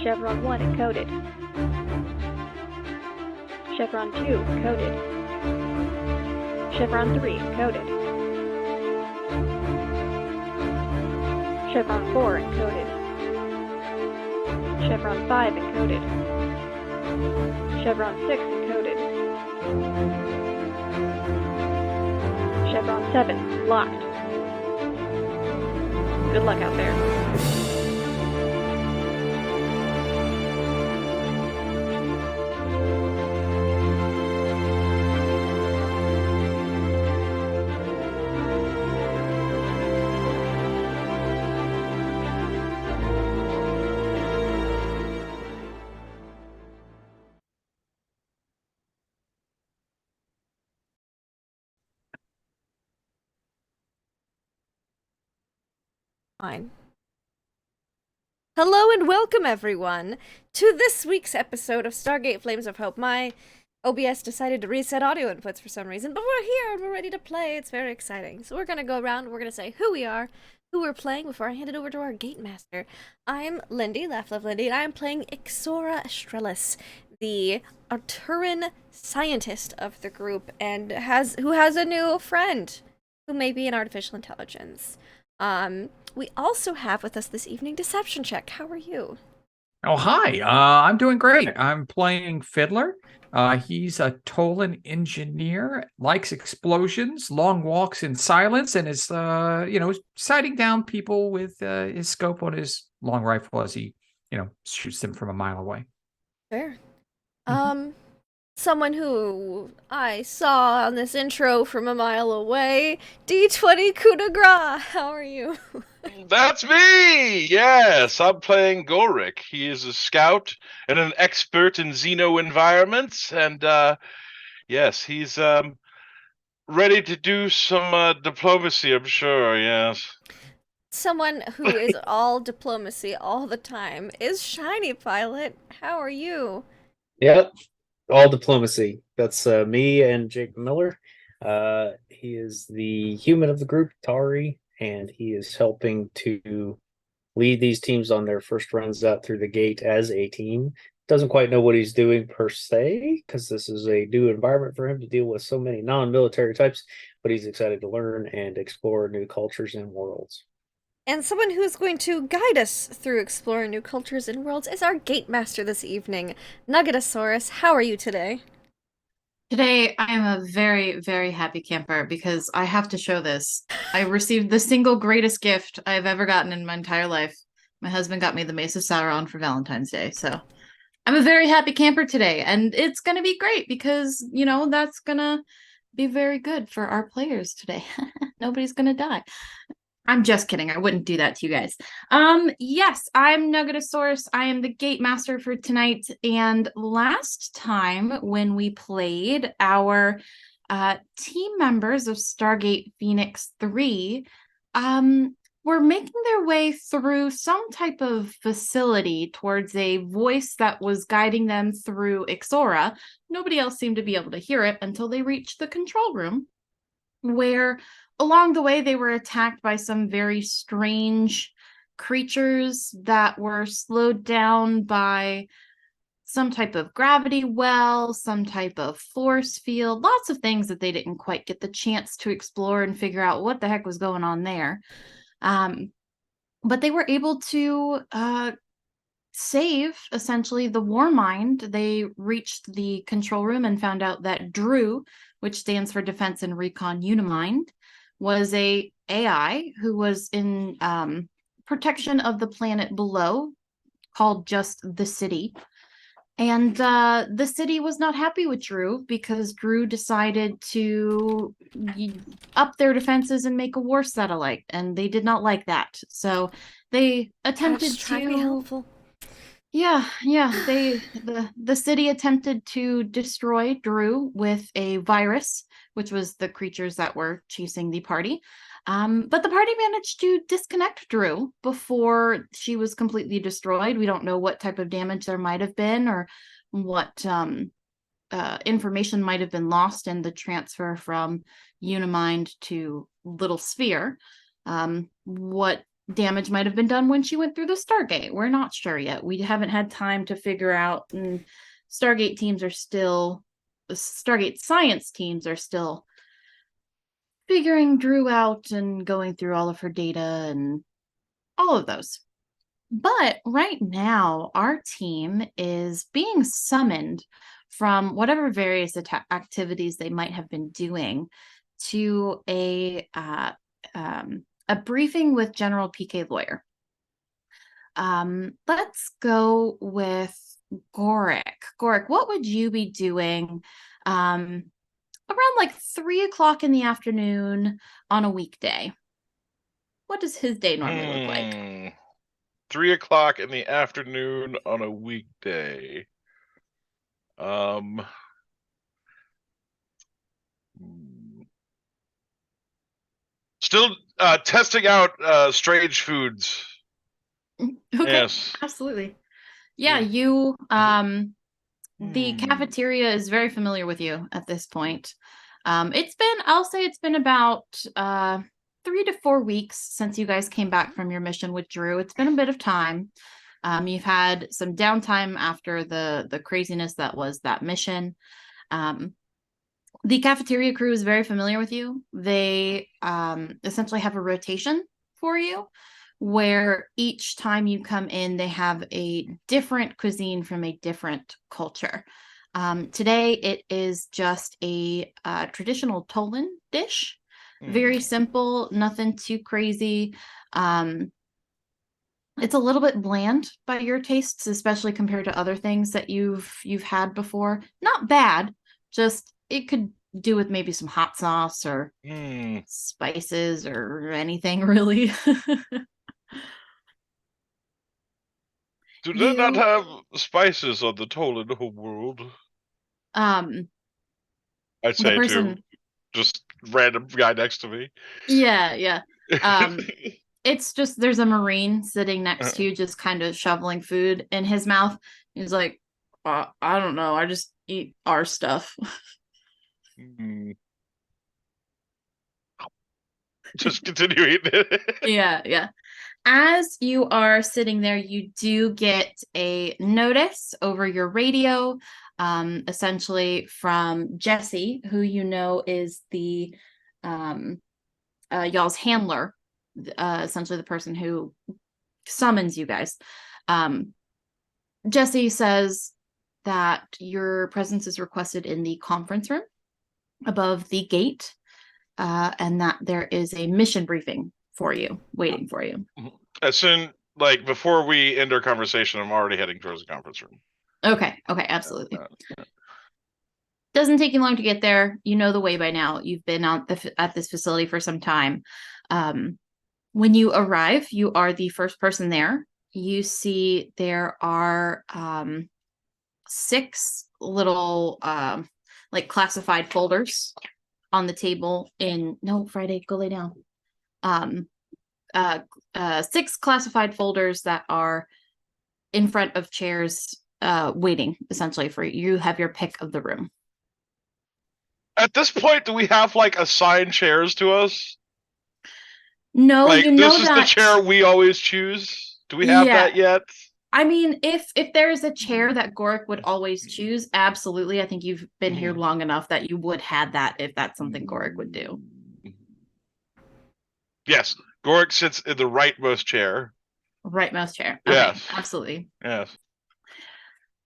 Chevron 1 encoded. Chevron 2 encoded. Chevron 3 encoded. Chevron 4 encoded. Chevron 5 encoded. Chevron 6 encoded. Chevron 7 locked. Good luck out there. Fine. Hello and welcome everyone to this week's episode of Stargate Flames of Hope. My OBS decided to reset audio inputs for some reason, but we're here and we're ready to play. It's very exciting. So we're going to go around, we're going to say who we are, who we're playing before I hand it over to our Gate Master. I'm Lindy, Laugh Love Lindy, and I'm playing Ixora Estrellis, the Arturan scientist of the group, and who has a new friend who may be an artificial intelligence. We also have with us this evening Deception Check. How are you? Oh, hi. I'm doing great. I'm playing Fiddler. He's a Tolan engineer, likes explosions, long walks in silence, and is, sighting down people with his scope on his long rifle as he, shoots them from a mile away. Fair. Someone who I saw on this intro from a mile away, D20 Coup de Grace. How are you? That's me! Yes, I'm playing Gorik. He is a scout and an expert in Xeno environments, and yes, he's ready to do some diplomacy, I'm sure, yes. Someone who is all diplomacy all the time is Shiny Pilot. How are you? Yep, all diplomacy. That's me and Jake Miller. He is the human of the group, Tari, and he is helping to lead these teams on their first runs out through the gate as a team. Doesn't quite know what he's doing per se, because this is a new environment for him to deal with so many non-military types, but he's excited to learn and explore new cultures and worlds. And someone who is going to guide us through exploring new cultures and worlds is our Gate Master this evening, Nuggetosaurus. How are you today? Today, I am a very, very happy camper because I have to show this. I received the single greatest gift I've ever gotten in my entire life. My husband got me the Mace of Sauron for Valentine's Day, so I'm a very happy camper today, and it's going to be great because, that's going to be very good for our players today. Nobody's going to die. I'm just kidding. I wouldn't do that to you guys. Yes, I'm Nuggetosaurus. I am the Gate Master for tonight. And last time when we played, our team members of Stargate Phoenix 3 were making their way through some type of facility towards a voice that was guiding them through Ixora. Nobody else seemed to be able to hear it until they reached the control room, where along the way, they were attacked by some very strange creatures that were slowed down by some type of gravity well, some type of force field, lots of things that they didn't quite get the chance to explore and figure out what the heck was going on there. But they were able to save, essentially, the Warmind. They reached the control room and found out that Drew, which stands for Defense and Recon Unimind, was a AI who was in protection of the planet below, called just the City. And the City was not happy with Drew because Drew decided to up their defenses and make a war satellite, and they did not like that. So they attempted to be helpful. Yeah. The City attempted to destroy Drew with a virus, which was the creatures that were chasing the party. But the party managed to disconnect Drew before she was completely destroyed. We don't know what type of damage there might have been or what information might have been lost in the transfer from Unimind to Little Sphere. What damage might have been done when she went through the Stargate. We're not sure yet. We haven't had time to figure out. And Stargate science teams are still figuring Drew out and going through all of her data and all of those. But right now, our team is being summoned from whatever various activities they might have been doing to a briefing with General PK Lawyer. Let's go with Gorik. Gorik, what would you be doing around like 3 o'clock in the afternoon on a weekday? What does his day normally look like? 3 o'clock in the afternoon on a weekday. Still testing out strange foods. Okay, yes. Absolutely. Yeah, you the cafeteria is very familiar with you at this point. I'll say it's been about 3 to 4 weeks since you guys came back from your mission with Drew. It's been a bit of time. You've had some downtime after the craziness that was that mission. The cafeteria crew is very familiar with you. They essentially have a rotation for you, where each time you come in, they have a different cuisine from a different culture. Today, it is just a traditional Tolan dish. Very simple, nothing too crazy. It's a little bit bland by your tastes, especially compared to other things that you've had before. Not bad, just it could do with maybe some hot sauce or spices or anything really. Do they not have spices on the Tolan homeworld? I'd say to just random guy next to me. Yeah. It's just there's a Marine sitting next to you, just kind of shoveling food in his mouth. He's like, I don't know. I just eat our stuff. Just continue eating it. Yeah. As you are sitting there, you do get a notice over your radio, essentially from Jesse, who you know is the y'all's handler, essentially the person who summons you guys. Jesse says that your presence is requested in the conference room above the gate, and that there is a mission briefing for you, waiting for you. As soon, like, before we end our conversation, I'm already heading towards the conference room. Okay, absolutely. Doesn't take you long to get there. You know the way by now. You've been at this facility for some time. When you arrive, you are the first person there. You see there are 6 little like classified folders on the table Friday, go lay down. 6 classified folders that are in front of chairs waiting essentially for you. You have your pick of the room. At this point, do we have like assigned chairs to us? No, like, you know this is the chair we always choose. Do we have that yet? I mean, if there is a chair that Gorik would always choose, absolutely. I think you've been here long enough that you would have that if that's something Gorik would do. Yes, Gorik sits in the rightmost chair. Rightmost chair. Okay, yes, absolutely. Yes.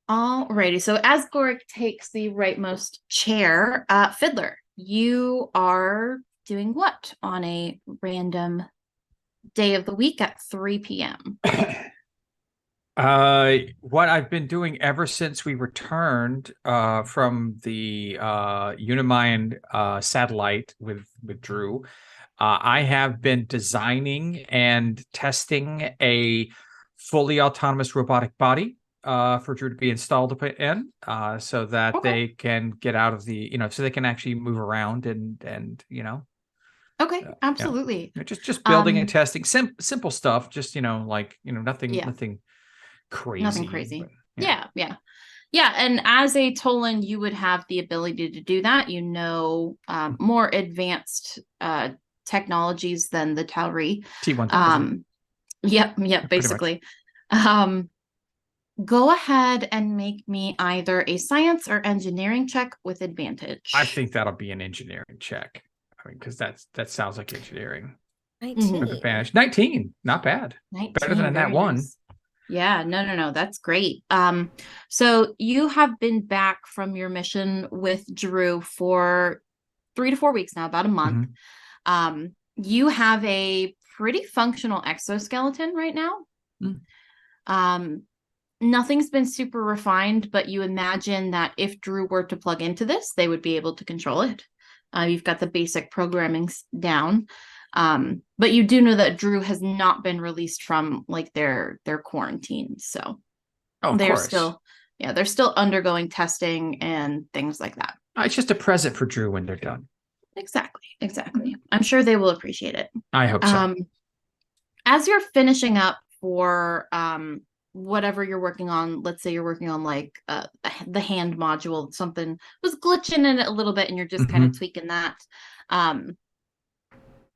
Alrighty. So as Gorik takes the rightmost chair, Fiddler, you are doing what on a random day of the week at 3 p.m.? What I've been doing ever since we returned from the Unimind satellite with Drew, I have been designing and testing a fully autonomous robotic body for Drew to be installed in, so that they can get out of the, so they can actually move around and Okay, absolutely. Just building and testing simple stuff, just nothing crazy. Nothing crazy. But, yeah. And as a Tolan, you would have the ability to do that. More advanced technologies than the Tauri. T1000. Yep, Pretty much. basically. Um, go ahead and make me either a science or engineering check with advantage. I think that'll be an engineering check. I mean, because that sounds like engineering. 19. With advantage. 19. Not bad. 19, Better than that very one. nice. Yeah, no, that's great. So you have been back from your mission with Drew for 3 to 4 weeks now, about a month. You have a pretty functional exoskeleton right now. Nothing's been super refined, but you imagine that if Drew were to plug into this, they would be able to control it. You've got the basic programming down. But you do know that Drew has not been released from like their quarantine. So they're still undergoing testing and things like that. It's just a present for Drew when they're done. Exactly. I'm sure they will appreciate it. I hope so. As you're finishing up for whatever you're working on, let's say you're working on like the hand module, something was glitching in it a little bit and you're just kind of tweaking that.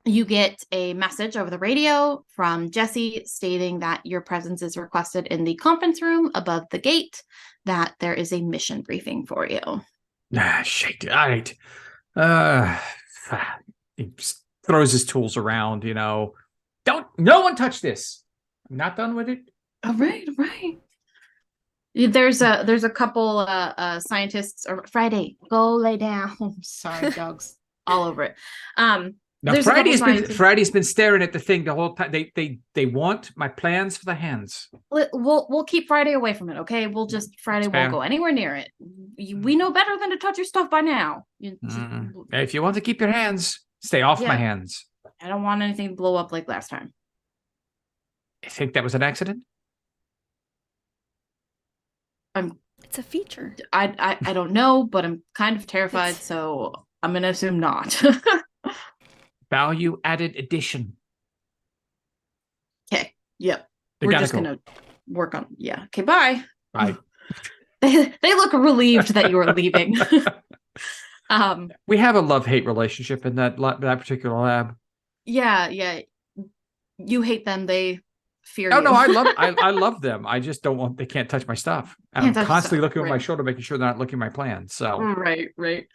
You get a message over the radio from Jesse stating that your presence is requested in the conference room above the gate, that there is a mission briefing for you. Shit. All right. He throws his tools around, no one touch this. I'm not done with it. All right. There's a couple scientists or Friday, go lay down. Sorry, dogs all over it. Now Friday's been staring at the thing the whole time. They want my plans for the hands. We'll keep Friday away from it, okay? Friday won't go anywhere near it. We know better than to touch your stuff by now. If you want to keep your hands, stay off my hands. I don't want anything to blow up like last time. I think that was an accident. It's a feature. I don't know, but I'm kind of terrified, so I'm gonna assume not. Value added addition. Okay. Yep. We're just gonna work on. Yeah. Okay. Bye. Bye. They look relieved that you are leaving. We have a love-hate relationship in that particular lab. Yeah. You hate them. They fear you. No, I love them. I just don't want. They can't touch my stuff. I'm constantly looking over my shoulder, making sure they're not looking at my plans. So right.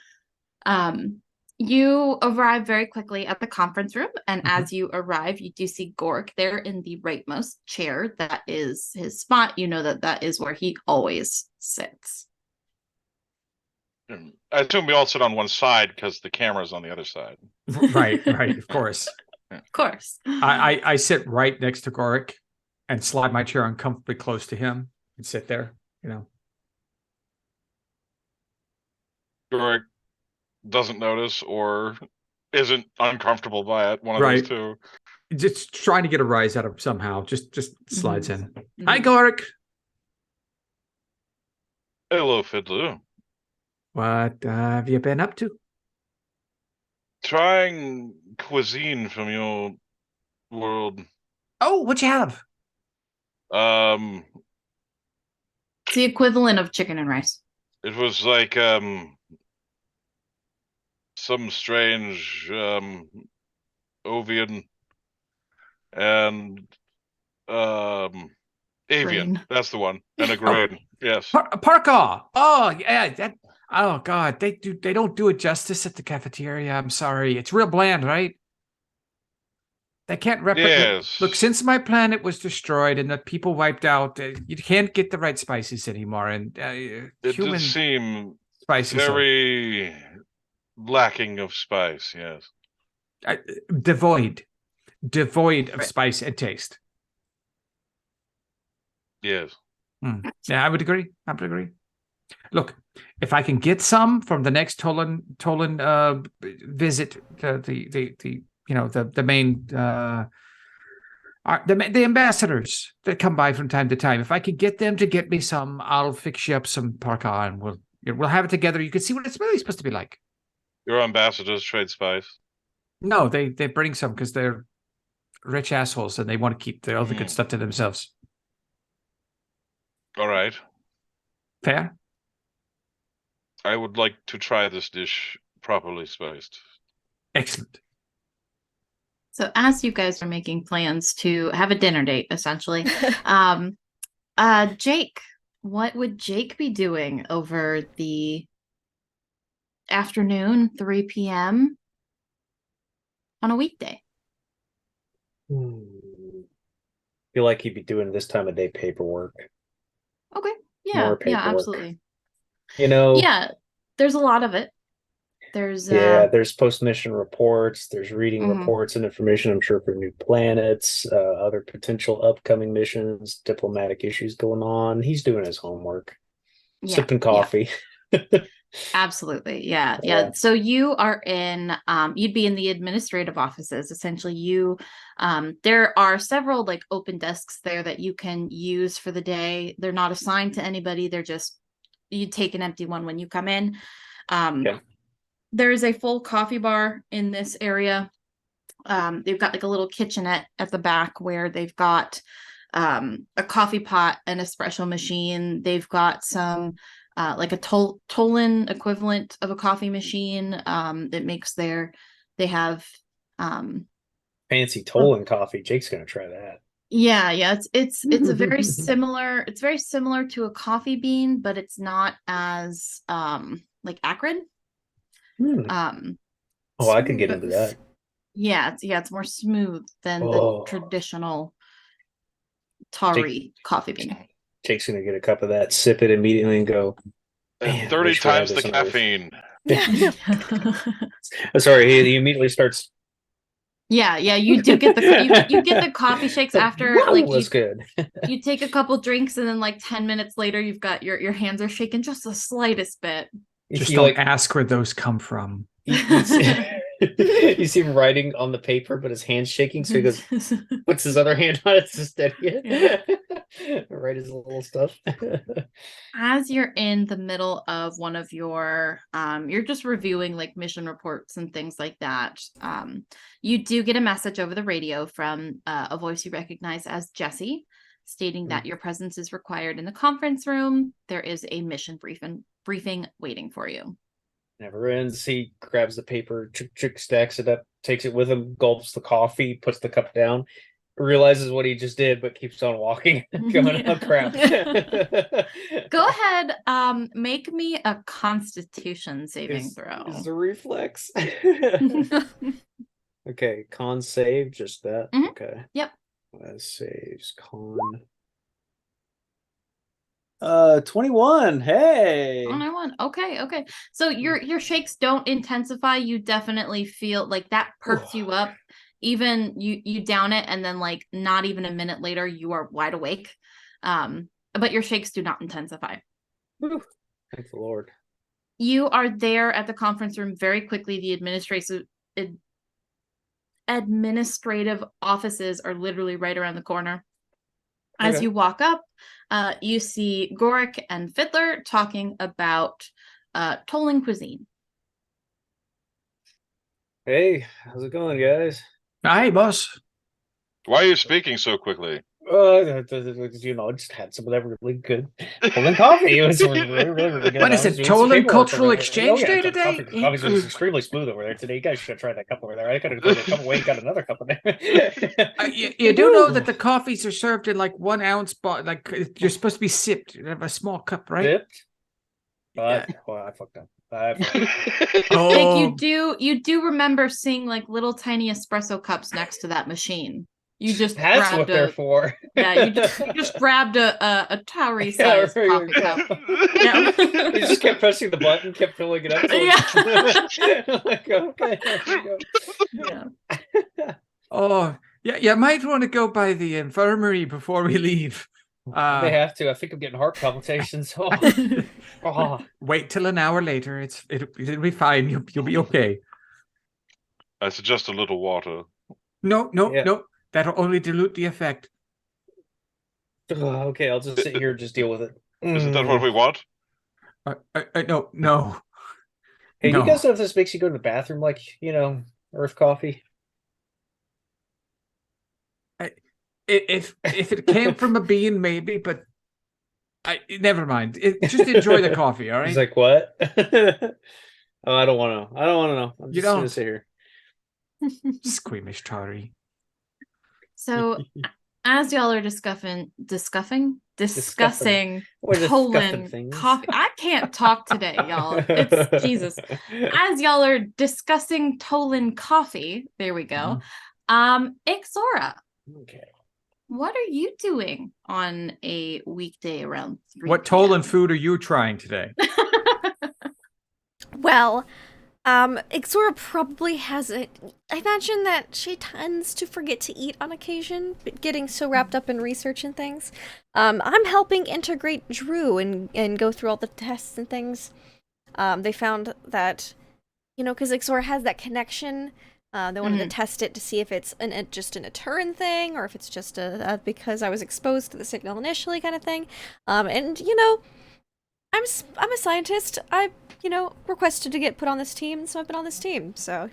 You arrive very quickly at the conference room, and as you arrive, you do see Gork there in the rightmost chair. That is his spot. You know that is where he always sits. I assume we all sit on one side because the camera's on the other side. Right, of course. Of course. I sit right next to Gork and slide my chair uncomfortably close to him and sit there, Gork doesn't notice or isn't uncomfortable by it. One of those two. Just trying to get a rise out of somehow. Just slides in. Hi, Gork. Hello, Fiddler. What have you been up to? Trying cuisine from your world. Oh, what'd you have? It's the equivalent of chicken and rice. It was like some strange Ovian and avian. Grain. That's the one. And a grain. Yes. Parkaw. Oh yeah, oh god, they don't do it justice at the cafeteria. I'm sorry. It's real bland, right? They can't replicate. Yes. Look, since my planet was destroyed and the people wiped out, you can't get the right spices anymore. And it human does seem spices very lacking of spice. Yes. Devoid of spice and taste. Yes. Yeah, I would agree. Look, if I can get some from the next Tolan visit, the main the ambassadors that come by from time to time. If I can get them to get me some, I'll fix you up some parka and we'll have it together. You can see what it's really supposed to be like. Your ambassadors trade spice? No, they bring some because they're rich assholes and they want to keep all the good stuff to themselves. All right. Fair? I would like to try this dish properly spiced. Excellent. So as you guys are making plans to have a dinner date, essentially, Jake, what would Jake be doing over the afternoon, 3 p.m. on a weekday? Feel like he'd be doing this time of day paperwork. Okay. More Yeah, paperwork. absolutely. You know, Yeah, there's a lot of it. There's there's post-mission reports, there's reading Mhm. reports and information, I'm sure, for new planets, other potential upcoming missions, diplomatic issues going on. He's doing his homework, sipping coffee. Absolutely. Yeah. Yeah. So you are in you'd be in the administrative offices. Essentially, there are several like open desks there that you can use for the day. They're not assigned to anybody. They're just you take an empty one when you come in. There is a full coffee bar in this area. They've got like a little kitchenette at the back where they've got a coffee pot, an espresso machine. They've got some like a Tolan equivalent of a coffee machine that makes they have Fancy Tolan coffee. Jake's gonna try that. it's a very similar to a coffee bean, but it's not as like acrid. I could get into that. It's more smooth than the traditional Tari coffee bean. Jake's gonna get a cup of that, sip it immediately, and go. And 30 times the caffeine. Sorry, he immediately starts. You do get you get the coffee shakes after Good. You take a couple drinks and then like 10 minutes later you've got your hands are shaking just the slightest bit. Just don't ask where those come from. You see him writing on the paper, but his hand's shaking, so he goes, puts his other hand on it to steady it. Write his little stuff. As you're in the middle of one of your you're just reviewing like mission reports and things like that. You do get a message over the radio from a voice you recognize as Jesse, stating that your presence is required in the conference room. There is a mission briefing waiting for you. Never ends. He grabs the paper, stacks it up, takes it with him, gulps the coffee, puts the cup down, realizes what he just did, but keeps on walking. Going, oh crap. Go ahead, make me a Constitution saving throw. Is the reflex? Okay, con save, just that. Okay. Yep. Saves con. 21. Hey. 21. Okay. So your shakes don't intensify. You definitely feel like that perks you up. Even you down it, and then like not even a minute later, you are wide awake. But your shakes do not intensify. Whew. Thank the Lord. You are there at the conference room very quickly. The administrative offices are literally right around the corner. As you walk up, you see Gorik and Fiddler talking about Tolan cuisine. Hey, how's it going, guys? Hi, boss. Why are you speaking so quickly? Just had some of that really good Tolan coffee. It was really good. What is it, Tolan Cultural Exchange Day today? Coffee's extremely smooth over there today. You guys should have tried that cup over there. I could have got a cup away, got another cup in there. You do know that the coffees are served in like 1 ounce, but like you're supposed to be sipped. You have a small cup, right? Sipped? Well, I fucked up. Like you do remember seeing like little tiny espresso cups next to that machine. You just That's what they're for. Yeah, you just grabbed a Tauri size coffee cup. Yeah. You just kept pressing the button, kept filling it up. Like, okay, there we go. Yeah. Oh, yeah, you might want to go by the infirmary before we leave. They have to. I think I'm getting heart palpitations. Wait till an hour later. It'll be fine. You'll be okay. I suggest a little water. No. That'll only dilute the effect. Okay, I'll just sit here and just deal with it. Isn't that what we want? No. Hey, do you guys know if this makes you go to the bathroom like, Earth coffee? If it came from a bean, maybe, but never mind. Just enjoy the coffee, all right? He's like, what? I don't want to know. I'm just going to sit here. Squeamish Tari. So, as y'all are discussing We're discussing Tolan things. coffee. I can't talk today, y'all. It's Jesus. As y'all are discussing Tolan coffee, there we go. Ixora, Okay. what are you doing on a weekday around 3 What Tolan food are you trying today? Well, Ixora probably has it. I imagine that she tends to forget to eat on occasion, getting so wrapped up in research and things. I'm helping integrate Drew and go through all the tests and things. They found that, because Ixora has that connection, they wanted to test it to see if it's just an Aturan thing, or if it's just a because I was exposed to the signal initially kind of thing. And, I'm a scientist. I requested to get put on this team, so I've been on this team. So,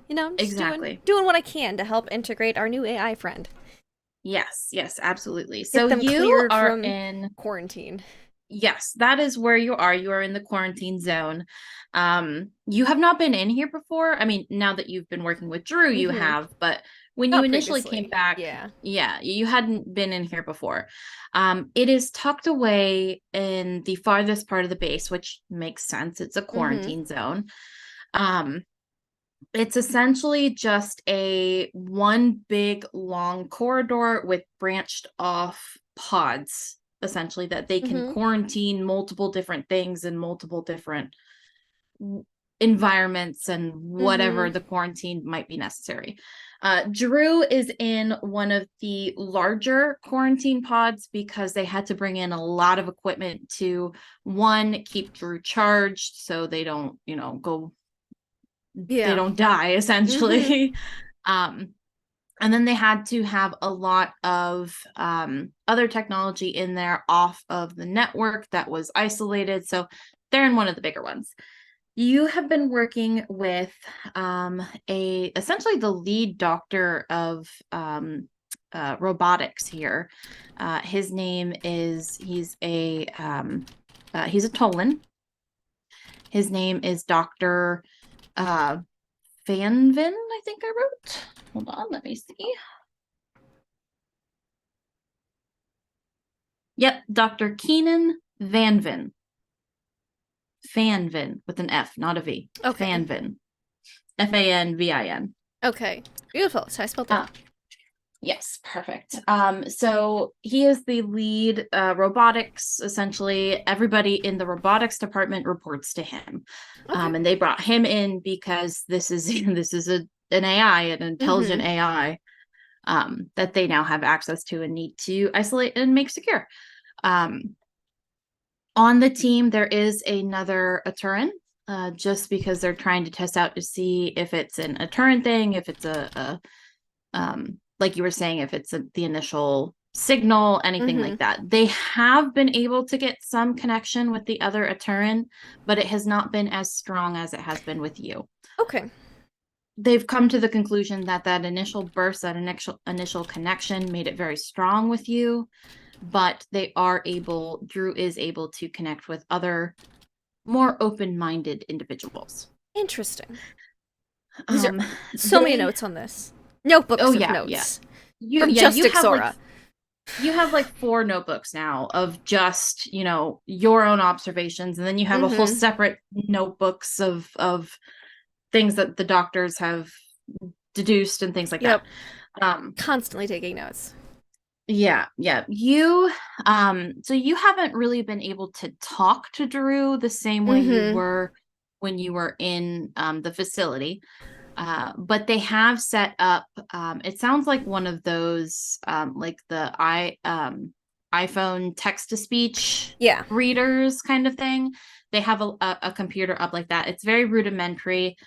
I'm just doing what I can to help integrate our new AI friend. Yes, absolutely. Get So them you cleared are from in quarantine. Yes, that is where you are. You are in the quarantine zone. You have not been in here before. I mean, now that you've been working with Drew, you have, but when you Not initially previously. came back, yeah, you hadn't been in here before. It is tucked away in the farthest part of the base, which makes sense. It's a quarantine zone. It's essentially just a one big long corridor with branched off pods, essentially, that they can quarantine multiple different things in multiple different environments and whatever the quarantine might be necessary. Drew is in one of the larger quarantine pods because they had to bring in a lot of equipment to, one, keep Drew charged so they don't, they don't die, essentially. And then they had to have a lot of other technology in there off of the network that was isolated. So they're in one of the bigger ones. You have been working with essentially the lead doctor of robotics here. His name is, he's a Tolan. His name is Dr. Vanvin, I think I wrote. Hold on, let me see. Yep, Dr. Keenan Vanvin. Fanvin with an F, not a V. Okay. Fanvin. Fanvin. Okay. Beautiful. So I spelled that. Yes, perfect. So he is the lead robotics. Essentially, everybody in the robotics department reports to him. And they brought him in because this is an AI, an intelligent AI, that they now have access to and need to isolate and make secure. On the team, there is another Aturan, just because they're trying to test out to see if it's an Aturan thing, if it's like you were saying, if it's the initial signal, anything like that. They have been able to get some connection with the other Aturan, but it has not been as strong as it has been with you. Okay. They've come to the conclusion that initial burst, that initial connection made it very strong with you, but Drew is able to connect with other more open-minded individuals. Interesting. These are so many notes on this. Notebooks of notes. Yeah. From just Ixora. You have like 4 notebooks now of just, your own observations. And then you have a whole separate notebooks of things that the doctors have deduced and things like that. Constantly taking notes. Yeah. You, so you haven't really been able to talk to Drew the same way you were when you were in the facility. But they have set up, it sounds like one of those, like the iPhone text-to-speech readers kind of thing. They have a computer up like that. It's very rudimentary.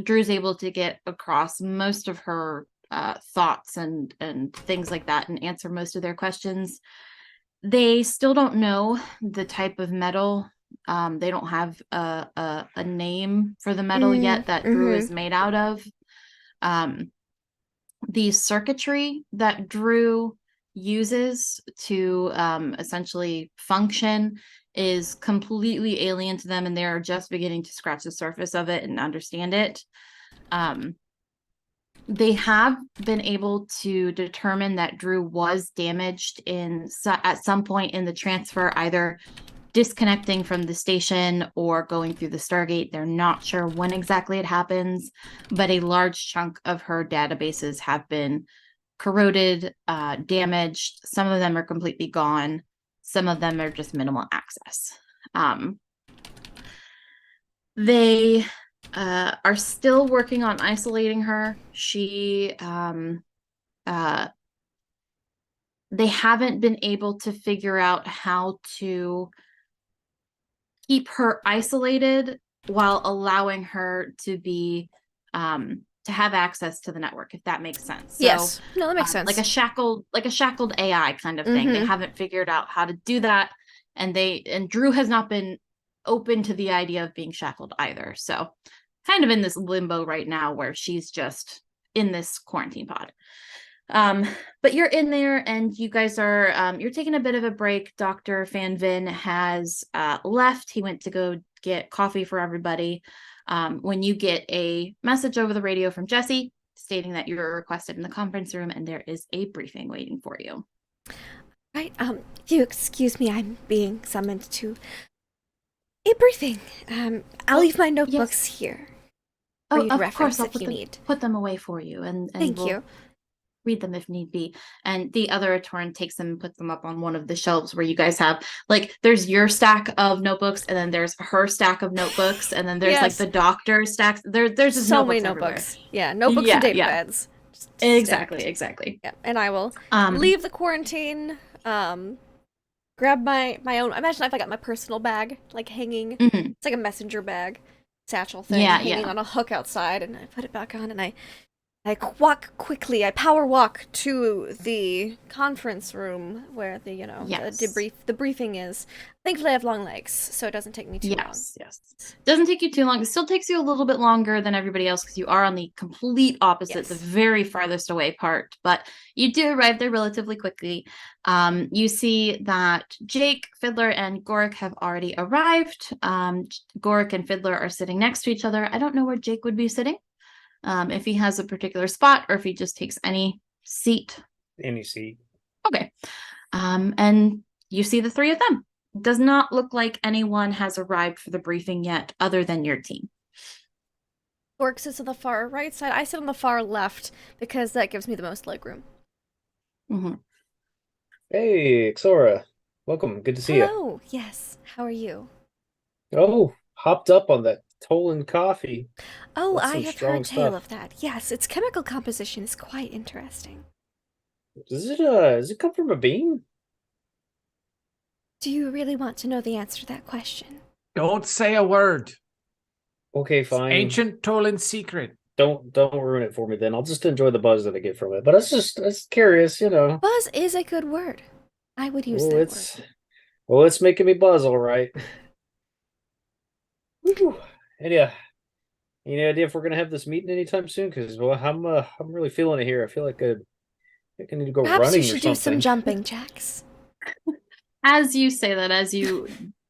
Drew's able to get across most of her thoughts and things like that and answer most of their questions. They still don't know the type of metal. They don't have a name for the metal yet that Drew is made out of. The circuitry that Drew uses to essentially function is completely alien to them, and they're just beginning to scratch the surface of it and understand it. They have been able to determine that Drew was damaged at some point in the transfer, either disconnecting from the station or going through the Stargate. They're not sure when exactly it happens, but a large chunk of her databases have been corroded, damaged. Some of them are completely gone. Some of them are just minimal access. They are still working on isolating her. They haven't been able to figure out how to keep her isolated while allowing her to be to have access to the network, if that makes sense. So, yes. No, that makes sense. Like a shackled AI kind of thing. They haven't figured out how to do that, and Drew has not been open to the idea of being shackled either. So, kind of in this limbo right now where she's just in this quarantine pod. But you're in there and you guys are you're taking a bit of a break. Dr. Van Vin has left. He went to go get coffee for everybody. When you get a message over the radio from Jesse stating that you're requested in the conference room and there is a briefing waiting for you. Right, if you excuse me, I'm being summoned to a briefing. I'll leave my notebooks here. Oh, of reference course, I'll if you need. put them away for you, and Thank we'll you. read them if need be. And the other Atoran takes them and puts them up on one of the shelves where you guys have, like, there's your stack of notebooks, and then there's her stack of notebooks, and then there's Yes. like the doctor's stacks. There's just so notebooks many everywhere. notebooks. Yeah, notebooks and data beds. Just stacked. Exactly. Yeah, and I will Um, leave the quarantine. Grab my own. Imagine if I got my personal bag, like hanging. mhm. It's like a messenger bag, satchel thing, Yeah, hanging yeah. on a hook outside, and I put it back on, and I walk quickly. I power walk to the conference room where the Yes. the briefing is. Thankfully, I have long legs, so it doesn't take me too long. Yes. Doesn't take you too long. It still takes you a little bit longer than everybody else because you are on the complete opposite, the Yes. very farthest away part. But you do arrive there relatively quickly. You see that Jake, Fiddler, and Gorick have already arrived. Gorick and Fiddler are sitting next to each other. I don't know where Jake would be sitting. If he has a particular spot or if he just takes any seat. Any seat. Okay. And you see the three of them. Does not look like anyone has arrived for the briefing yet other than your team. Gork sits on the far right side. I sit on the far left because that gives me the most legroom. Mm-hmm. Hey, Xora. Welcome. Good to see you. Hello. Yes. How are you? Oh, hopped up on that Tolan coffee. Oh, That's I some have strong heard tale stuff. of that. Yes, its chemical composition is quite interesting. Does it come from a bean? Do you really want to know the answer to that question? Don't say a word. Okay, It's fine. ancient Tolan secret. Don't ruin it for me then. I'll just enjoy the buzz that I get from it. But it's curious, you know. Buzz is a good word. I would use Well, that it's word. it's making me buzz, all right. Whew. Any idea if we're gonna have this meeting anytime soon? Because I'm really feeling it here. I feel like I need to go Perhaps running you or should do some something. jumping jacks. As you say that, as you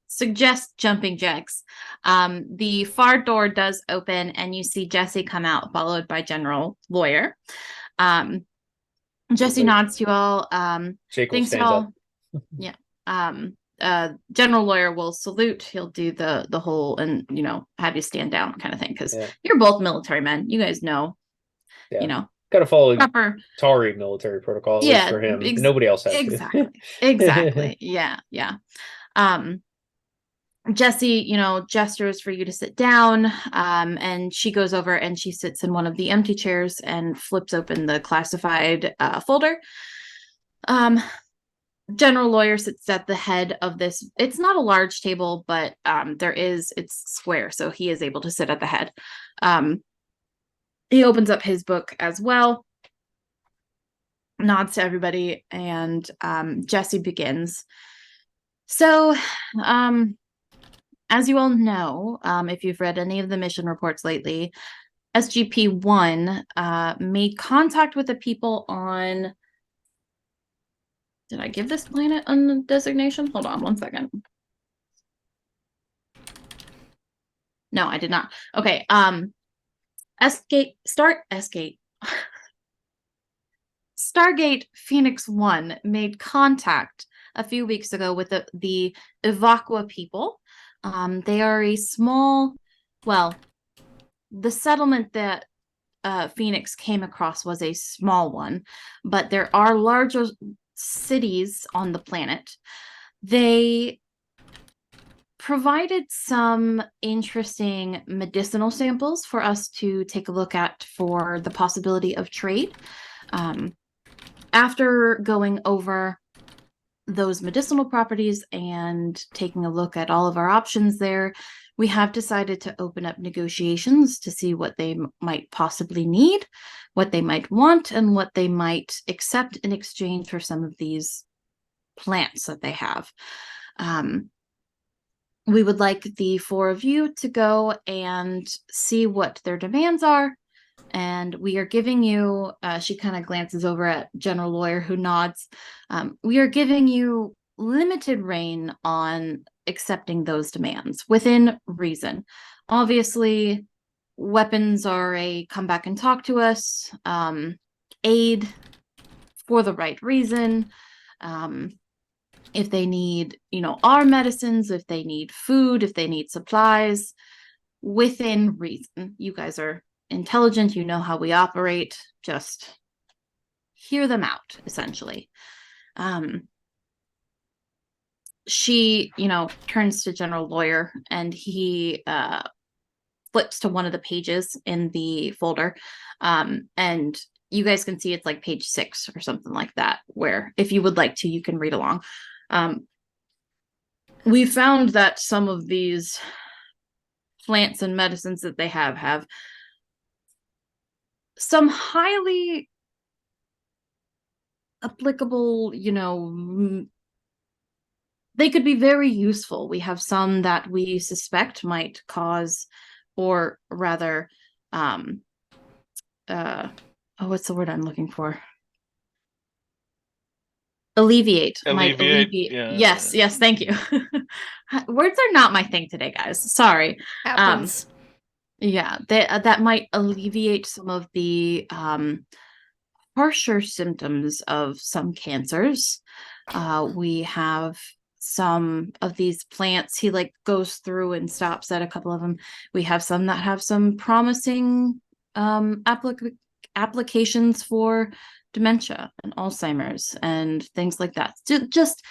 suggest jumping jacks, the far door does open and you see Jesse come out, followed by General Lawyer. Jesse Like, nods to you all. Jake will Thanks stand all. up. Yeah. General Lawyer will salute. He'll do the whole and have you stand down kind of thing because Yeah. you're both military men. You guys know. Yeah. Gotta follow Proper. Tari military protocol, at least for him. Nobody else has to. Exactly. Yeah. Jesse, gestures for you to sit down, and she goes over and she sits in one of the empty chairs and flips open the classified folder. General Lawyer sits at the head of this. It's not a large table, but it's square, so he is able to sit at the head. He opens up his book as well, nods to everybody, and Jesse begins. So, as you all know, if you've read any of the mission reports lately, SGP-1 made contact with the people on... Did I give this planet a designation? Hold on one second. No, I did not. Okay, Escape. Stargate Phoenix 1 made contact a few weeks ago with the Evaqua people. They are a small, well, the settlement that Phoenix came across was a small one, but there are larger cities on the planet. They provided some interesting medicinal samples for us to take a look at for the possibility of trade. After going over those medicinal properties and taking a look at all of our options there, we have decided to open up negotiations to see what they might possibly need, what they might want, and what they might accept in exchange for some of these plants that they have. We would like the four of you to go and see what their demands are. And we are giving you, she kind of glances over at General Lawyer, who nods. We are giving you limited reign on accepting those demands within reason. Obviously, weapons are a come back and talk to us, aid for the right reason. If they need, our medicines, if they need food, if they need supplies, within reason. You guys are intelligent, you know how we operate, just hear them out, essentially. She, turns to General Lawyer, and he flips to one of the pages in the folder, and you guys can see it's like page 6 or something like that, where if you would like to, you can read along. We found that some of these plants and medicines that they have some highly applicable, they could be very useful. We have some that we suspect might cause, or rather, what's the word I'm looking for? Alleviate. Might alleviate. Yeah. Yes, thank you. Words are not my thing today, guys. Sorry. Happens. Yeah, that might alleviate some of the harsher symptoms of some cancers. We have some of these plants. He goes through and stops at a couple of them. We have some that have some promising applications for dementia and Alzheimer's and things like that. Just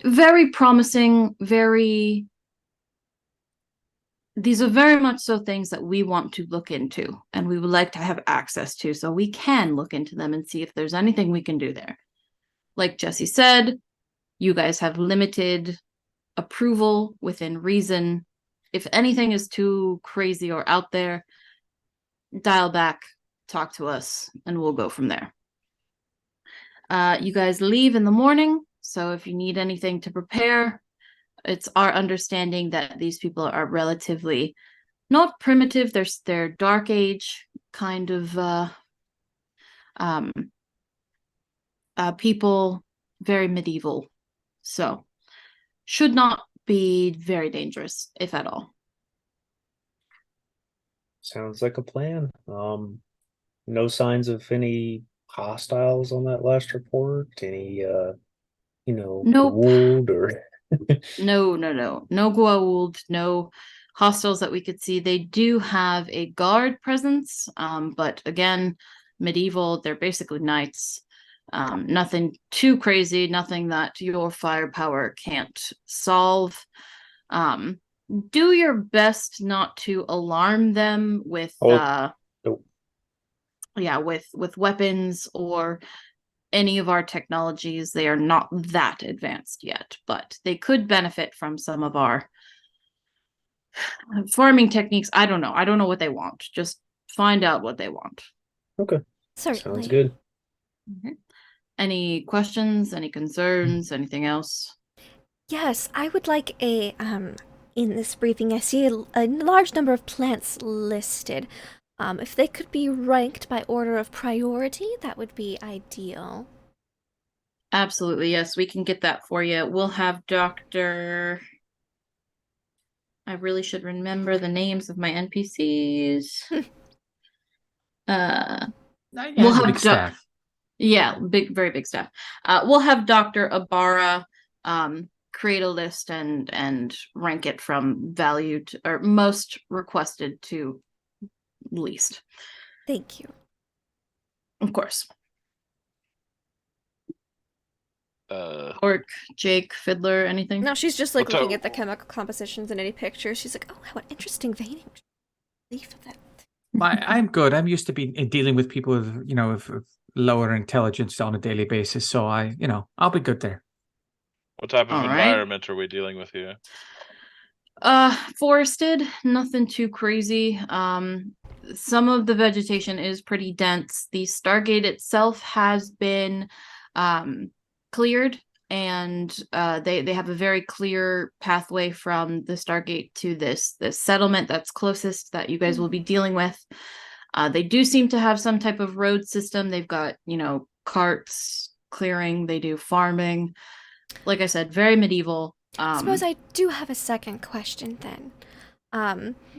very promising, these are very much so things that we want to look into and we would like to have access to, so we can look into them and see if there's anything we can do there. Like Jesse said, you guys have limited approval within reason. If anything is too crazy or out there, dial back, talk to us, and we'll go from there. You guys leave in the morning, so if you need anything to prepare, it's our understanding that these people are relatively not primitive. They're dark age kind of people, very medieval. So should not be very dangerous, if at all. Sounds like a plan. No signs of any hostiles on that last report? Any Nope. Gould or No Goa'uld, no hostiles that we could see. They do have a guard presence, but again, medieval, they're basically knights. Nothing too crazy, nothing that your firepower can't solve. Do your best not to alarm them with nope. with weapons or any of our technologies. They are not that advanced yet, but they could benefit from some of our farming techniques. I don't know what they want. Just find out what they want. Okay. Certainly. Sounds good. Okay. Any questions, any concerns, anything else? Yes, I would like in this briefing, I see a large number of plants listed. If they could be ranked by order of priority, that would be ideal. Absolutely, yes, we can get that for you. We'll have Dr. I really should remember the names of my NPCs. Yeah, We'll the have big staff. Yeah, very big staff. We'll have Dr. Ibarra create a list and rank it from value to, or most requested to least. Thank you. Of course. Or Jake, Fiddler, anything? No, she's just like What looking type- at the chemical compositions in any picture. She's like, oh, what interesting veining. Leaf of that. I'm good. I'm used to dealing with people with, with lower intelligence on a daily basis. So I'll be good there. what type of All right. environment are we dealing with here? Forested, nothing too crazy. Some of the vegetation is pretty dense. The Stargate itself has been cleared, and they have a very clear pathway from the Stargate to this settlement that's closest that you guys will be dealing with. They do seem to have some type of road system. They've got, carts, clearing, they do farming. Like I said, very medieval. I suppose I do have a second question then.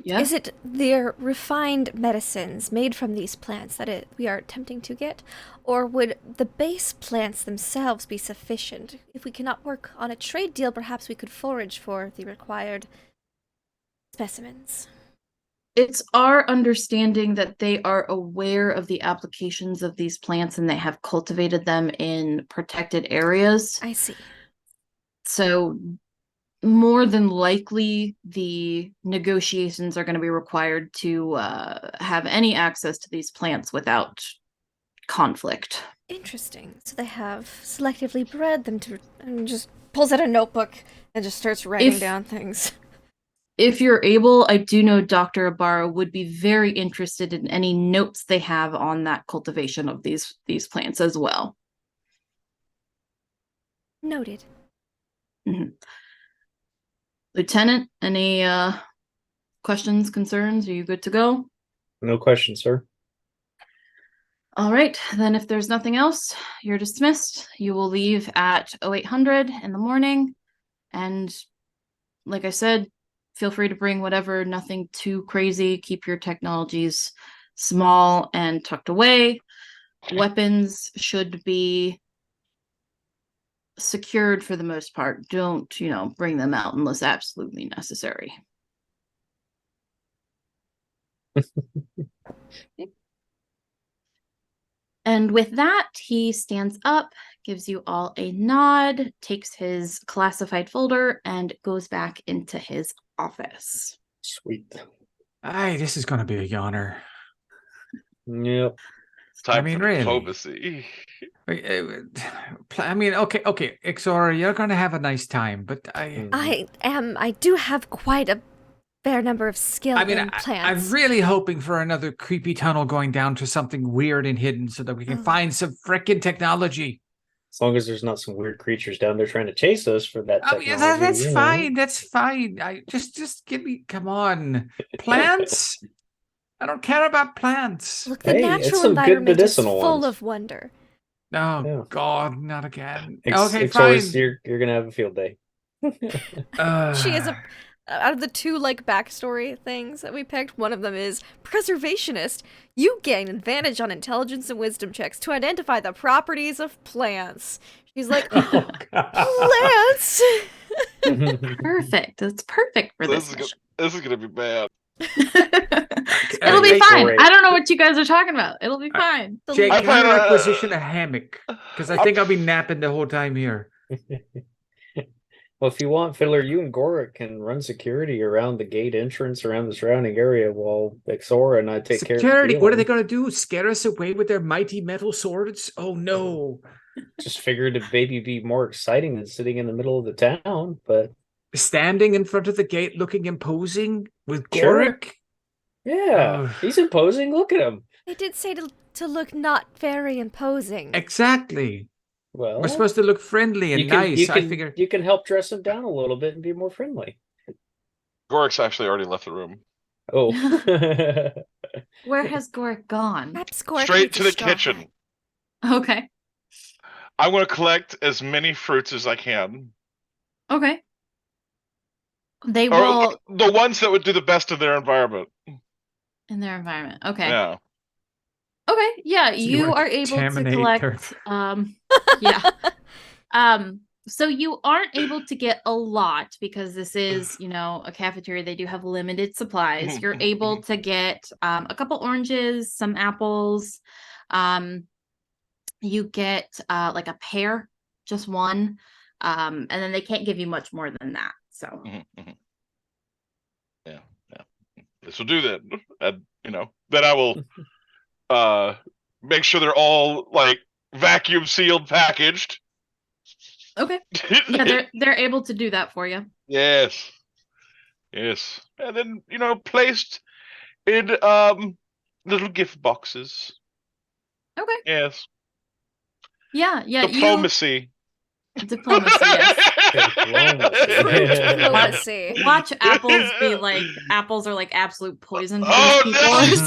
Yeah. Is it their refined medicines made from these plants that we are attempting to get? Or would the base plants themselves be sufficient? If we cannot work on a trade deal, perhaps we could forage for the required specimens. It's our understanding that they are aware of the applications of these plants and they have cultivated them in protected areas. I see. So more than likely, the negotiations are going to be required to have any access to these plants without conflict. Interesting. So they have selectively bred them to, and just pulls out a notebook and just starts writing down things. If you're able, I do know Dr. Ibarra would be very interested in any notes they have on that cultivation of these plants as well. Noted. Mm-hmm. Lieutenant, any questions, concerns? Are you good to go? No question, sir. All right, then if there's nothing else, you're dismissed. You will leave at 0800 in the morning. And like I said, feel free to bring whatever, nothing too crazy. Keep your technologies small and tucked away. Weapons should be secured for the most part. Don't, bring them out unless absolutely necessary. And with that, he stands up, gives you all a nod, takes his classified folder, and goes back into his office. Sweet. Hey, this is going to be a yawner. Yep. It's time mean, for really. diplomacy. I mean, okay, Ixora, you're going to have a nice time, but I do have quite a fair number of skill in plants. I'm really hoping for another creepy tunnel going down to something weird and hidden so that we can find some frickin' technology. As long as there's not some weird creatures down there trying to chase us for that technology. Yeah, that's fine. That's fine. I just give me, come on, plants. I don't care about plants. Look, the natural environment is full of wonder. Oh God, not again. Okay, fine. You're gonna have a field day. She is out of the two backstory things that we picked, one of them is preservationist. You gain advantage on intelligence and wisdom checks to identify the properties of plants. She's like, plants. Perfect. That's perfect for this. This is gonna be bad. It'll be fine. Great. I don't know what you guys are talking about. It'll be fine. Jake, I'm going to requisition a hammock because I think I'll be napping the whole time here. Well, if you want, Fiddler, you and Gorik can run security around the gate entrance, around the surrounding area, while Ixora and I take care of security. What are they going to do? Scare us away with their mighty metal swords? Oh, no. Just figured it'd maybe be more exciting than sitting in the middle of the town, but... Standing in front of the gate looking imposing with Gorik? Sure. Yeah, he's imposing. Look at him. They did say to look not very imposing. Exactly. Well, we're supposed to look friendly and nice. I figure you can help dress him down a little bit and be more friendly. Gorik's actually already left the room. Oh. Where has Gorik gone? Straight to the kitchen. Okay. I want to collect as many fruits as I can. Okay. They will... the ones that would do the best in their environment. In their environment. Okay. Yeah. Okay, yeah, So you wanna are able to contaminate collect. Yeah. So you aren't able to get a lot because this is, a cafeteria. They do have limited supplies. You're able to get a couple oranges, some apples. You get like a pear, just one. And then they can't give you much more than that. So Yeah. This will do that. Then I will make sure they're all like vacuum sealed, packaged. okay. Yeah, they're able to do that for you. Yes. And then, placed in little gift boxes. Okay. Yes. Yeah, Diplomacy. Diplomacy, yes. Diplomacy. Watch apples be like apples are like absolute poison to Oh, these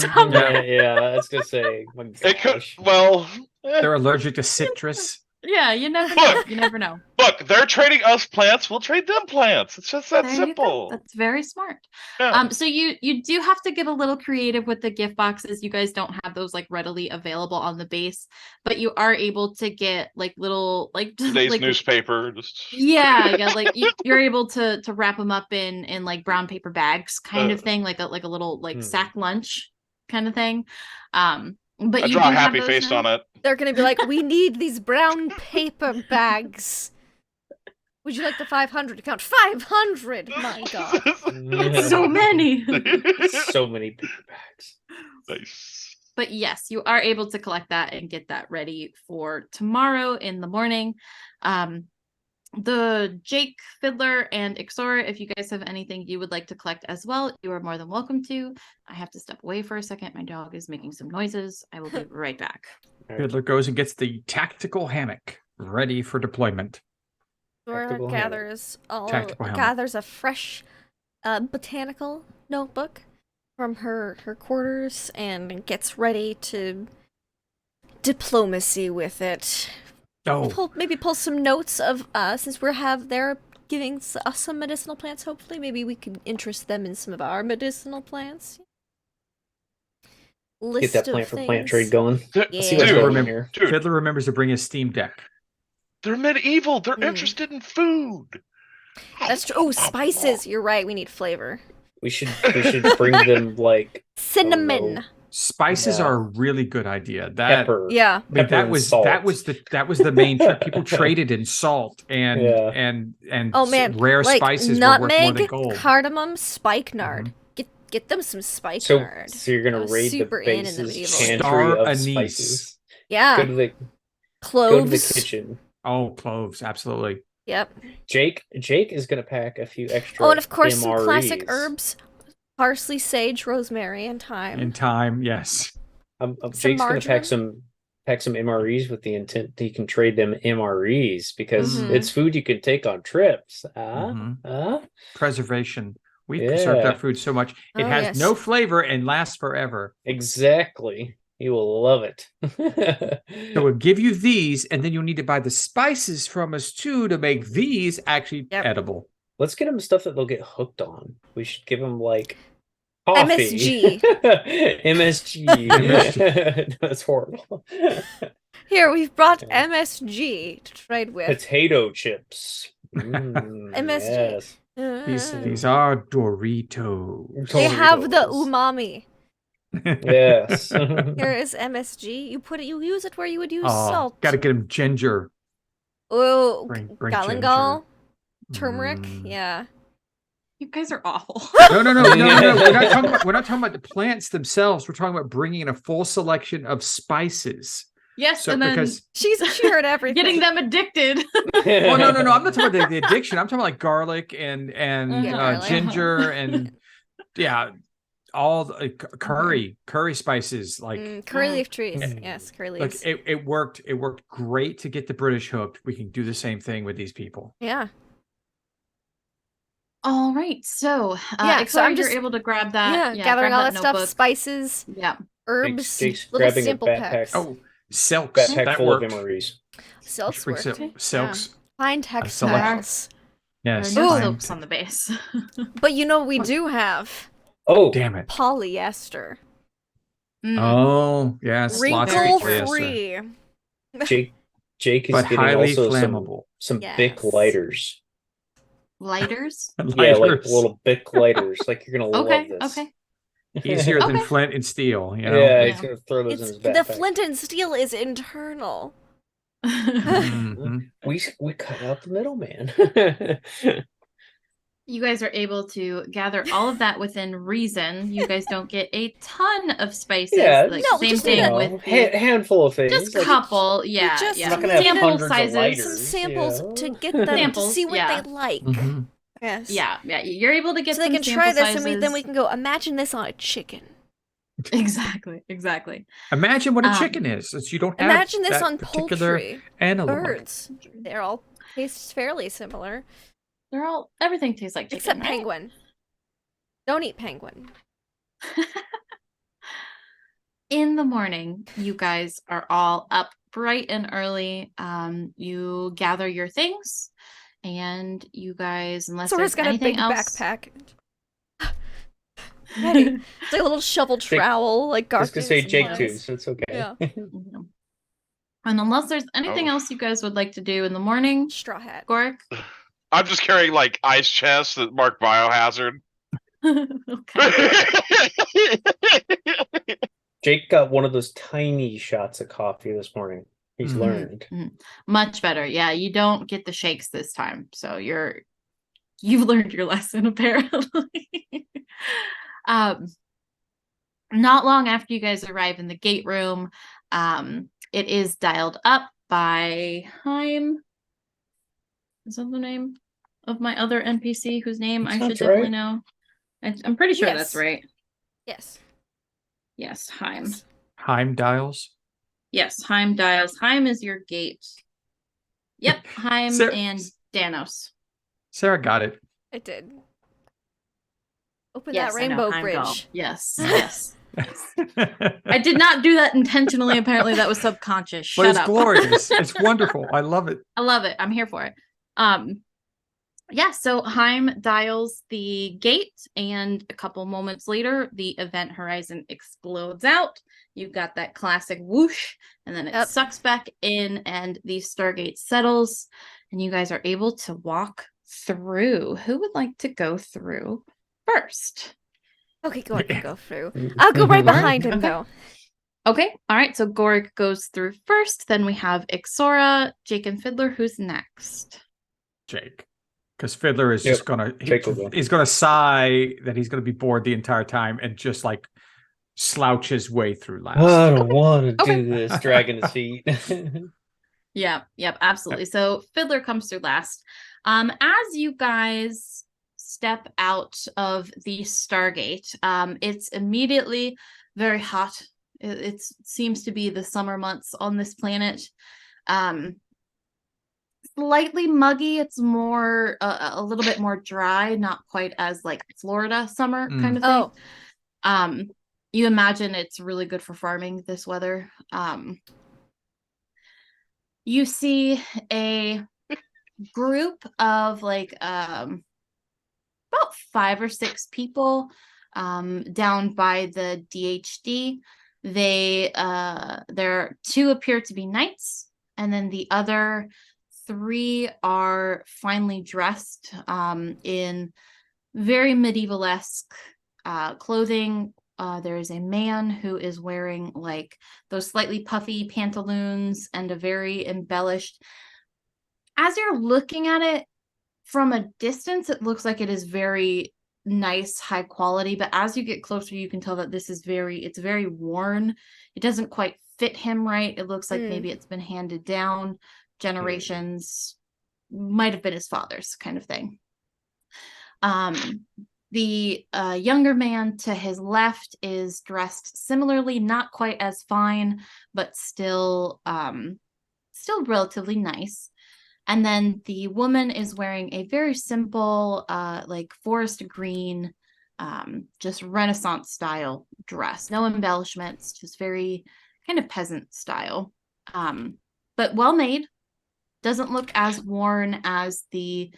people no! or something. Yeah, I was gonna say. My It could. gosh. Well, They're allergic to citrus. Yeah, you never know. Look. You never know. look, they're trading us plants. We'll trade them plants. It's just that There you go. simple. That's very smart. Yeah. So you do have to get a little creative with the gift boxes. You guys don't have those like readily available on the base, but you are able to get like little like Today's like newspaper. Just yeah, like you're able to wrap them up in like brown paper bags kind of thing, like a little like sack lunch kind of thing. But I you draw a do have happy those face now? on it. They're gonna be like, we need these brown paper bags. Would you like the 500 count? 500! My god. So many. So many paper bags. Nice. But yes, you are able to collect that and get that ready for tomorrow in the morning. The Jake, Fiddler, and Ixora, if you guys have anything you would like to collect as well, you are more than welcome to. I have to step away for a second. My dog is making some noises. I will be right back. Fiddler goes and gets the tactical hammock ready for deployment. Dora Tactical gathers Tactical helmet. gathers a fresh botanical notebook from her quarters and gets ready to diplomacy with it. Oh, Maybe pull some notes of since they're giving us some medicinal plants. Hopefully, maybe we could interest them in some of our medicinal plants. Get List that of plant for plant things. trade going. Yeah. See what's Fiddler, going on here. Dude, Fiddler remembers to bring his Steam Deck. they're medieval. They're Hmm. interested in food. That's true. Oh, spices. You're right. We need flavor. We should bring them like Cinnamon. know. Spices Yeah. are a really good idea. That pepper. Yeah. I mean, Pepper that and was salt. that was the main trick. People traded in salt and Yeah. and Oh man, rare like spices were worth more nutmeg, than gold. cardamom, spikenard. Get them some spikenard. So you're gonna I was raid the super in the base's medieval. pantry Star of anise. spices. Yeah, Go to the cloves. kitchen. Oh, cloves, absolutely. Yep. Jake is gonna pack a few extra. Oh, and of course some classic MREs. herbs: parsley, sage, rosemary, and thyme. In time, yes. Jake's gonna marjoram. pack some MREs with the intent that he can trade them MREs because Mhm. it's food you can take on trips. Mhm. Preservation. We preserved Yeah. our food so much. It Oh, has yes. no flavor and lasts forever. Exactly. You will love it. So we'll give you these, and then you'll need to buy the spices from us too to make these actually Yep. edible. Let's get them stuff that they'll get hooked on. We should give them like coffee. MSG. MSG. That's horrible. Here, we've brought Yeah. MSG to trade with. Potato chips. MSG. Yes. These are Doritos. They have the Doritos. umami. Yes. Here is MSG. You use it where you would use salt. Gotta get them ginger. Oh, Bring galangal, turmeric. Mm. Yeah. You guys are awful. No. We're not talking about the plants themselves. We're talking about bringing in a full selection of spices. Yes, So and then because She heard everything. getting them addicted. well, no. I'm not talking about the addiction. I'm talking about like garlic and garlic. ginger and yeah, all the, curry spices. Like curry leaf trees. Mm. Yes, curry like leaves. it worked. It worked great to get the British hooked. We can do the same thing with these people. Yeah. All right, so Yeah, so I'm you're just- able to grab that. Yeah, gathering grab all that stuff, notebook. spices, Yeah. herbs, Jake's little grabbing a sample backpack. packs. Oh, silks. Backpack That full worked. of MREs. Silks Bring work. silks. Fine select- textiles. Yes. There are no Ooh. soaps on the base. But you know what we do have? Oh, Damn it. Polyester. Oh, yes. Very Lots of Wrinkle polyester. free. Jake is But getting highly also flammable. some Yes. Bic lighters. Lighters. Yeah, like Lighters. little Bic lighters. Like you're gonna Okay. love this. Okay. Easier than Okay. Flint and Steel, you know? Yeah, Yeah. he's gonna throw those in It's his the backpack. flint and steel is internal. Mhm. We cut out the middleman. You guys are able to gather all of that within reason. You guys don't get a ton of spices. Yeah, like No, same just thing a with the, handful of things. just like, couple. Yeah, just yeah. I'm not gonna have Sample hundreds of sizes. lighters. Some samples you know? to get them to Samples, see what yeah. they like. Mhm. Yes. Yeah, yeah. You're able to get So they some can try sample this, and then we sizes. can go. Imagine this on a chicken. Exactly. Imagine what a Um, chicken is, since you don't have Imagine this that on particular poultry, analog. birds. They're all taste fairly similar, Everything tastes like chicken, except right? penguin. Don't eat penguin. In the morning, you guys are all up bright and early. You gather your things, and you guys, unless Sora's there's got a anything big else, backpack. Ready. It's like a little shovel trowel, like I was gonna gardening say Jake supplies. too, so it's okay. Yeah. Mhm. And unless there's anything Oh. else you guys would like to do in the morning, Straw hat. Goric. I'm just carrying like ice chests that mark biohazard. Okay. Jake got one of those tiny shots of coffee this morning. He's Mhm. learned. Much better. Yeah, you don't get the shakes this time, so you've learned your lesson apparently. Not long after you guys arrive in the gate room, it is dialed up by Heim. Is that the name of my other NPC whose name That I should sounds definitely right. know? I'm pretty sure Yes. that's right. Yes. Yes, Heim. Yes. Heim dials. Yes, Heim dials. Heim is your gate. Yep, Heim Sarah- and Danos. Sarah got it. I did. Open Yes, that I know, rainbow Heim doll. bridge. Yes, yes. I did not do that intentionally. Apparently, that was subconscious. But Shut it's up. glorious. It's wonderful. I love it. I love it. I'm here for it. Yeah, so Heim dials the gate, and a couple moments later, the event horizon explodes out. You've got that classic whoosh, and then it Yep. sucks back in, and the Stargate settles, and you guys are able to walk through. Who would like to go through first? Okay, Goric can go through. I'll go right behind him, Okay. though. Okay, all right, so Goric goes through first, then we have Ixora, Jake, and Fiddler. Who's next? Jake. Because Fiddler is Yep. just gonna Jake will go. he's gonna sigh that he's gonna be bored the entire time and just like slouch his way through last. I don't want to Okay. do this, dragging his feet. Yeah, yep, absolutely. So Fiddler comes through last. As you guys step out of the Stargate, it's immediately very hot. It seems to be the summer months on this planet. Slightly muggy. It's more a little bit more dry, not quite as like Florida summer kind of thing. Oh. You imagine it's really good for farming this weather. You see a group of like about 5 or 6 people down by the DHD. There 2 appear to be knights, and then the other 3 are finely dressed in very medieval-esque clothing. There is a man who is wearing like those slightly puffy pantaloons and a very embellished. As you're looking at it from a distance, it looks like it is very nice, high quality. But as you get closer, you can tell that this is it's very worn. It doesn't quite fit him right. It looks like maybe it's been handed down generations, might have been his father's kind of thing. The younger man to his left is dressed similarly, not quite as fine, but still relatively nice. And then the woman is wearing a very simple, like forest green, just Renaissance style dress. No embellishments, just very kind of peasant style, but well made. Doesn't look as worn as the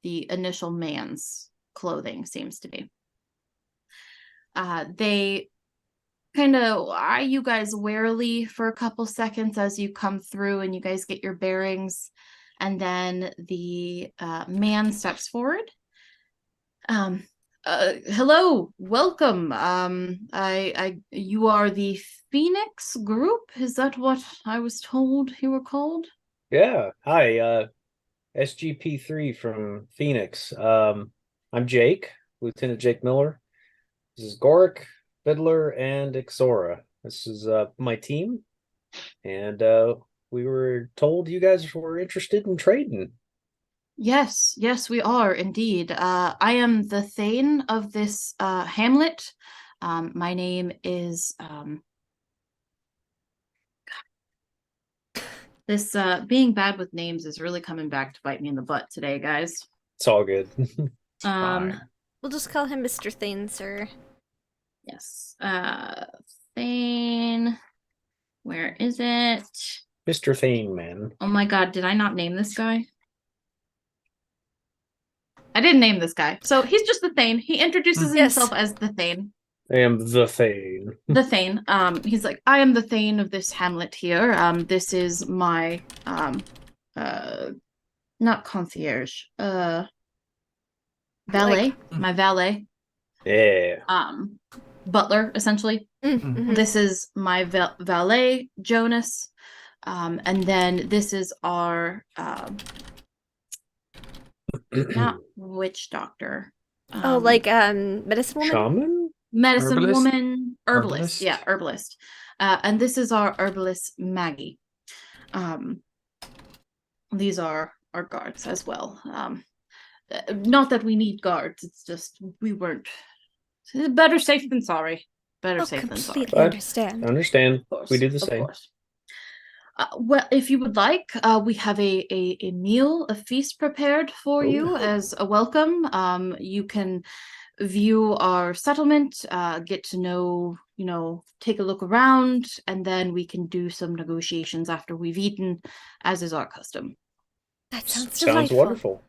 initial man's clothing seems to be. They kind of eye you guys warily for a couple seconds as you come through and you guys get your bearings. And then the man steps forward. Hello, welcome. You are the Phoenix group? Is that what I was told you were called? Yeah. Hi, SGP3 from Phoenix. I'm Jake, Lieutenant Jake Miller. This is Goric, Fiddler, and Ixora. This is my team, and we were told you guys were interested in trading. Yes, we are indeed. I am the Thane of this hamlet. My name is this being bad with names is really coming back to bite me in the butt today, guys. It's all good. Um, We'll just call him Mr. Thane, sir. yes. Thane. Where is it? Mr. Thane, man. Oh my god, did I not name this guy? I didn't name this guy. So he's just the Thane. He introduces Yes. himself as the Thane. I am the Thane. The Thane. He's like, I am the Thane of this hamlet here. This is my not concierge. Valet. My valet. Yeah. Butler, essentially. Mm-hmm. This is my valet, Jonas. And then this is our not witch doctor. Medicine woman? Shaman? Medicine Herbalist? woman, herbalist. Herbalist? Yeah, herbalist. And this is our herbalist, Maggie. These are our guards as well. Not that we need guards, it's just we weren't. Better safe than sorry. Better safe than sorry. Completely understand. Understand. Of course, We do the of same. course. Well, if you would like, we have a meal, a feast prepared for you as a welcome. You can view our settlement, get to know, take a look around, and then we can do some negotiations after we've eaten, as is our custom. That sounds Sounds delightful. wonderful.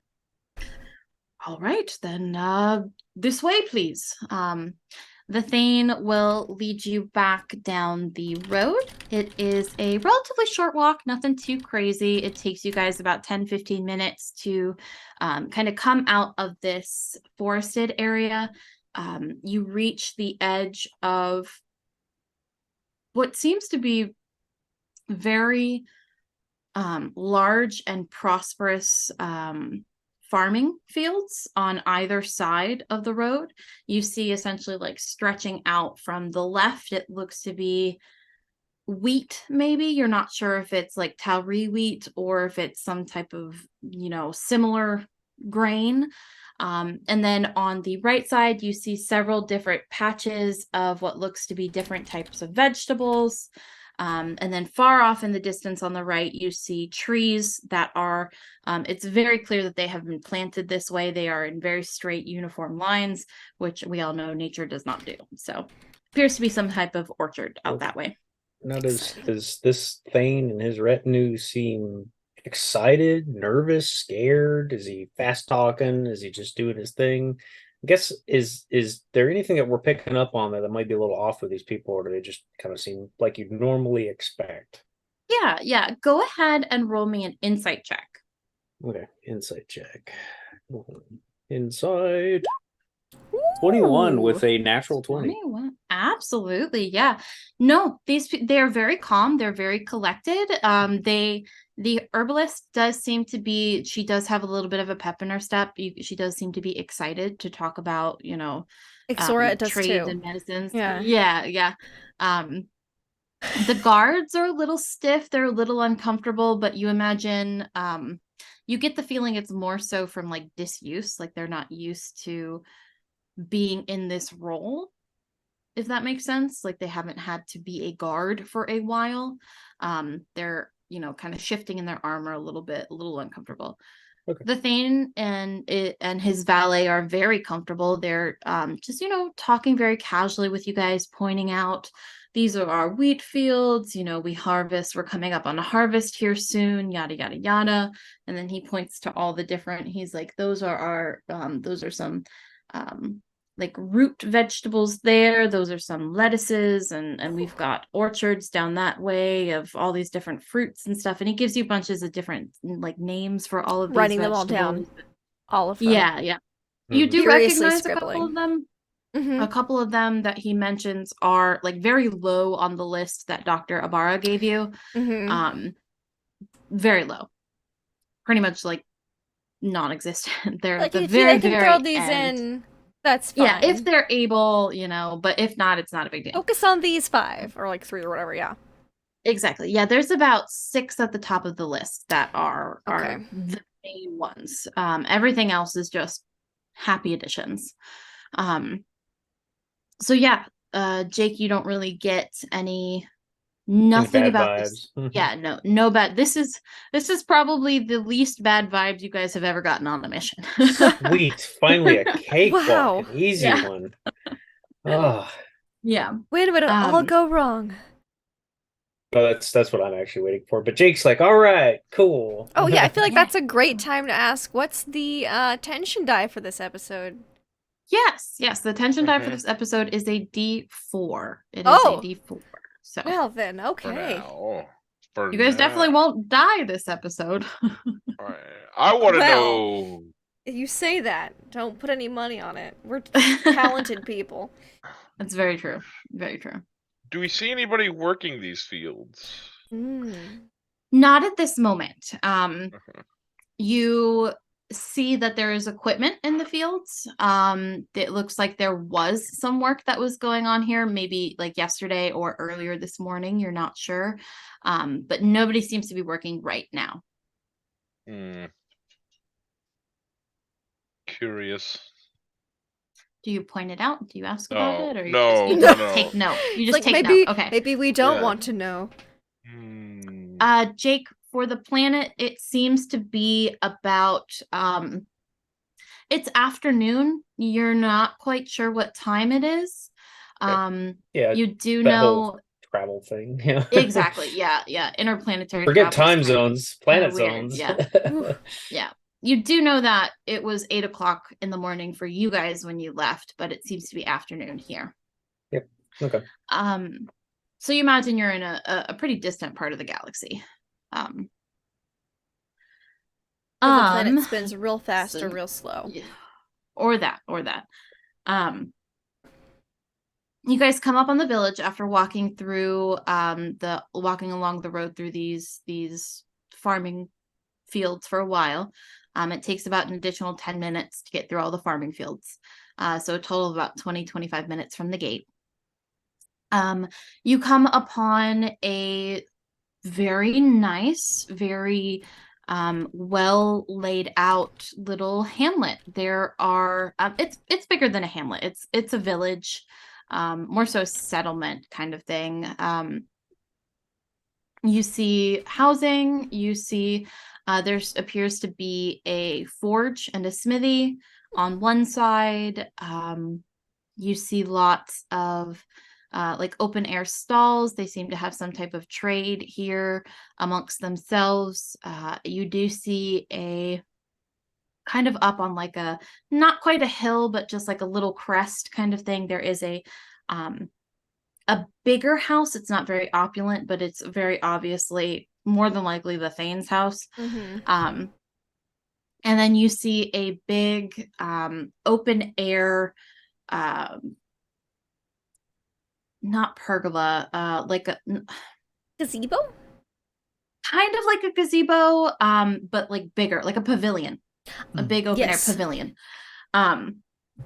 All right, then this way, please. The Thane will lead you back down the road. It is a relatively short walk, nothing too crazy. It takes you guys about 10-15 minutes to kind of come out of this forested area. You reach the edge of what seems to be very large and prosperous farming fields on either side of the road. You see essentially like stretching out from the left, it looks to be wheat, maybe. You're not sure if it's like Tauri wheat or if it's some type of, similar grain. And then on the right side, you see several different patches of what looks to be different types of vegetables. And then far off in the distance on the right, you see trees that are, it's very clear that they have been planted this way. They are in very straight uniform lines, which we all know nature does not do. So appears to be some type of orchard out that way. Now, does this Thane and his retinue seem excited, nervous, scared? Is he fast talking? Is he just doing his thing? I guess is there anything that we're picking up on that might be a little off with these people, or do they just kind of seem like you'd normally expect? Yeah. Go ahead and roll me an insight check. Okay, insight check. Insight. 21 with a natural 20. 21. Absolutely, yeah. No, they're very calm. They're very collected. The herbalist does seem to be. She does have a little bit of a pep in her step. She does seem to be excited to talk about, Ixora does trades too. and medicines. Yeah. The guards are a little stiff. They're a little uncomfortable, but you imagine, you get the feeling it's more so from like disuse, like they're not used to being in this role, if that makes sense. Like they haven't had to be a guard for a while. They're kind of shifting in their armor a little uncomfortable. Okay. The Thane and his valet are very comfortable. They're just talking very casually with you guys, pointing out these are our wheat fields. We harvest. We're coming up on a harvest here soon. Yada yada yada. And then he points to all the different. He's like, those are our. Those are some like root vegetables there. Those are some lettuces, and we've got orchards down that way of all these different fruits and stuff. And he gives you bunches of different like names for all of these Writing them all vegetables. down. All of them. Yeah, yeah. You do Furiously recognize a couple scribbling. of them. Mm-hmm. A couple of them that he mentions are like very low on the list that Dr. Ibarra gave you. Mm-hmm. Very low. Pretty much like non-existent. They're Like the if very, they can very throw these end. in, that's fine. Yeah, if they're able, but if not, it's not a big deal. Focus on these 5 or like 3 or whatever. Yeah. Exactly. Yeah, there's about 6 at the top of the list that are Okay. the main ones. Everything else is just happy additions. So yeah, Jake, you don't really get nothing bad about vibes. this. Yeah, no bad. This is probably the least bad vibes you guys have ever gotten on a mission. Sweet. Finally a cakewalk. Wow. An easy Yeah. one. Oh. Yeah. Wait a minute, all go wrong. Well, that's what I'm actually waiting for. But Jake's like, all right, cool. Oh yeah, I feel like Yeah. that's a great time to ask, what's the tension die for this episode? Yes. The tension die for Mhm. this episode is a D4. It is Oh. a D4. So Well then, For okay. now. For you guys definitely now. won't die this episode. Alright. I want to Well. know. You say that. Don't put any money on it. We're talented people. That's very true. Very true. Do we see anybody working these fields? Not at this moment. Mhm. You see that there is equipment in the fields. It looks like there was some work that was going on here, maybe like yesterday or earlier this morning. You're not sure. But nobody seems to be working right now. Curious. Do you point it out? Do you ask about No, it? Or no, you no, just no. take note? You It's just like take maybe, note. Okay. maybe we don't Yeah. want to know. Jake, for the planet, it seems to be about it's afternoon. You're not quite sure what time it is. Yeah, You do that know whole travel thing. Yeah. exactly. Yeah. Interplanetary Forget travel is time kind of- zones, planet weird, zones. yeah. Yeah. You do know that it was 8 o'clock in the morning for you guys when you left, but it seems to be afternoon here. Yep. Okay. So you imagine you're in a pretty distant part of the galaxy. Where the planet spins real fast so- or real slow. Yeah. Or that. You guys come up on the village after walking through walking along the road through these farming fields for a while. It takes about an additional 10 minutes to get through all the farming fields. So a total of about 20-25 minutes from the gate. You come upon a very nice, very well laid out little hamlet. There are it's bigger than a hamlet. It's a village, more so a settlement kind of thing. You see housing. You see there appears to be a forge and a smithy on one side. You see lots of like open air stalls. They seem to have some type of trade here amongst themselves. You do see a kind of up on like a not quite a hill, but just like a little crest kind of thing. There is a bigger house. It's not very opulent, but it's very obviously more than likely the Thane's house. Mm-hmm. And then you see a big open air not pergola, like a Gazebo? kind of like a gazebo, but like bigger, like a pavilion, a big open Yes. air pavilion.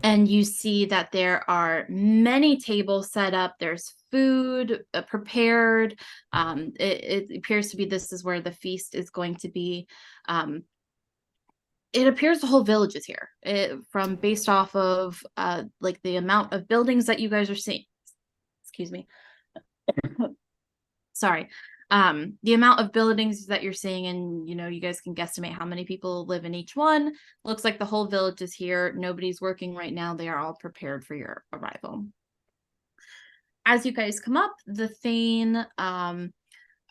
And you see that there are many tables set up. There's food prepared. It appears to be this is where the feast is going to be. It appears the whole village is here. From based off of like the amount of buildings that you guys are seeing. Excuse me. Sorry. The amount of buildings that you're seeing, and you guys can guesstimate how many people live in each one. Looks like the whole village is here. Nobody's working right now. They are all prepared for your arrival. As you guys come up, the Thane kind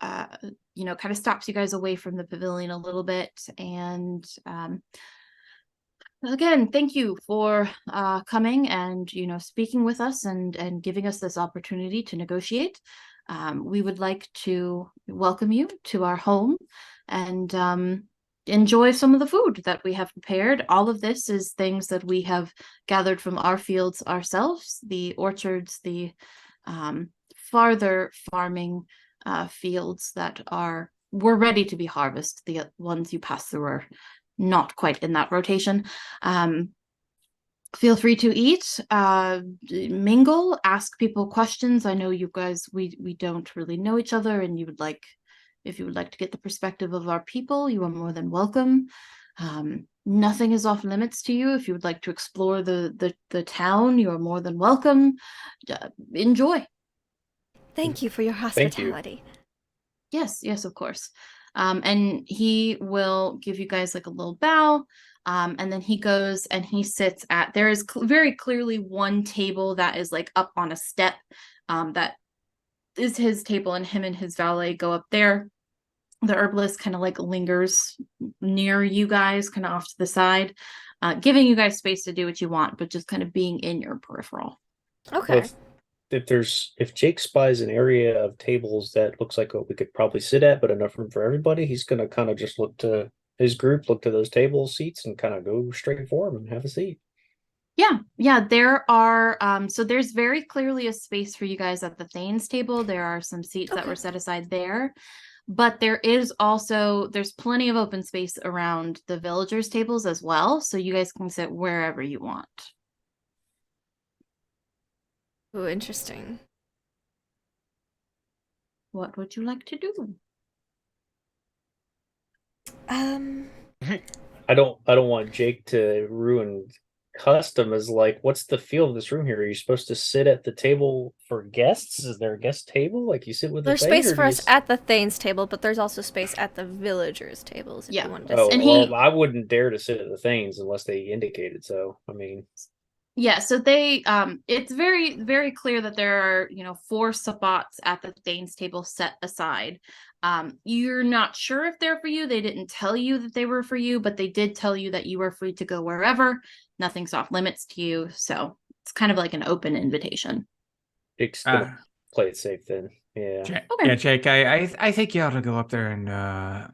of stops you guys away from the pavilion a little bit, and Again, thank you for coming and speaking with us and giving us this opportunity to negotiate. We would like to welcome you to our home and enjoy some of the food that we have prepared. All of this is things that we have gathered from our fields ourselves, the orchards, the farther farming fields that were ready to be harvested. The ones you pass through are not quite in that rotation. Feel free to eat, mingle, ask people questions. I know you guys, we don't really know each other, and if you would like to get the perspective of our people, you are more than welcome. Nothing is off limits to you. If you would like to explore the town, you are more than welcome. Enjoy. Thank you for your Thank you. hospitality. Yes, of course. And he will give you guys like a little bow. And then he goes and he sits there is very clearly one table that is like up on a step. That is his table, and him and his valet go up there. The herbalist kind of like lingers near you guys, kind of off to the side, giving you guys space to do what you want, but just kind of being in your peripheral. Okay. Well, if Jake spies an area of tables that looks like what we could probably sit at, but enough room for everybody, he's gonna kind of just look to his group, look to those table seats, and kind of go straight for them and have a seat. Yeah, there are so there's very clearly a space for you guys at the Thane's table. There are some seats that were set aside there, but there's plenty of open space around the villagers' tables as well, so you guys can sit wherever you want. Oh, interesting. What would you like to do? I don't want Jake to ruin custom. As like, what's the feel of this room here? Are you supposed to sit at the table for guests? Is there a guest table? Like you sit with There's the Thane, space or for do us at the Thane's table, but there's also space at the villagers' tables if Yeah. you wanted to Oh, sit. And I wouldn't dare to sit at the Thanes unless they indicated so. I mean, Yeah, so they it's very, very clear that there are, 4 spots at the Thane's table set aside. You're not sure if they're for you. They didn't tell you that they were for you, but they did tell you that you are free to go wherever. Nothing's off limits to you, so it's kind of like an open invitation. Jake's gonna play it safe then. Yeah. Okay. Yeah, Jake, I think you ought to go up there and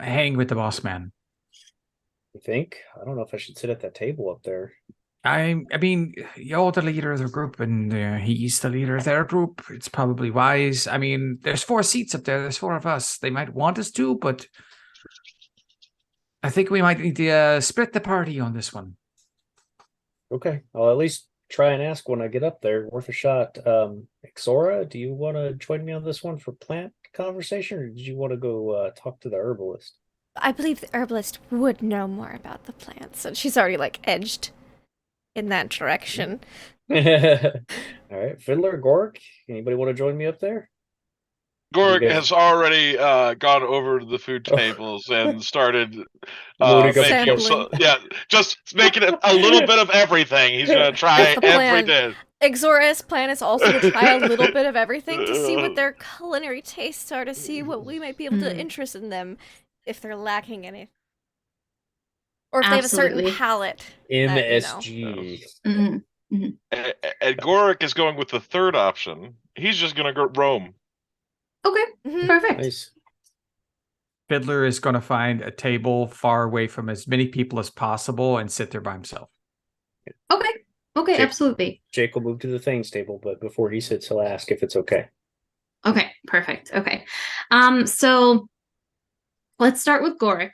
hang with the boss man. You think? I don't know if I should sit at that table up there. I mean, you're the leader of the group, and he's the leader of their group. It's probably wise. I mean, there's 4 seats up there. There's 4 of us. They might want us to, but I think we might need to split the party on this one. Okay, I'll at least try and ask when I get up there. Worth a shot. Xora, do you want to join me on this one for plant conversation, or did you want to go talk to the herbalist? I believe the herbalist would know more about the plants, and she's already like edged in that direction. All right, Fiddler, Gork, anybody want to join me up there? Gork You guys- has already gone over to the food tables and started Loading up making just making a little bit of everything. He's gonna try That's the plan. everything. Exora's plan is also to try a little bit of everything to see what their culinary tastes are, to see what we might be able to interest in them if they're lacking any. Or if they have a certain Absolutely. palate. MSG. Mhm. Mhm. And Gork is going with the third option. He's just gonna go roam. Okay, Mhm. perfect. Nice. Fiddler is going to find a table far away from as many people as possible and sit there by himself. Okay, Jake. absolutely. Jake will move to the Thane's table, but before he sits, he'll ask if it's okay. Okay, perfect. Okay. So let's start with Gorik.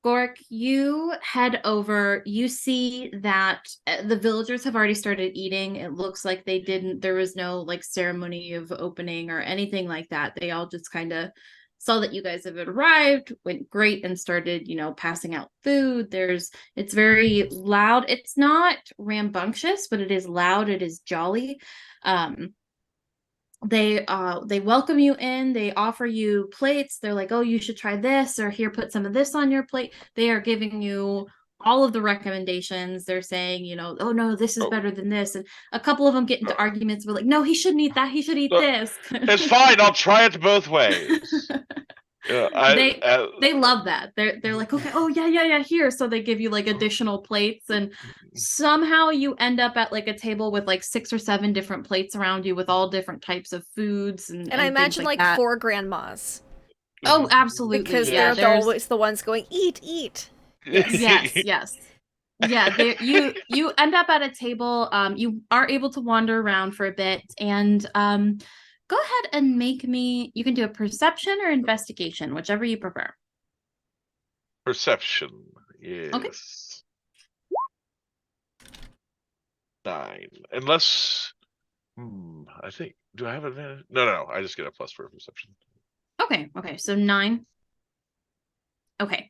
Gorik, you head over. You see that the villagers have already started eating. It looks like there was no like ceremony of opening or anything like that. They all just kind of saw that you guys have arrived, went great, and started, passing out food. It's very loud. It's not rambunctious, but it is loud. It is jolly. They welcome you in. They offer you plates. They're like, oh, you should try this, or here, put some of this on your plate. They are giving you all of the recommendations. They're saying, oh no, this is better than this. And a couple of them get into arguments. We're like, no, he shouldn't eat that. He should eat this. It's fine. I'll try it both ways. They love that. They're like, okay, oh yeah, here. So they give you like additional plates, and somehow you end up at like a table with like 6 or 7 different plates around you with all different types of foods and And I things imagine like that. 4 grandmas. Oh, absolutely. Because yeah, they're always the ones going, eat. Yes. Yeah, you end up at a table. You are able to wander around for a bit, and go ahead and make me. You can do a perception or investigation, whichever you prefer. Perception. Yes. Okay. 9. Unless, I think. Do I have advantage? No. I just get a plus for perception. Okay. So 9. Okay.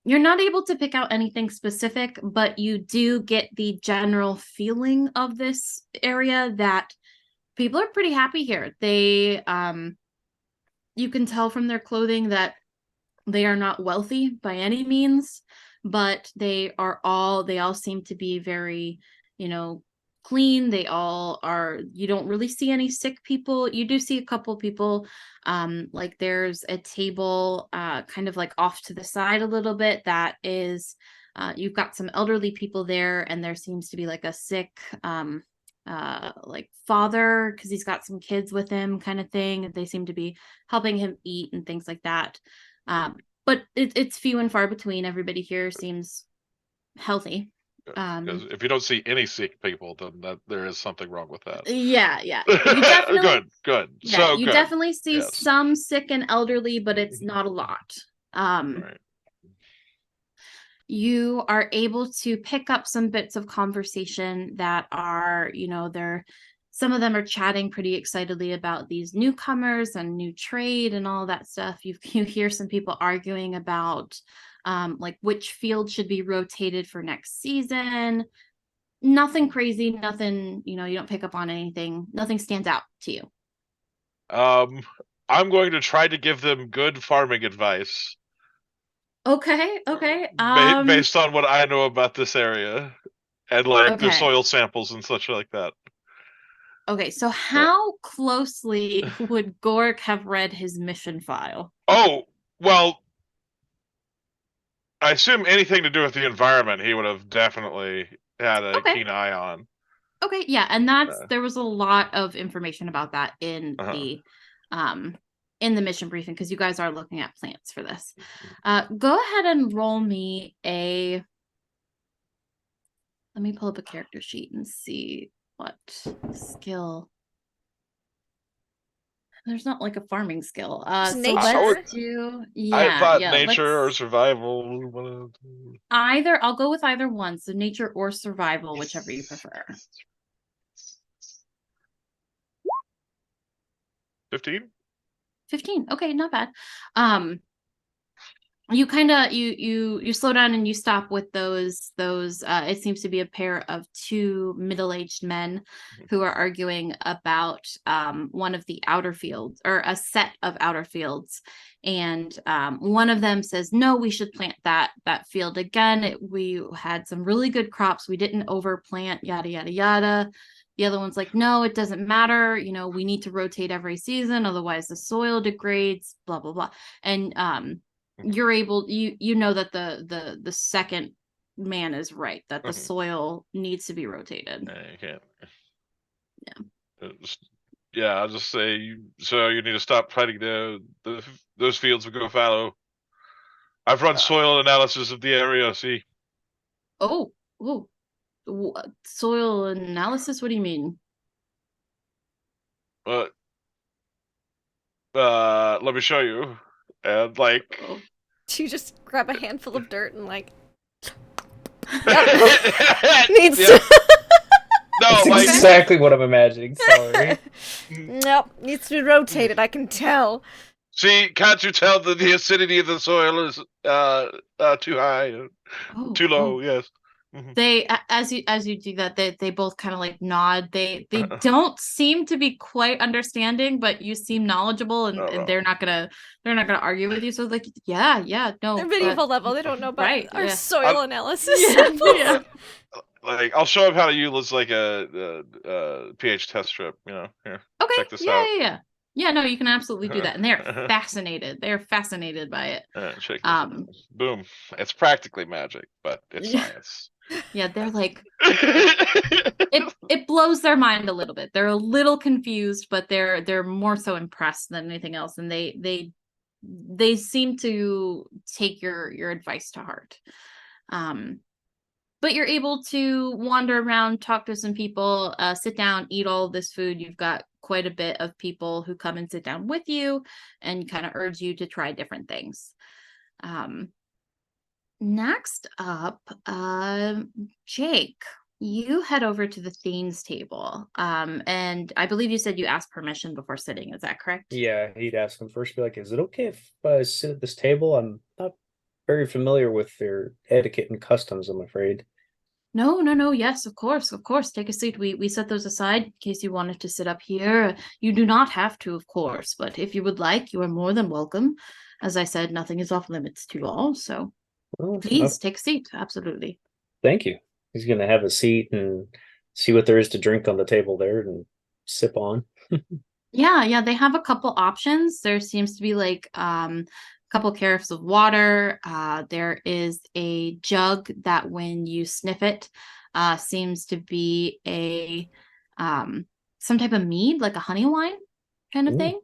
You're not able to pick out anything specific, but you do get the general feeling of this area that people are pretty happy here. They, you can tell from their clothing that they are not wealthy by any means, but they all seem to be very, clean. They all are, you don't really see any sick people. You do see a couple people, like there's a table kind of like off to the side a little bit that is, you've got some elderly people there, and there seems to be like a sick like father, because he's got some kids with him kind of thing. They seem to be helping him eat and things like that. But it's few and far between. Everybody here seems healthy. Because if you don't see any sick people, then there is something wrong with that. Yeah. You definitely good. Yeah, So you good. definitely see Yes. some sick and elderly, but it's not a lot. Right. You are able to pick up some bits of conversation that are, some of them are chatting pretty excitedly about these newcomers and new trade and all that stuff. You hear some people arguing about like which field should be rotated for next season. Nothing crazy, nothing, you don't pick up on anything. Nothing stands out to you. I'm going to try to give them good farming advice. Okay. Based on what I know about this area and like the Okay. soil samples and such like that. Okay, so how closely would Gork have read his mission file? Oh, well, I assume anything to do with the environment he would have definitely had a Okay. keen eye on. Okay, yeah, and there was a lot of information about that in the mission briefing, because you guys are looking at plants for this. Go ahead and roll me let me pull up a character sheet and see what skill. There's not like a farming skill. So nature. let's do I thought nature or survival. Either. I'll go with either one. So nature or survival, whichever you prefer. 15? 15. Okay, not bad. You kind of you slow down and you stop with those it seems to be a pair of 2 middle-aged men who are arguing about one of the outer fields, or a set of outer fields, and one of them says, no, we should plant that field again. We had some really good crops, we didn't overplant, yada yada yada. The other one's like, no, it doesn't matter, we need to rotate every season, otherwise the soil degrades, blah blah blah. And you're able, you know that the second man is right, that the soil needs to be rotated. You can't. Yeah. I'll just say, so you need to stop fighting those fields will go fallow. I've run soil analysis of the area. See. Oh, soil analysis? What do you mean? Let me show you. And like, you just grab a handful of dirt and like needs to. No, that's exactly what I'm imagining. Sorry. Nope, needs to be rotated. I can tell. See, can't you tell that the acidity of the soil is too high, too low? Yes. They, as you do that, they both kind of like nod. They don't seem to be quite understanding, but you seem knowledgeable, and they're not gonna argue with you. So like, yeah, no, they're medieval level. They don't know about our soil analysis. Yeah. Like, I'll show them how to use like a pH test strip. Here. Okay. Check this out. Yeah, no, you can absolutely do that. And they're fascinated. They're fascinated by it. Shake this hand. Boom. It's practically magic, but it's science. Yeah, they're like it blows their mind a little bit. They're a little confused, but they're more so impressed than anything else. And they seem to take your advice to heart. But you're able to wander around, talk to some people, sit down, eat all this food. You've got quite a bit of people who come and sit down with you and kind of urge you to try different things. Next up, Jake, you head over to the Thane's table. And I believe you said you asked permission before sitting. Is that correct? Yeah, he'd ask him first, be like, "Is it okay if I sit at this table? I'm not very familiar with their etiquette and customs, I'm afraid." No. Yes, of course. Take a seat. We set those aside in case you wanted to sit up here. You do not have to, of course, but if you would like, you are more than welcome. As I said, nothing is off limits to all, so Well, please take a seat. Absolutely. thank you. He's gonna have a seat and see what there is to drink on the table there and sip on. Yeah, they have a couple options. There seems to be like a couple carafes of water. There is a jug that when you sniff it, seems to be a some type of mead, like a honey wine kind of Ooh. thing.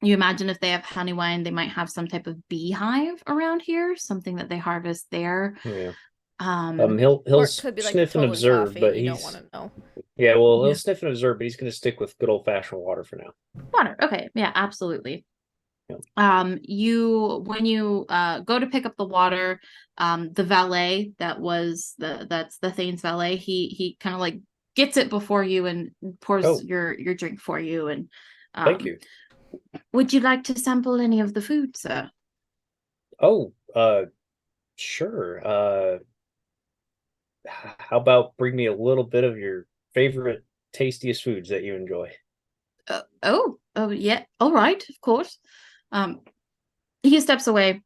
You imagine if they have honey wine, they might have some type of beehive around here, something that they harvest there. Yeah. Um, He'll Or it could be like sniff and Tolan observe, coffee, but and you don't he's want to know. yeah. Well, Yeah. he'll sniff and observe, but he's gonna stick with good old fashioned water for now. Water. Okay. Yeah, absolutely. Yeah. You when you go to pick up the water, the valet that's the Thane's valet, he kind of like gets it before you and pours Oh. your drink for you. And Thank you. would you like to sample any of the food, sir? Oh, sure. How about bring me a little bit of your favorite, tastiest foods that you enjoy? Oh, yeah. All right, of course. He steps away.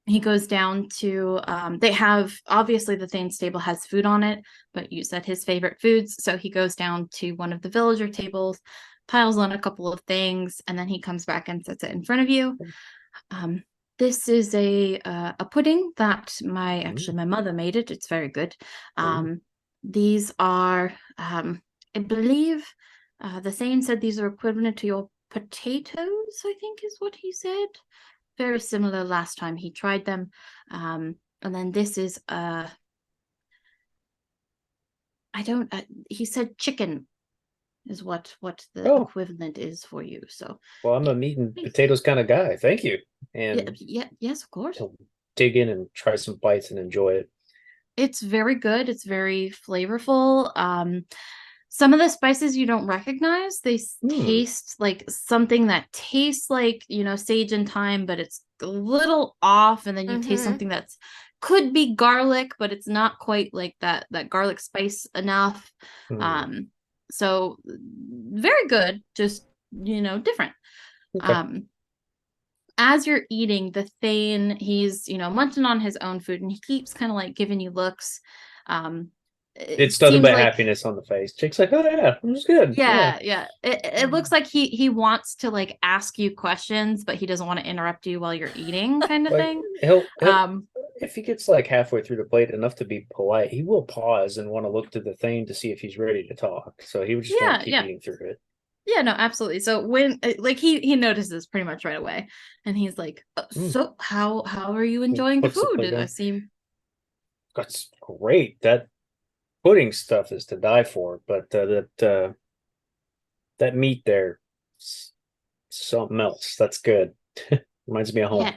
He goes down to they have obviously the Thane's table has food on it, but you said his favorite foods, so he goes down to one of the villager tables, piles on a couple of things, and then he comes back and sets it in front of you. This is a pudding that my mother made it. It's very good. These are I believe the Thane said these are equivalent to your potatoes, I think is what he said. Very similar last time he tried them. And then this is he said chicken is what the equivalent is for you. So well, I'm a meat and potatoes kind of guy. Thank you. And yes, of course. he'll dig in and try some bites and enjoy it. It's very good. It's very flavorful. Some of the spices you don't recognize. They taste like something that tastes like, sage and thyme, but it's a little off. And then you taste something that's could be garlic, but it's not quite like that garlic spice enough. So very good, just different. Okay. As you're eating, the Thane, he's munching on his own food, and he keeps kind of like giving you looks. It's nothing but happiness on the face. Jake's like, "Oh yeah, it was good." Yeah. It looks like he wants to like ask you questions, but he doesn't want to interrupt you while you're eating, kind of thing. He'll if he gets like halfway through the plate enough to be polite, he will pause and want to look to the Thane to see if he's ready to talk. So he would just want to keep eating through it. Yeah, no, absolutely. So when like he notices pretty much right away, and he's like, "So how are you enjoying the food?" That's great. That pudding stuff is to die for, but that meat there, something else. That's good. Reminds me of home.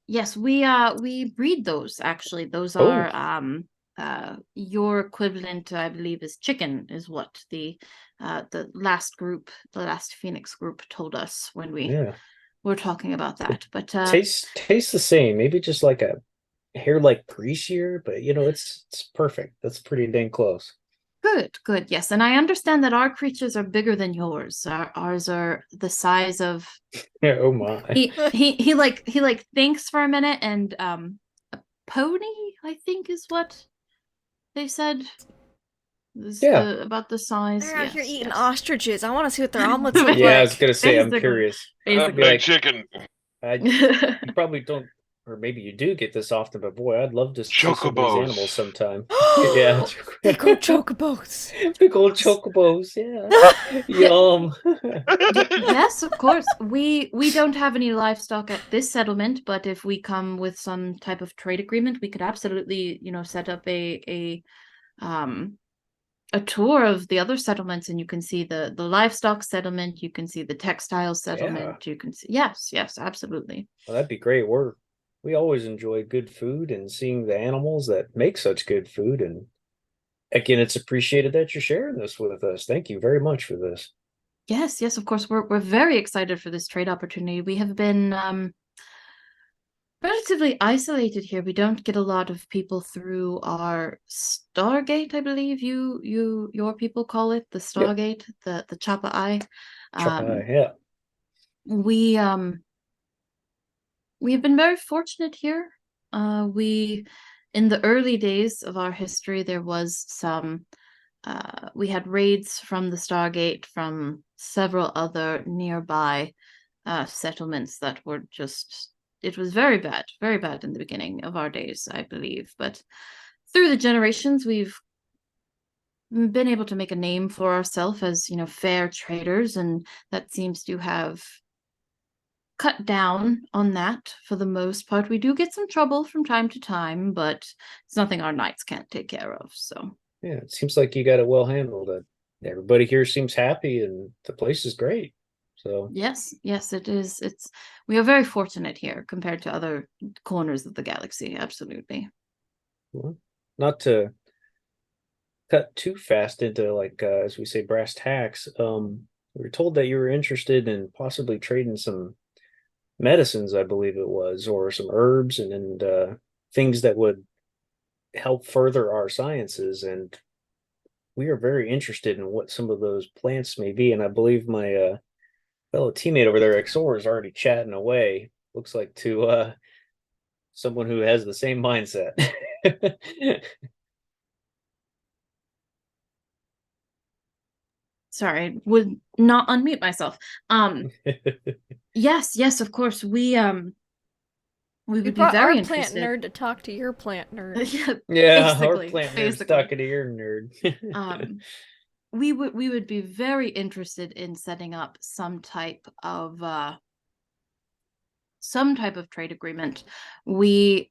Yes, we breed those actually. Those are your equivalent, I believe, is chicken, is what the last Phoenix group told us when we were talking about that. But tastes the same, maybe just like a hair like greasier, but it's perfect. That's pretty dang close. Good. Yes, and I understand that our creatures are bigger than yours. Ours are the size of. Oh my! He like thinks for a minute, and a pony, I think, is what they said. About the size. They're out here Yes, eating yes. ostriches. I want to see what their omelets look Yeah, I was like. gonna say, I'm Basically. curious. That Be big like- chicken. You probably don't, or maybe you do get this often, but boy, I'd love to see some of these Chocobos. animals sometime. Yeah, They go chocobos. big old chocobos. Yeah, yum. Yes, of course. We don't have any livestock at this settlement, but if we come with some type of trade agreement, we could absolutely, set up a tour of the other settlements, and you can see the livestock settlement, you can see the textile settlement, you can see yes, absolutely. Well, that'd be great. We always enjoy good food and seeing the animals that make such good food. And again, it's appreciated that you're sharing this with us. Thank you very much for this. Yes, of course. We're very excited for this trade opportunity. We have been relatively isolated here. We don't get a lot of people through our Stargate, I believe your people call it, the Stargate, the Chapa Eye. Yeah. We have been very fortunate here. In the early days of our history, there was some. We had raids from the Stargate from several other nearby settlements that were just. It was very bad in the beginning of our days, I believe. But through the generations, we've been able to make a name for ourselves as, fair traders, and that seems to have cut down on that for the most part. We do get some trouble from time to time, but it's nothing our knights can't take care of. So yeah, it seems like you got it well handled. Everybody here seems happy, and the place is great. So yes, it is. We are very fortunate here compared to other corners of the galaxy. Absolutely. well, not to cut too fast into as we say brass tacks. We were told that you were interested in possibly trading some medicines, I believe it was, or some herbs and things that would help further our sciences. And we are very interested in what some of those plants may be. And I believe my fellow teammate over there, Exor, is already chatting away. Looks like to someone who has the same mindset. Sorry, would not unmute myself. Yes, of course. We would be brought very our interested. plant nerd to talk to your plant nerd. Yeah, our basically, plant nerd's talking to your nerd. We would be very interested in setting up some type of trade agreement. We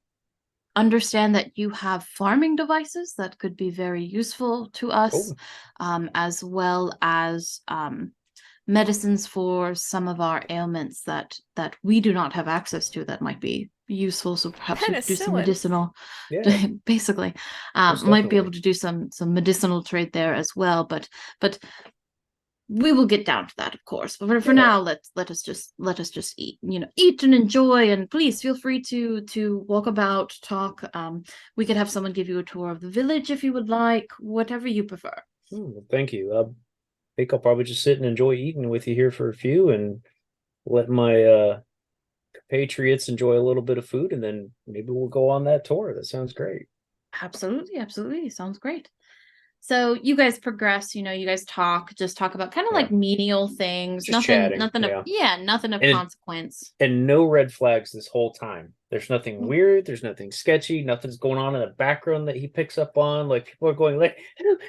understand that you have farming devices that could be very useful to us, as well as medicines for some of our ailments that we do not have access to that might be useful. So perhaps we could do some medicinal. Yeah, basically, most might be definitely. able to do some medicinal trade there as well. But we will get down to that, of course. But for now, let us just eat. Eat and enjoy. And please feel free to walk about, talk. We could have someone give you a tour of the village if you would like. Whatever you prefer. Well, thank you. I think I'll probably just sit and enjoy eating with you here for a few, and let my compatriots enjoy a little bit of food, and then maybe we'll go on that tour. That sounds great. Absolutely. Sounds great. So you guys progress, you guys talk about kind of like menial things, just chatting, nothing of consequence. And no red flags this whole time. There's nothing weird, there's nothing sketchy, nothing's going on in the background that he picks up on. Like people are going like, don't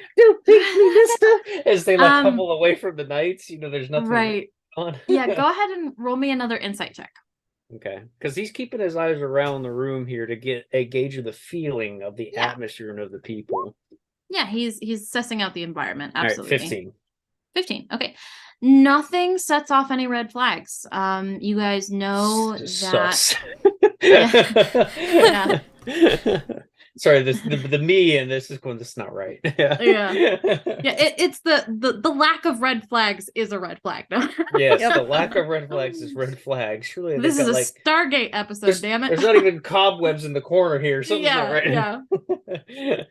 make me mister, as they couple away from the knights. There's nothing right on. Yeah, go ahead and roll me another insight check. Okay, because he's keeping his eyes around the room here to get a gauge of the feeling of the atmosphere and of the people. Yeah, he's sussing out the environment. Absolutely. All right, 15. Okay. Nothing sets off any red flags. You guys know Sus. Yeah. Sorry, the me and this is going. This is not right. Yeah. It's the lack of red flags is a red flag. No? Yes, the lack of red flags is red flags. Surely this is a Stargate episode. Damn it! There's not even cobwebs in the corner here. Something's not right. Yeah.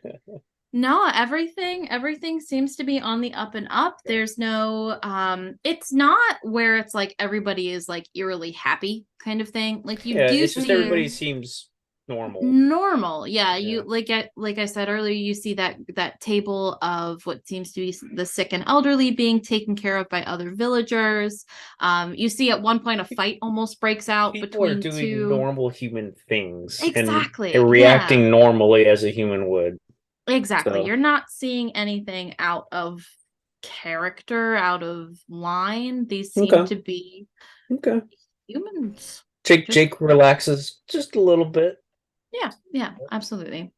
No, everything seems to be on the up and up. There's no it's not where it's like everybody is like eerily happy kind of thing. Like you do it's just everybody seems Normal. Yeah, Yeah. you like I said earlier, you see that table of what seems to be the sick and elderly being taken care of by other villagers. You see at one point a fight almost breaks out People are between doing two. normal human things Exactly. and Yeah. reacting normally as a human would. Exactly. So- You're not seeing anything out of character, out of line. These seem Okay. to be Okay. humans. Jake Just- Jake relaxes just a little bit. Yeah, absolutely.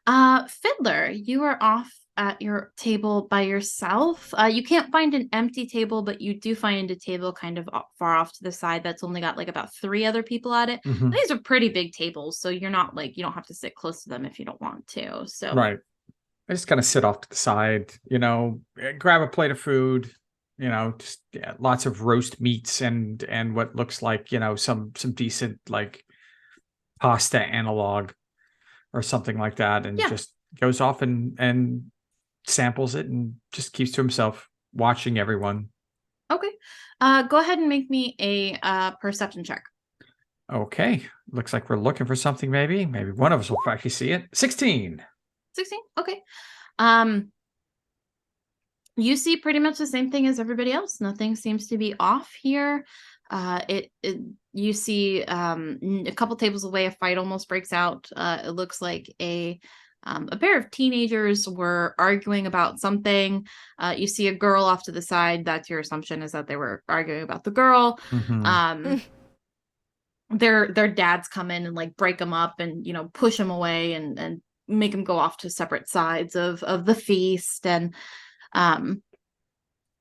Fiddler, you are off at your table by yourself. You can't find an empty table, but you do find a table kind of far off to the side that's only got like about 3 other people at it. Mhm. These are pretty big tables, so you're not like, you don't have to sit close to them if you don't want to. So Right. I just kind of sit off to the side, grab a plate of food, just lots of roast meats and what looks like, some decent like pasta analog or something like that, and Yeah. just goes off and samples it and just keeps to himself, watching everyone. Okay. Go ahead and make me a perception check. Okay. Looks like we're looking for something, maybe. Maybe one of us will actually see it. 16. 16. Okay. You see pretty much the same thing as everybody else. Nothing seems to be off here. You see a couple tables away, a fight almost breaks out. It looks like a pair of teenagers were arguing about something. You see a girl off to the side. That's your assumption, is that they were arguing about the girl. Mhm. Their dads come in and like break them up and push them away and make them go off to separate sides of the feast. And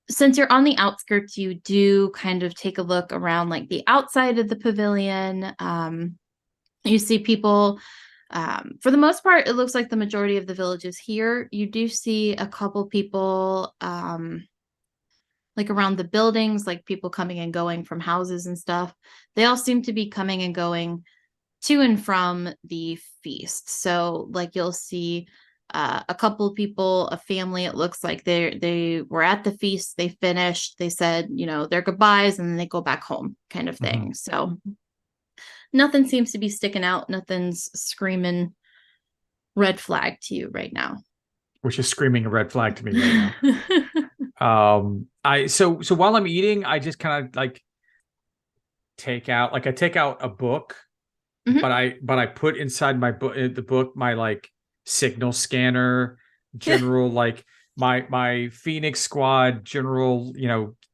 since you're on the outskirts, you do kind of take a look around like the outside of the pavilion. You see people, for the most part, it looks like the majority of the village is here. You do see a couple people like around the buildings, like people coming and going from houses and stuff. They all seem to be coming and going to and from the feast. So like you'll see a couple of people, a family, it looks like they were at the feast, they finished, they said their goodbyes, and then they go back home, kind of thing. So nothing seems to be sticking out, nothing's screaming red flag to you right now. Which is screaming a red flag to me right now. So while I'm eating, I just kind of like take out a book, Mhm. but I put inside the book my like signal scanner, general like my Phoenix Squad general,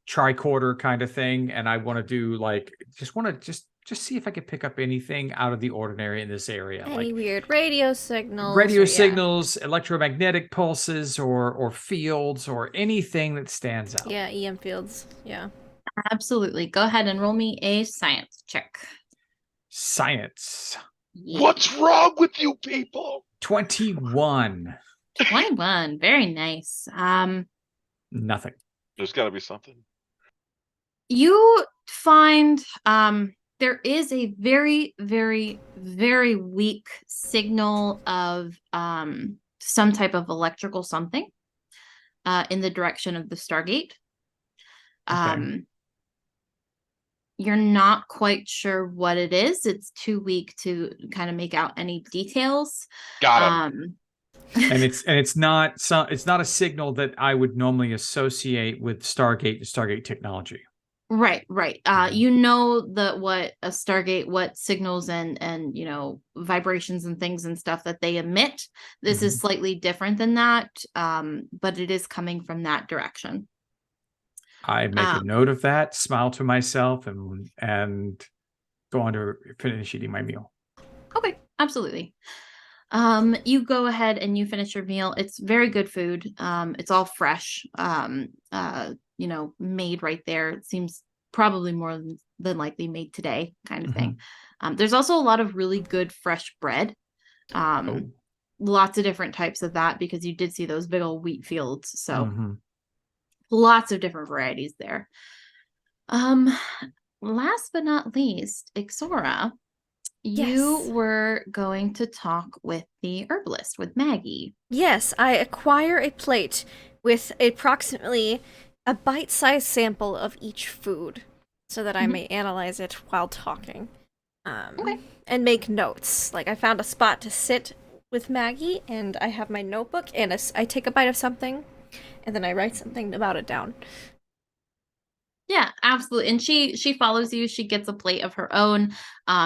tricorder kind of thing, and I want to do like just see if I could pick up anything out of the ordinary in this area, Any like weird radio signals. radio or, yeah. signals, electromagnetic pulses, or fields, or anything that stands out. Yeah, EM fields. Yeah. Absolutely. Go ahead and roll me a science check. Science. What's wrong with you people? 21. 21. Very nice. Nothing. There's got to be something. You find there is a very, very, very weak signal of some type of electrical something in the direction of the Stargate. Okay. You're not quite sure what it is. It's too weak to kind of make out any details. Got him. And it's not a signal that I would normally associate with Stargate technology. Right. You know what a Stargate, what signals and vibrations and things and stuff that they emit. This is slightly different than that, but it is coming from that direction. I make a note of that, smile to myself, and go on to finish eating my meal. Okay, absolutely. You go ahead and you finish your meal. It's very good food. It's all fresh. Made right there. It seems probably more than likely made today, kind of thing. There's also a lot of really good fresh bread. Lots of different types of that, because you did see those big old wheat fields. So lots of different varieties there. Last but not least, Ixora, you Yes. were going to talk with the herbalist, with Maggie. Yes, I acquire a plate with approximately a bite-sized sample of each food so that I may analyze it while talking. Okay. and make notes. Like I found a spot to sit with Maggie, and I have my notebook, and I take a bite of something, and then I write something about it down. Yeah, absolutely. And she follows you. She gets a plate of her own.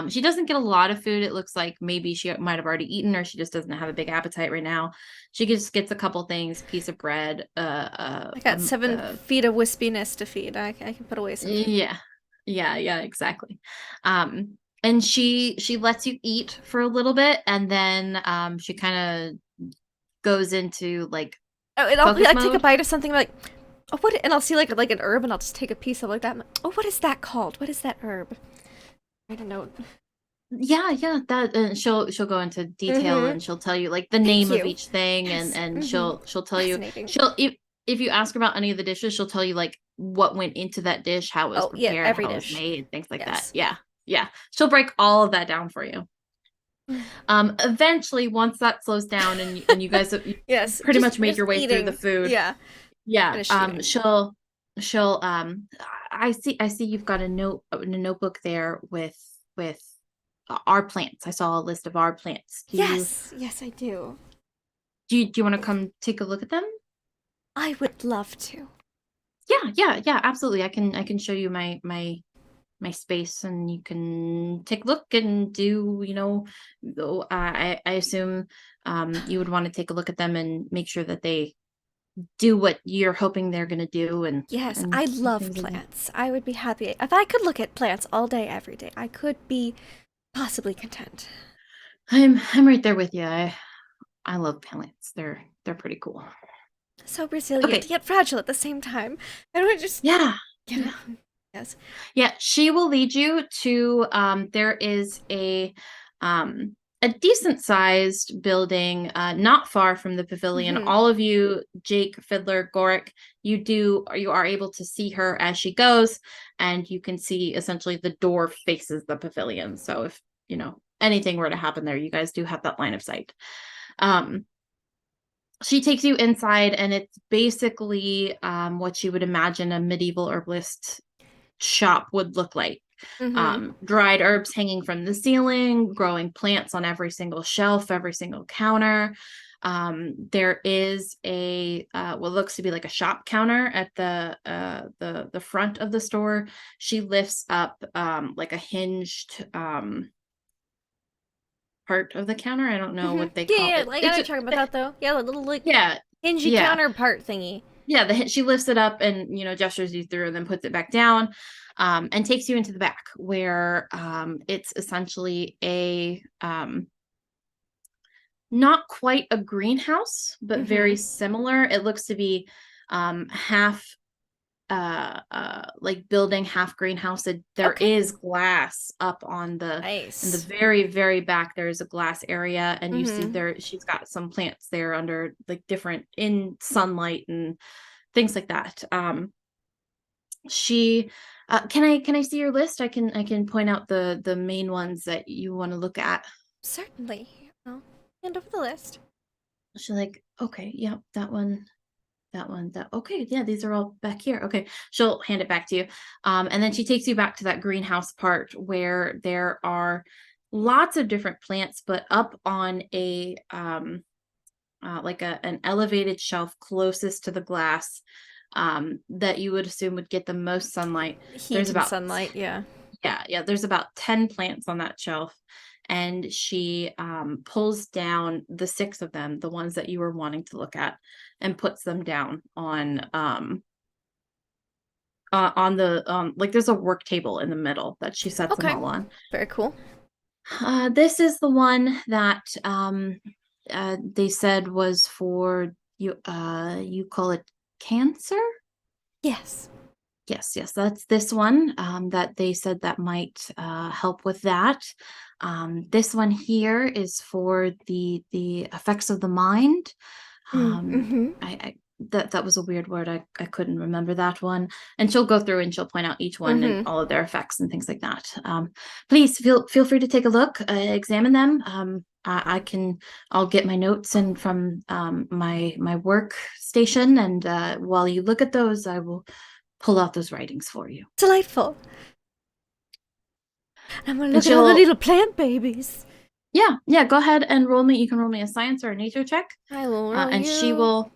She doesn't get a lot of food. It looks like maybe she might have already eaten, or she just doesn't have a big appetite right now. She just gets a couple things, piece of bread, I got 7 feet of wispiness to feed. I can put away some food. yeah, exactly. And she lets you eat for a little bit, and then she kind of goes into like Oh, and I'll focus like take a mode. bite of something like, oh, what? And I'll see like an herb, and I'll just take a piece of like that. I'm like, oh, what is that called? What is that herb? I don't know. Yeah, that she'll go into detail, Mhm. and she'll tell you like the Thank name of you. each thing, Yes. and Mhm. she'll tell you Fascinating. if you ask her about any of the dishes, she'll tell you like what went into that dish, how it was Oh, yeah, prepared, every how it was dish. made, things like that. Yes. Yeah, she'll break all of that down for you. Eventually, once that slows down, and you guys have Yes. pretty just- much made just your way through the eating. food. Yeah. Yeah, Finish eating. she'll I see you've got a notebook there with our plants. I saw a list of our plants. Yes, I do. Do you want to come take a look at them? I would love to. Yeah, absolutely. I can show you my space, and you can take a look and do, I assume you would want to take a look at them and make sure that they do what you're hoping they're going to do, Yes, and I love things like that. plants. I would be happy if I could look at plants all day, every day. I could be possibly content. I'm right there with you. I love plants. They're pretty cool. So resilient Okay. yet fragile at the same time. I would just Yeah. get it. Yes. Yeah, she will lead you to there is a decent sized building not far from the pavilion. Mhm. All of you, Jake, Fiddler, Gorick, you are able to see her as she goes, and you can see essentially the door faces the pavilion. So if, anything were to happen there, you guys do have that line of sight. She takes you inside, and it's basically what you would imagine a medieval herbalist shop would look like. Mhm. Dried herbs hanging from the ceiling, growing plants on every single shelf, every single counter. There is a what looks to be like a shop counter at the front of the store. She lifts up like a hinged part of the counter. I don't know Mhm. what they call Yeah, it. like I know you're talking about that though. Yeah, the little like Yeah, hingy yeah. counterpart thingy. Yeah, she lifts it up and gestures you through, and then puts it back down, and takes you into the back where it's essentially a not quite a greenhouse, but very similar. It looks to be half like building, half greenhouse. There Okay. is glass up on in the Nice. very, very back. There's a glass area, and you see Mhm. there she's got some plants there under like different in sunlight and things like that. She can I see your list? I can point out the main ones that you want to look at. Certainly. I'll hand over the list. She's like, okay, yeah, that okay, yeah, these are all back here. Okay. She'll hand it back to you. And then she takes you back to that greenhouse part where there are lots of different plants, but up on a like an elevated shelf closest to the glass, that you would assume would get the most sunlight. Heat There's and about sunlight, yeah. yeah, there's about 10 plants on that shelf, and she pulls down the 6 of them, the ones that you were wanting to look at, and puts them down on the like there's a work table in the middle that she sets them Okay. all on. Very cool. This is the one that they said was for you. You call it cancer? Yes. Yes, that's this one that they said that might help with that. This one here is for the effects of the mind. Mm-hmm. I that was a weird word. I couldn't remember that one. And she'll go through and she'll point out each one and all of their effects and things like that. Please feel free to take a look, examine them. I'll get my notes in from my work station, and while you look at those, I will pull out those writings for you. Delightful. I'm gonna And look at all the she'll- little plant babies. Yeah, go ahead and roll me. You can roll me a science or a nature check. I will roll And you.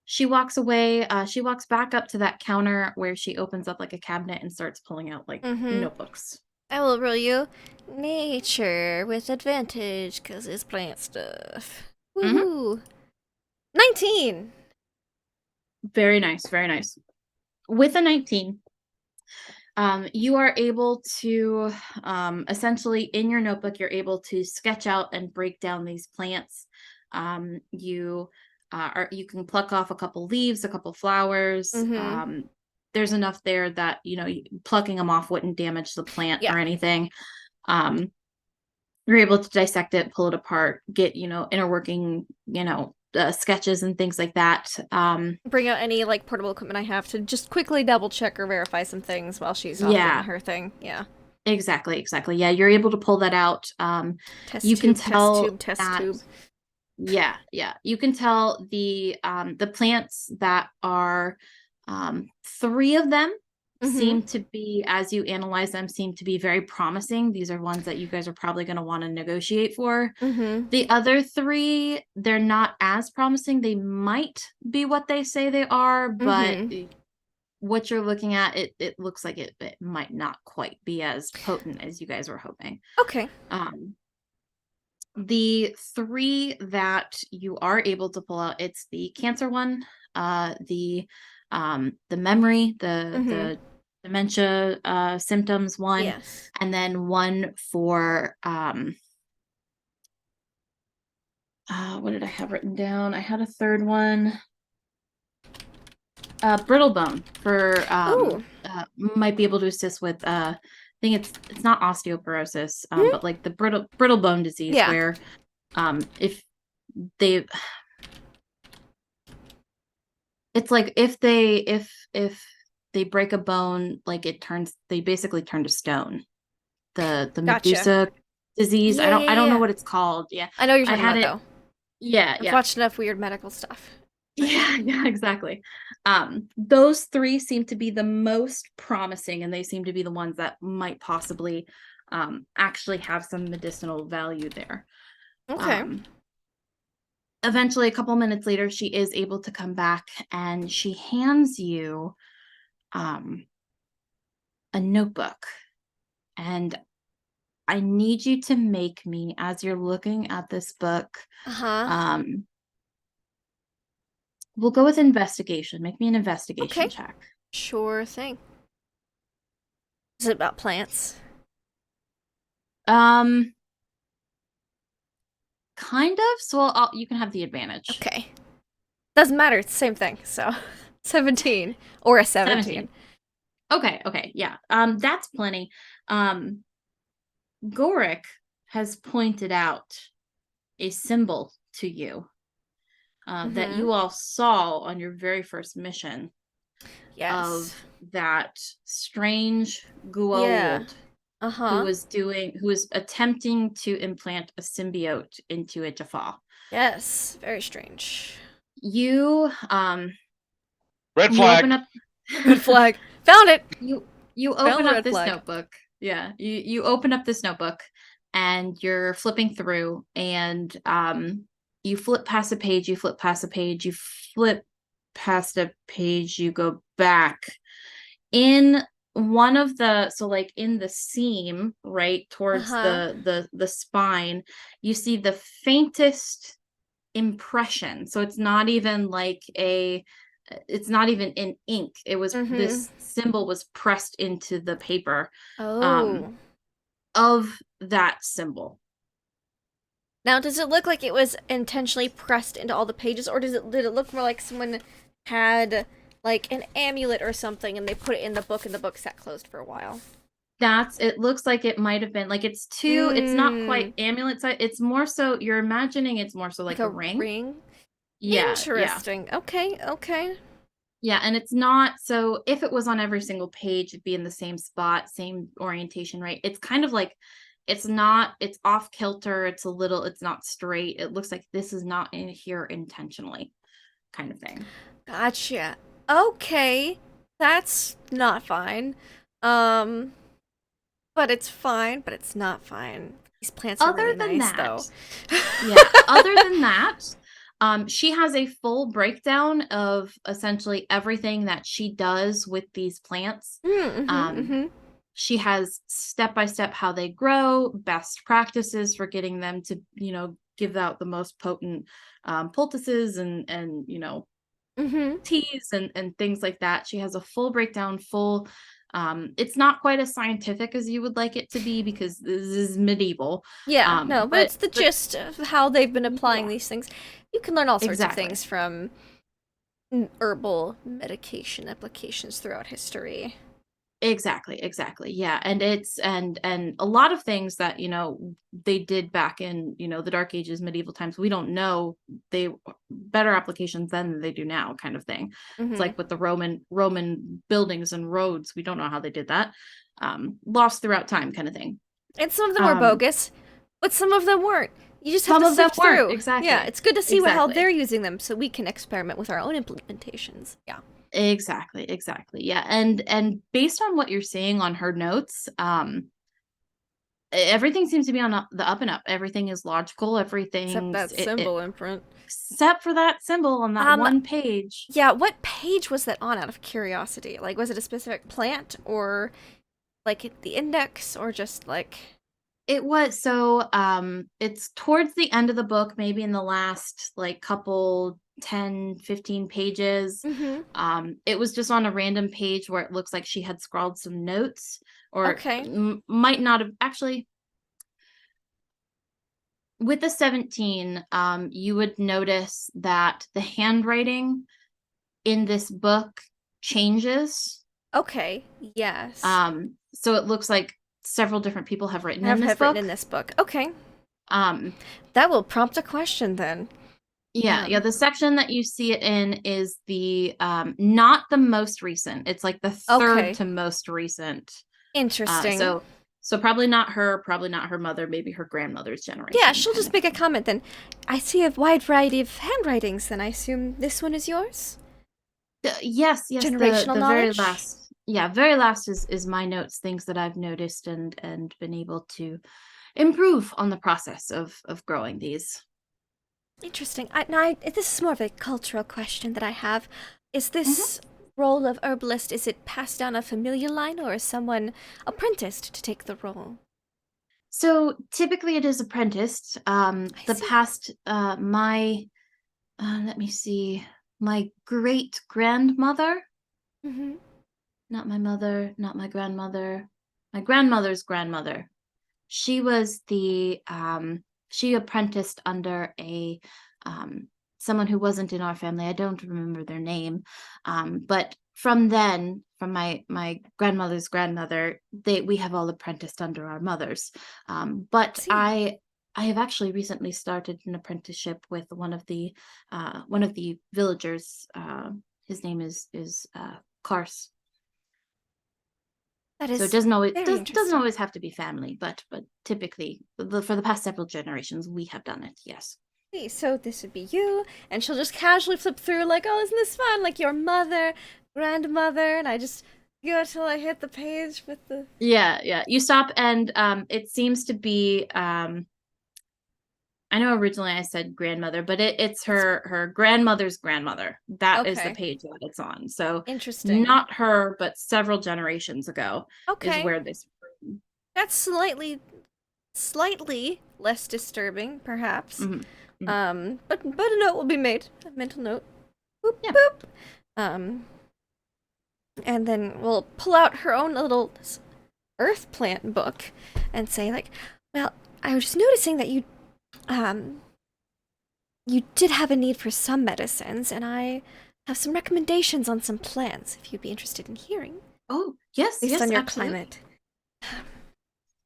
she walks away. She walks back up to that counter where she opens up like a cabinet and starts pulling out like notebooks. I will roll you nature with advantage because it's plant stuff. Mhm. Woohoo! 19. Very nice, very nice. With a 19, you are able to essentially in your notebook, you're able to sketch out and break down these plants. You can pluck off a couple leaves, a couple flowers. There's enough there that plucking them off wouldn't damage the plant or anything. You're able to dissect it, pull it apart, get inner working sketches and things like that. Bring out any like portable equipment I have to just quickly double check or verify some things while she's off doing her thing. Yeah. Exactly. Yeah, you're able to pull that out. You can tell test that, tube. Yeah. You can tell the plants that are 3 of them seem to be, as you analyze them, seem to be very promising. These are ones that you guys are probably going to want to negotiate for. The other 3, they're not as promising. They might be what they say they are, but what you're looking at, it looks like it might not quite be as potent as you guys were hoping. Okay. The 3 that you are able to pull out, it's the cancer one, the memory, the dementia symptoms one, Yes. and then one for what did I have written down? I had a third one. Brittle bone for might be able to assist with I think it's not osteoporosis, but like the brittle bone disease where if they it's like if they break a bone, like they basically turn to stone. The Medusa disease. I don't know what it's called. Yeah. I know what you're talking about though. Yeah. I've watched enough weird medical stuff. Yeah, exactly. Those 3 seem to be the most promising, and they seem to be the ones that might possibly actually have some medicinal value there. Okay. Eventually, a couple minutes later, she is able to come back, and she hands you a notebook. And I need you to make me, as you're looking at this book, we'll go with investigation. Make me an investigation check. Sure thing. Is it about plants? Kind of. So you can have the advantage. Okay. Doesn't matter. It's the same thing. So 17 or a 17. Okay. Yeah. That's plenty. Gorik has pointed out a symbol to you that you all saw on your very first mission. Yes. Of that strange Gua'uld who was attempting to implant a symbiote into a Jaffa. Yes, very strange. You red flag. Red flag. Found it. You open up this notebook. Yeah, you open up this notebook and you're flipping through, and you flip past a page, you flip past a page, you flip past a page, you go back. In one of the in the seam right towards the spine, you see the faintest impression. So it's not even it's not even in ink. It was this symbol was pressed into the paper of that symbol. Now, does it look like it was intentionally pressed into all the pages, or did it look more like someone had like an amulet or something and they put it in the book and the book sat closed for a while? It looks like it might have been like it's not quite amulet size. It's more so you're imagining it's more so like a ring. Yeah. Interesting. Yeah. Okay. Yeah, and it's not, so if it was on every single page, it'd be in the same spot, same orientation, right? It's kind of like it's off kilter, it's not straight. It looks like this is not in here intentionally, kind of thing. Gotcha. Okay. That's not fine. but it's fine, but it's not fine. These plants are Other really than nice, that, though. yeah. Other than that, she has a full breakdown of essentially everything that she does with these plants. She has step by step how they grow, best practices for getting them to, give out the most potent poultices and teas and things like that. She has a full breakdown, it's not quite as scientific as you would like it to be because this is medieval. Yeah, no, but it's the gist of how they've been applying Yeah. these things. You can learn all sorts of Exactly. things from herbal medication applications throughout history. Exactly. Yeah. And it's and a lot of things that, they did back in, the Dark Ages, medieval times, we don't know they better applications than they do now, kind of thing. It's like with the Roman buildings and roads, we don't know how they did that. Lost throughout time, kind of thing. And some of them were bogus, but some of them weren't. You just have Some to of them sift through. weren't, exactly. Yeah, it's good to see how Exactly. they're using them so we can experiment with our own implementations. Yeah. Exactly. Yeah. And based on what you're seeing on her notes, everything seems to be on the up and up. Everything is logical. Everything's Except that symbol imprint. except for that symbol on that one page. Yeah, what page was that on, out of curiosity? Like, was it a specific plant, or like the index, or just like... It was, so it's towards the end of the book, maybe in the last couple 10, 15 pages. It was just on a random page where it looks like she had scrawled some notes, or might not have actually. With the 17, you would notice that the handwriting in this book changes. Okay, yes. So it looks like several different people have written in this book. Okay. That will prompt a question then. Yeah, the section that you see it in is the not the most recent. It's like the third to most recent. Interesting. So probably not her mother, maybe her grandmother's generation. Yeah, she'll just make a comment then. I see a wide variety of handwritings, then I assume this one is yours? Yes. Generational the knowledge? very last. Yeah, very last is my notes, things that I've noticed and been able to improve on the process of growing these. Interesting. This is more of a cultural question that I have. Is this role of herbalist, is it passed down a familiar line, or is someone apprenticed to take the role? So typically it is apprenticed. Let me see, my great grandmother. Not my mother, not my grandmother. My grandmother's grandmother. She was she apprenticed under someone who wasn't in our family. I don't remember their name. But from my grandmother's grandmother, we have all apprenticed under our mothers. But I have actually recently started an apprenticeship with one of the villagers. His name is Kars. So it doesn't always have to be family, but typically for the past several generations we have done it. Yes. So this would be you, and she'll just casually flip through like, oh, isn't this fun? Like your mother, grandmother, and I just go till I hit the page with the... Yeah. You stop, and it seems to be I know originally I said grandmother, but it's her grandmother's grandmother. That is the page that it's on. So interesting. Not her, but several generations ago is where this... That's slightly less disturbing, perhaps. But a note will be made. A mental note. Boop, boop. And then we'll pull out her own little earth plant book and say, like, well, I was just noticing that you did have a need for some medicines, and I have some recommendations on some plants if you'd be interested in hearing. Oh, yes, based on your absolutely. climate.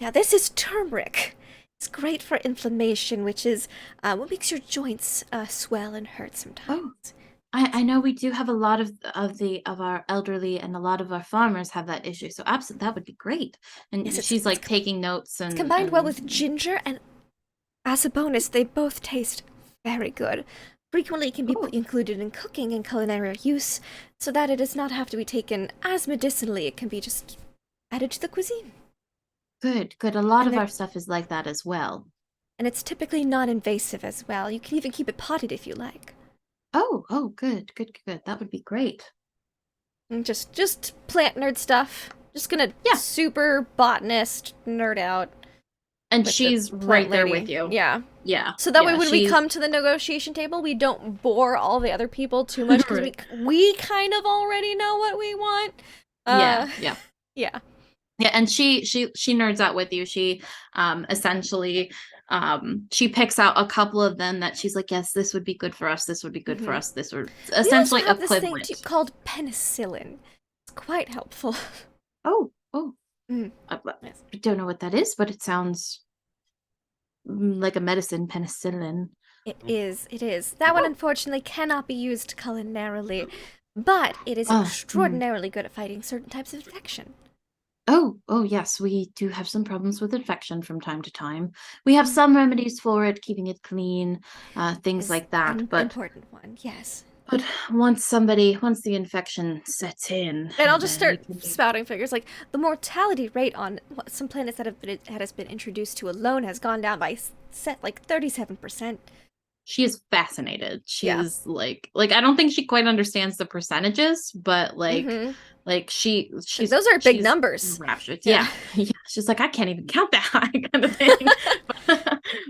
Now, this is turmeric. It's great for inflammation, which is what makes your joints swell and hurt sometimes. Oh, I know we do have a lot of our elderly, and a lot of our farmers have that issue. So absolutely, that would be great. And she's like taking notes, and it's combined well with ginger, and as a bonus, they both taste very good. Frequently, it can be included in cooking and culinary use, so that it does not have to be taken as medicinally. It can be just added to the cuisine. Good, good. A lot And of they're- our stuff is like that as well. And it's typically non-invasive as well. You can even keep it potted if you like. Oh, good, good, good. That would be great. And just plant nerd stuff. Just gonna Yeah. super botanist nerd out. And with the she's plant right there lady. with you. Yeah. Yeah. So that way yeah, when we she's- come to the negotiation table, we don't bore all the other people too much because Right. we kind of already know what we want. yeah. Yeah. Yeah, and she nerds out with you. She essentially she picks out a couple of them that she's like, yes, this would be good for us, this would be good for Mhm. us, this would We also essentially have this thing equivalent. called penicillin. It's quite helpful. Oh. Mm. I Yes. don't know what that is, but it sounds like a medicine, penicillin. It is. That one unfortunately cannot be used culinarily, but it is Ah, extraordinarily good at fighting certain types of infection. Oh, yes, we do have some problems with infection from time to time. We have Mm. some remedies for it, keeping it clean, things Is like that. an But important one, yes. once the infection sets in, And I'll just then start we can do- spouting figures like the mortality rate on some planets that has been introduced to alone has gone down by set like 37%. She is fascinated. Yeah. She's like I don't think she quite understands the percentages, but Mhm. she's Those are big she's numbers. enraptured. Yeah. Yeah. She's like, I can't even count that high kind of thing.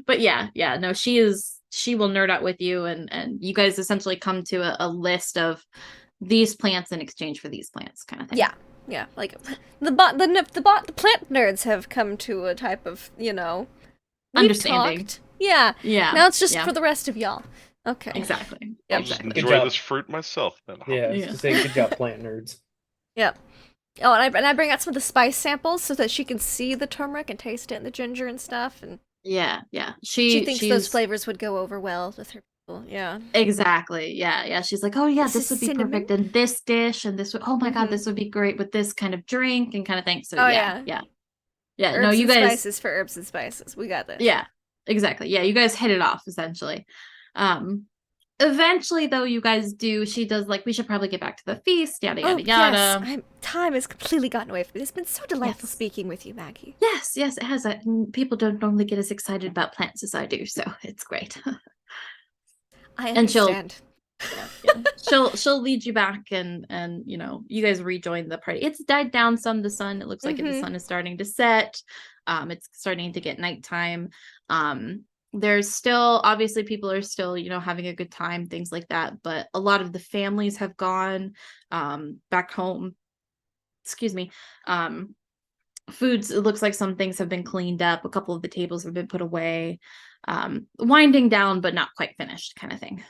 But yeah, no, she will nerd out with you, and you guys essentially come to a list of these plants in exchange for these plants kind of thing. Yeah, like the plant nerds have come to a type of, we've Understanding. talked. Yeah. Yeah. Now it's just yeah, for the rest of y'all. Okay. exactly. I'll just Exactly. enjoy this fruit myself then. Yeah, I was Yeah. gonna say good job, plant nerds. Yep. Oh, and I bring out some of the spice samples so that she can see the turmeric and taste it and the ginger and stuff, and Yeah. she thinks those she's- flavors would go over well with her people. Yeah. Exactly. Yeah. She's like, oh yeah, This this is would be cinnamon. perfect in this dish, and this would. Oh my god, Mhm. this would be great with this kind of drink and kind of thing. So Oh, yeah. Herbs No, you and guys. spices for herbs and spices. We got this. Yeah. Exactly. Yeah, you guys hit it off essentially. Eventually, though, you guys do. She does like, we should probably get back to the feast. Yada Oh, yada yada. yes. Time has completely gotten away from me. It's been so delightful Yes. speaking with you, Maggie. Yes, it has. People don't normally get as excited about plants as I do, so it's great. I And she'll- understand. She'll lead you back, and you guys rejoin the party. It's died down some. The sun, it looks like the Mhm. sun is starting to set. It's starting to get nighttime. There's still, obviously, people are still having a good time, things like that, but a lot of the families have gone back home. Excuse me. Foods, it looks like some things have been cleaned up, a couple of the tables have been put away. Winding down, but not quite finished kind of thing.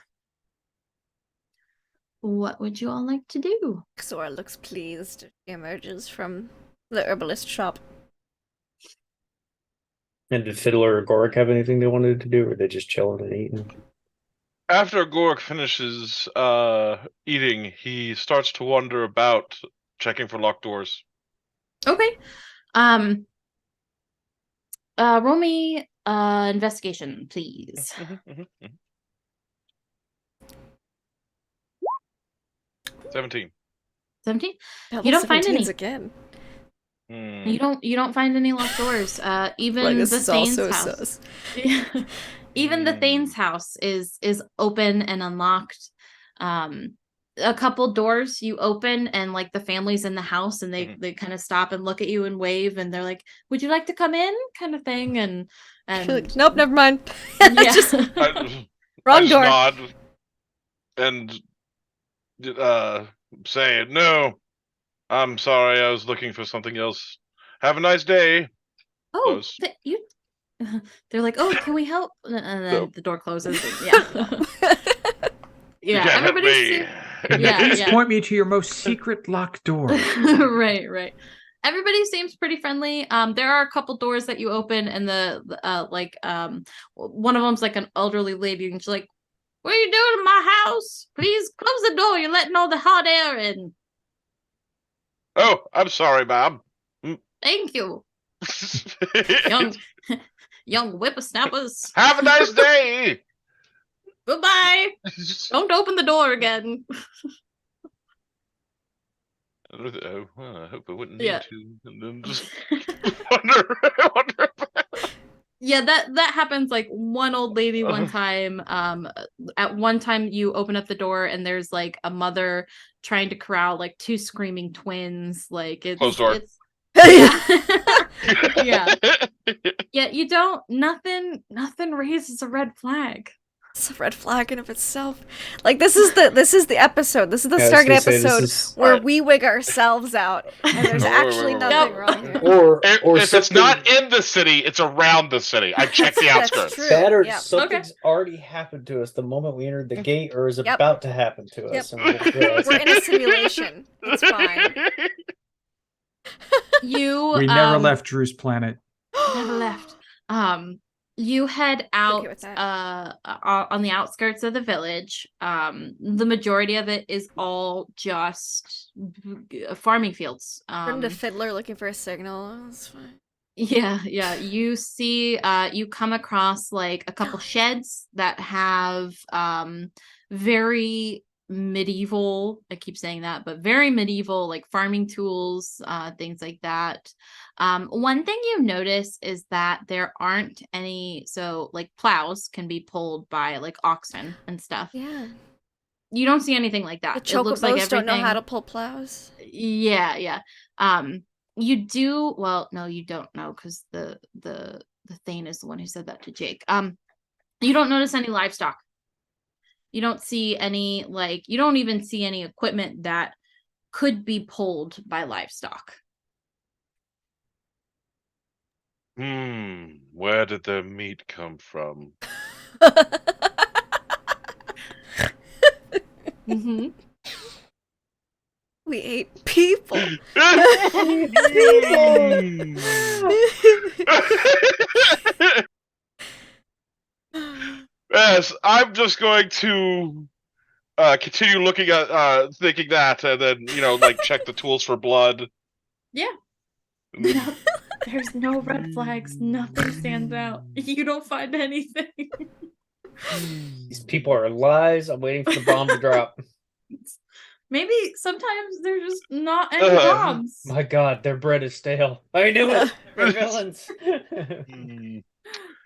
What would you all like to do? Xora looks pleased. She emerges from the herbalist shop. And did Fiddler or Gorik have anything they wanted to do, or were they just chilling and eating? After Gorik finishes eating, he starts to wander about, checking for locked doors. Okay. Roll me investigation, please. 17. 17? Double You don't find 17s any. again. Hmm. You don't find any locked doors. Even Like, this the is Thane's also house. sus. Even the Thane's house is open and unlocked. A couple doors you open, and like the family's in the house, and they kind of stop and look at you and wave, and they're like, "Would you like to come in?" kind of thing. And She's like, nope, never mind. yeah. Just I wrong just door. nod and say, "No, I'm sorry. I was looking for something else. Have a nice day." Oh, Close. they're like, "Oh, can we help?" And then Nope. the door closes. And, yeah. You Yeah, can't help everybody's me. Yeah, Please yeah. point me to your most secret locked door. right. Everybody seems pretty friendly. There are a couple doors that you open, and one of them's like an elderly lady, and she's like, "What are you doing in my house? Please close the door. You're letting all the hot air in." Oh, I'm sorry, Bob. Thank you, young whippersnappers. Have a nice day. Goodbye. Don't open the door again. Oh, well, I hope I wouldn't need Yeah. to. And then just Wonder. Yeah, that happens like one old lady one time. At one time you open up the door and there's like a mother trying to corral like two screaming twins. Like Closed door. it's yeah. Yeah, you don't nothing raises a red flag. It's a red flag in of itself. Like this is the episode. This is the Yeah, I was Stargate gonna say, this episode is- where Alright. we wig ourselves out, and there's Wait, actually wait, wait, nothing wait. wrong here. Or If it's something not in the city, it's around the city. I checked the That's outskirts. true. bad, or Yep. something's already happened to us the moment we entered the gate, or is Yep. about to happen to us. Yep. And we don't realize We're it. in a simulation. It's fine. You We never left Drew's planet. never left. You head out with that. on the outskirts of the village. The majority of it is all just farming fields. Turned to Fiddler looking for a signal. That's fine. Yeah. You see, you come across like a couple sheds that have very medieval, I keep saying that, but very medieval, like farming tools, things like that. One thing you notice is that there aren't any, so like plows can be pulled by like oxen and stuff. Yeah. You don't see anything like that. The It looks like chocobos don't know how to everything- pull plows. Yeah. You do, well, no, you don't know, because the Thane is the one who said that to Jake. You don't notice any livestock. You don't see any, like, you don't even see any equipment that could be pulled by livestock. Where did the meat come from? Mm-hmm. We ate people. Yes, I'm just going to continue looking at thinking that, and then like check the tools for blood. Yeah. There's no red flags. Nothing stands out. You don't find anything. These people are lies. I'm waiting for the bomb to drop. Maybe sometimes there's just not any Uh, bombs. My God, their bread is stale. I knew it. They're villains.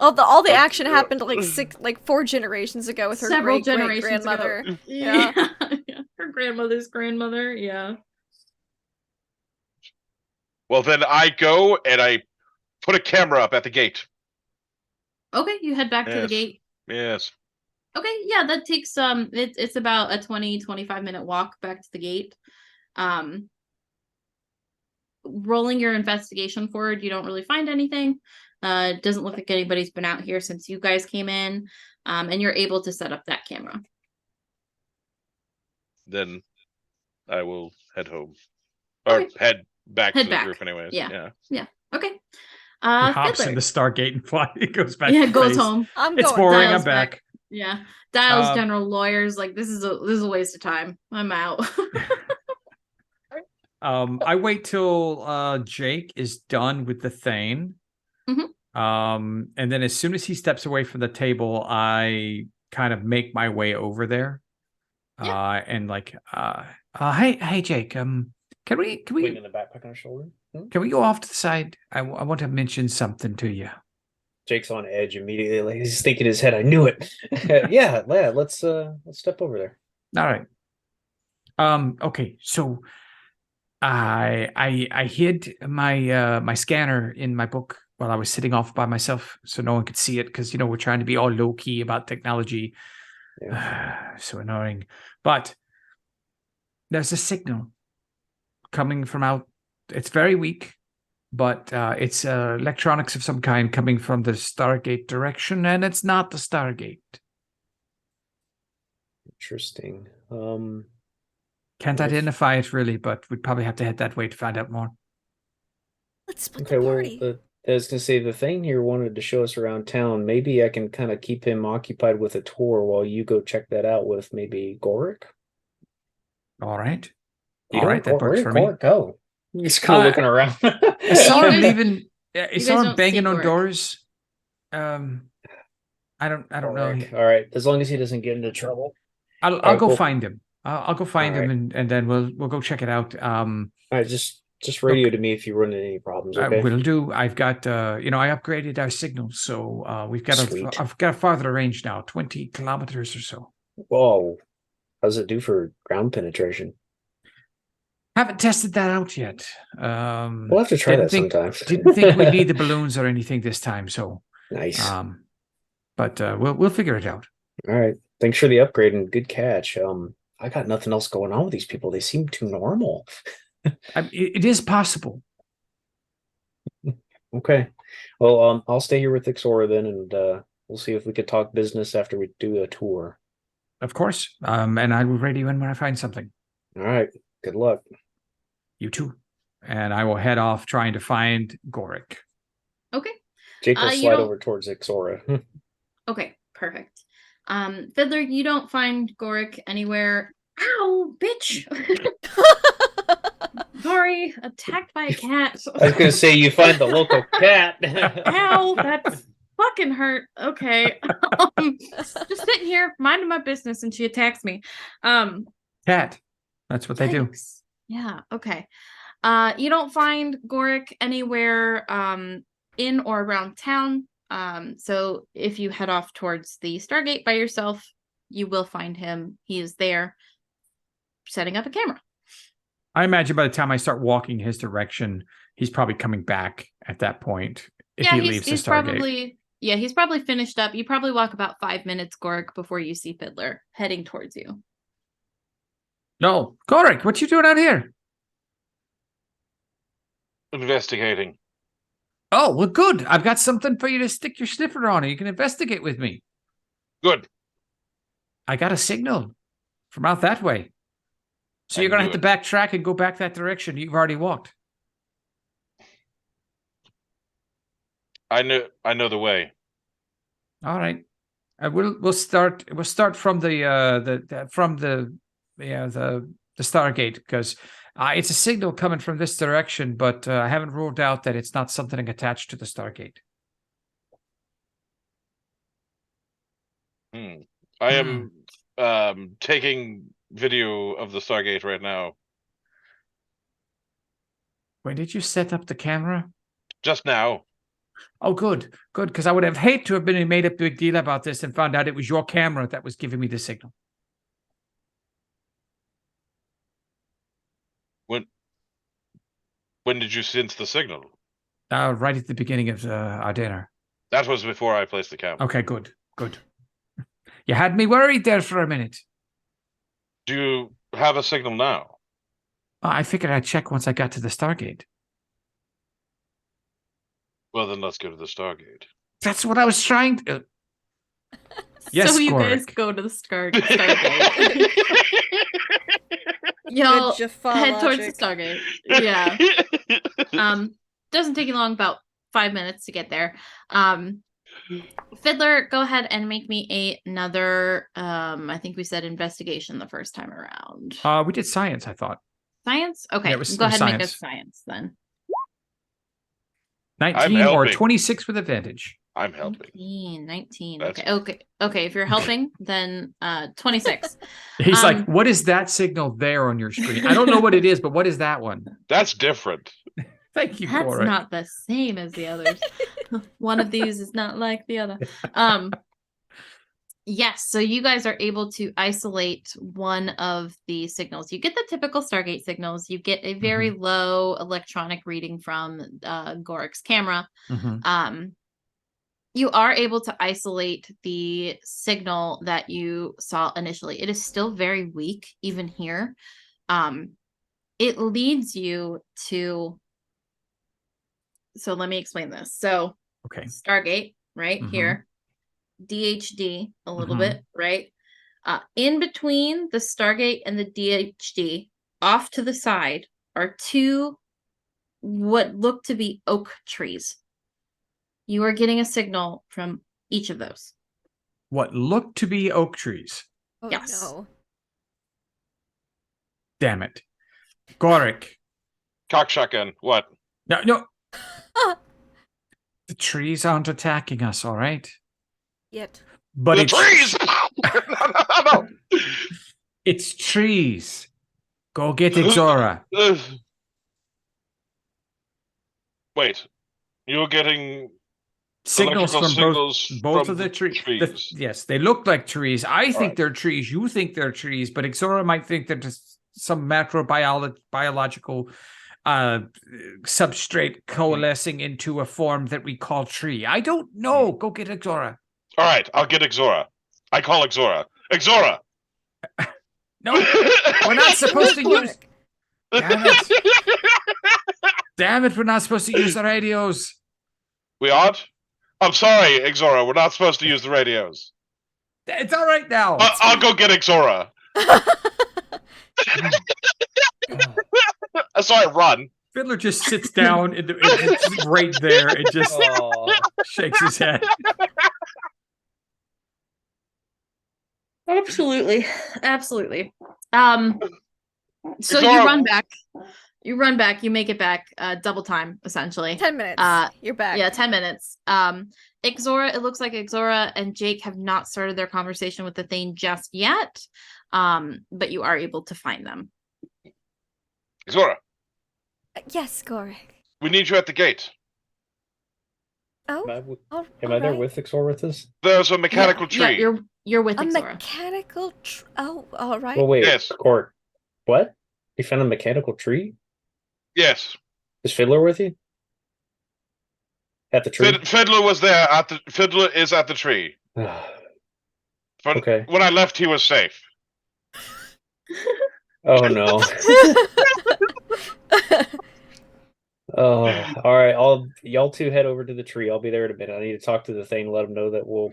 All the action happened like 4 generations ago with her Several great generations ago. grandmother. Yeah. Her grandmother's grandmother. Yeah. Well, then I go and I put a camera up at the gate. Okay, you head back to the Yes. gate. Yes. Okay, yeah, that takes it's about a 20-25 minute walk back to the gate. Rolling your investigation forward, you don't really find anything. It doesn't look like anybody's been out here since you guys came in. And you're able to set up that camera. Then I will head home. Or Okay. head back Head to the back. group anyways. Yeah. Okay. He hops Fiddler. in the Stargate and fly. He goes back. Yeah, to goes base. home. I'm It's going. boring. Dials I'm back. Yeah. Dials Um, general lawyers, like this is a waste of time. I'm out. I wait till Jake is done with the Thane. And then as soon as he steps away from the table, I kind of make my way over there. And like hey Jake, can we Waving the backpack on his shoulder. can we go off to the side? I want to mention something to you. Jake's on edge immediately. Like he's thinking in his head, I knew it. yeah, let's step over there. All right. Okay, so I hid my my scanner in my book while I was sitting off by myself, so no one could see it, because we're trying to be all low key about technology. Yeah. So annoying. But there's a signal coming from out. It's very weak, but it's electronics of some kind coming from the Stargate direction, and it's not the Stargate. Interesting. Can't What if- identify it really, but we'd probably have to head that way to find out more. Let's split Okay, the well, party. I was gonna say the thing here wanted to show us around town. Maybe I can kind of keep him occupied with a tour while you go check that out with maybe Gorick. All right. You All know, right, that where works did for me. Gorick go? He's kind of looking around. I saw him guys- leaving. I you saw guys him don't banging see on Gorick. doors. I don't know. Gorick. All right, as long as he doesn't get into trouble. I'll right, go cool. find him. I'll go find All him, and then we'll go check it out. All right, just just radio to me if you run into any problems, okay? Will do. I've got, I upgraded our signals, so we've got Sweet. I've got a farther range now, 20 kilometers or so. Whoa. How's it do for ground penetration? Haven't tested that out yet. We'll have to try that sometime. Didn't think we'd need the balloons or anything this time, so Nice. But we'll figure it out. All right. Thanks for the upgrade and good catch. I got nothing else going on with these people. They seem too normal. It is possible. Okay. Well, I'll stay here with Ixora then, and we'll see if we could talk business after we do a tour. Of course. And I will radio in when I find something. All right. Good luck. You too. And I will head off trying to find Gorik. Okay. Jake will you slide don't- over towards Ixora. Okay, perfect. Fiddler, you don't find Gorik anywhere. Ow, bitch! Sorry, attacked by a cat. I was gonna say you find the local cat. Ow, that's fucking hurt. Okay. Just sitting here, minding my business, and she attacks me. Cat. That's what they do. Yikes. Yeah, okay. You don't find Gorik anywhere in or around town. So if you head off towards the Stargate by yourself, you will find him. He is there setting up a camera. I imagine by the time I start walking his direction, he's probably coming back at that point. If he leaves the Stargate. He's probably finished up. You probably walk about 5 minutes, Gorik, before you see Fiddler heading towards you. No, Gorik, what you doing out here? Investigating. Oh, well, good. I've got something for you to stick your sniffer on, and you can investigate with me. Good. I got a signal from out that way. So I you're going to knew have to backtrack and go back that direction you've already walked. I know the way. All right. We'll start from the Stargate, because it's a signal coming from this direction, but I haven't ruled out that it's not something attached to the Stargate. I am taking video of the Stargate right now. When did you set up the camera? Just now. Oh, good, because I would have hate to have been made a big deal about this and found out it was your camera that was giving me the signal. When did you sense the signal? Right at the beginning of our dinner. That was before I placed the camera. Okay, good. You had me worried there for a minute. Do you have a signal now? I figured I'd check once I got to the Stargate. Well, then let's go to the Stargate. That's what I was trying to... Yes, so you guys Gorik. go to the Stargate. Y'all Good Jaffa head towards the logic. Stargate. Yeah. Doesn't take you long, about 5 minutes to get there. Fiddler, go ahead and make me another, I think we said investigation the first time around. We did science, I thought. Science? Okay, Yeah, it was go ahead and make a science. science then. 19 or helping. 26 with advantage. I'm helping. 19. That's- Okay. If you're helping, then 26. He's like, what is that signal there on your screen? I don't know what it is, but what is that one? That's different. Thank you, That's Gorik. not the same as the others. One of these is not like the other. Yes, so you guys are able to isolate one of the signals. You get the typical Stargate signals. You get a very low electronic reading from Gorik's camera. Mhm. You are able to isolate the signal that you saw initially. It is still very weak, even here. It leads you to... So let me explain this. So Okay. Stargate, right Mhm. here. DHD a little Mhm. bit, right? In between the Stargate and the DHD, off to the side, are two what look to be oak trees. You are getting a signal from each of those. What looked to be oak trees. Oh, Yes. no. Damn it. Gorik. Cock shotgun. What? No. The trees aren't attacking us, all right? Yet. But The it's trees! No. It's trees. Go get Ixora. Ugh. Wait, you're getting Signals electrical from signals both from of the trees. trees. Yes, they look like trees. I think right. they're trees. You think they're trees, but Ixora might think they're just some biological substrate coalescing into a form that we call tree. I don't know. Go get Ixora. All right, I'll get Ixora. I call Ixora. Ixora! No, we're not supposed to use. Damn it! Damn it! We're not supposed to use the radios. We aren't? I'm sorry, Ixora. We're not supposed to use the radios. It's all right now. I'll go get Ixora. Sorry, run. Fiddler just sits down right there and just shakes his head. Absolutely. So Ixora, you run back, you make it back double time, essentially. 10 minutes. You're back. Yeah, 10 minutes. Ixora, it looks like Ixora and Jake have not started their conversation with the Thane just yet. But you are able to find them. Ixora, Yes, Gorik. we need you at the gate. Oh, Am I there with Ixor with us? There's a mechanical tree. Yeah, you're with a Ixora. mechanical. Oh, all right. Well, wait. Yes. Court. What? You found a mechanical tree? Yes. Is Fiddler with you? At the tree? Fiddler was there. Fiddler is at the tree. Okay. When I left, he was safe. Oh no. Oh, all right. Y'all two head over to the tree. I'll be there in a minute. I need to talk to the thing. Let them know that we'll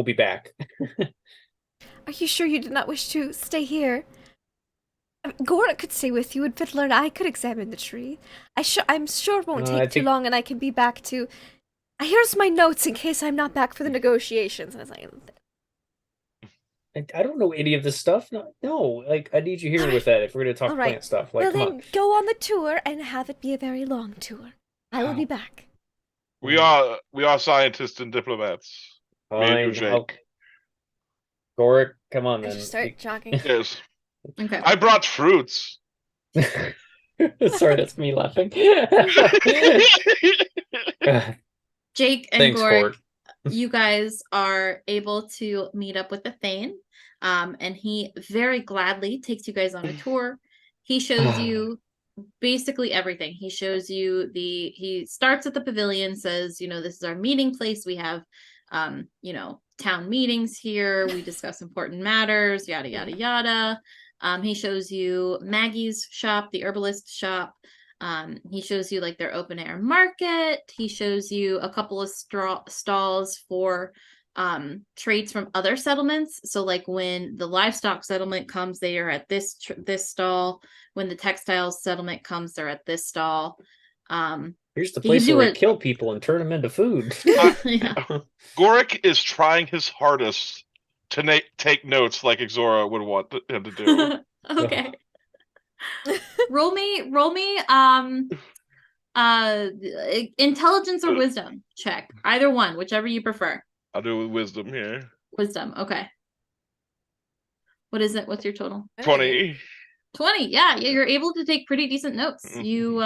be back. Are you sure you did not wish to stay here? Gorik could stay with you, and Fiddler and I could examine the tree. I'm sure it won't take too long, and I can be back to. Here's my notes in case I'm not back for the negotiations. And I was like, I don't know any of this stuff. No, like I need you here with that if we're gonna talk all right. plant stuff. Like, well, come then on. go on the tour and have it be a very long tour. I will be back. We are scientists and diplomats. Me and you, Fine. Jake. Gorik, come on I then. should start jogging. Yes. Okay. I brought fruits. Sorry, that's me laughing. Jake and Thanks, Gorik, Gord. you guys are able to meet up with the Thane, and he very gladly takes you guys on a tour. He shows you basically everything. He shows you he starts at the pavilion, says, this is our meeting place. We have, town meetings here. We discuss important matters, yada, yada, yada. He shows you Maggie's shop, the herbalist shop. He shows you like their open air market. He shows you a couple of stalls for trades from other settlements. So like when the livestock settlement comes, they are at this stall. When the textiles settlement comes, they're at this stall. Here's the place where we kill people and turn them into food. Yeah. Gorik is trying his hardest to take notes like Ixora would want him to do. Okay. roll me intelligence or wisdom check, either one, whichever you prefer. I'll do it with wisdom here. Wisdom. Okay, what is it? What's your total? 20. 20. Yeah, you're able to take pretty decent notes. You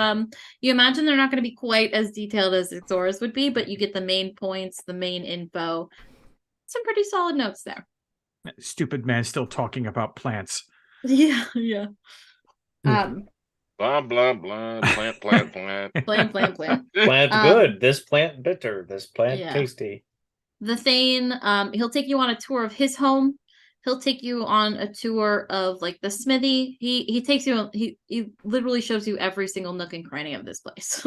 imagine they're not going to be quite as detailed as Ixora's would be, but you get the main points, the main info. Some pretty solid notes there. Stupid man still talking about plants. Yeah. Blah, blah, blah. Plant. Plant. Plant good. This plant bitter. This plant tasty. The Thane, he'll take you on a tour of his home. He'll take you on a tour of like the smithy. He takes you. He literally shows you every single nook and cranny of this place.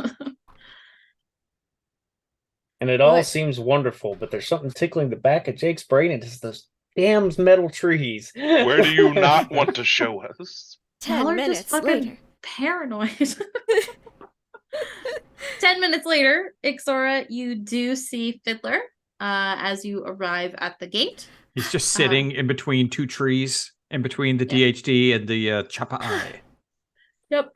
And it all seems wonderful, but there's something tickling the back of Jake's brain, and it's those damn metal trees. Where do you not want to show us? 10 minutes later. Paranoid. 10 minutes later, Ixora, you do see Fiddler as you arrive at the gate. He's just sitting in between two trees, in between the DHD and the Chapa Eye. Yep.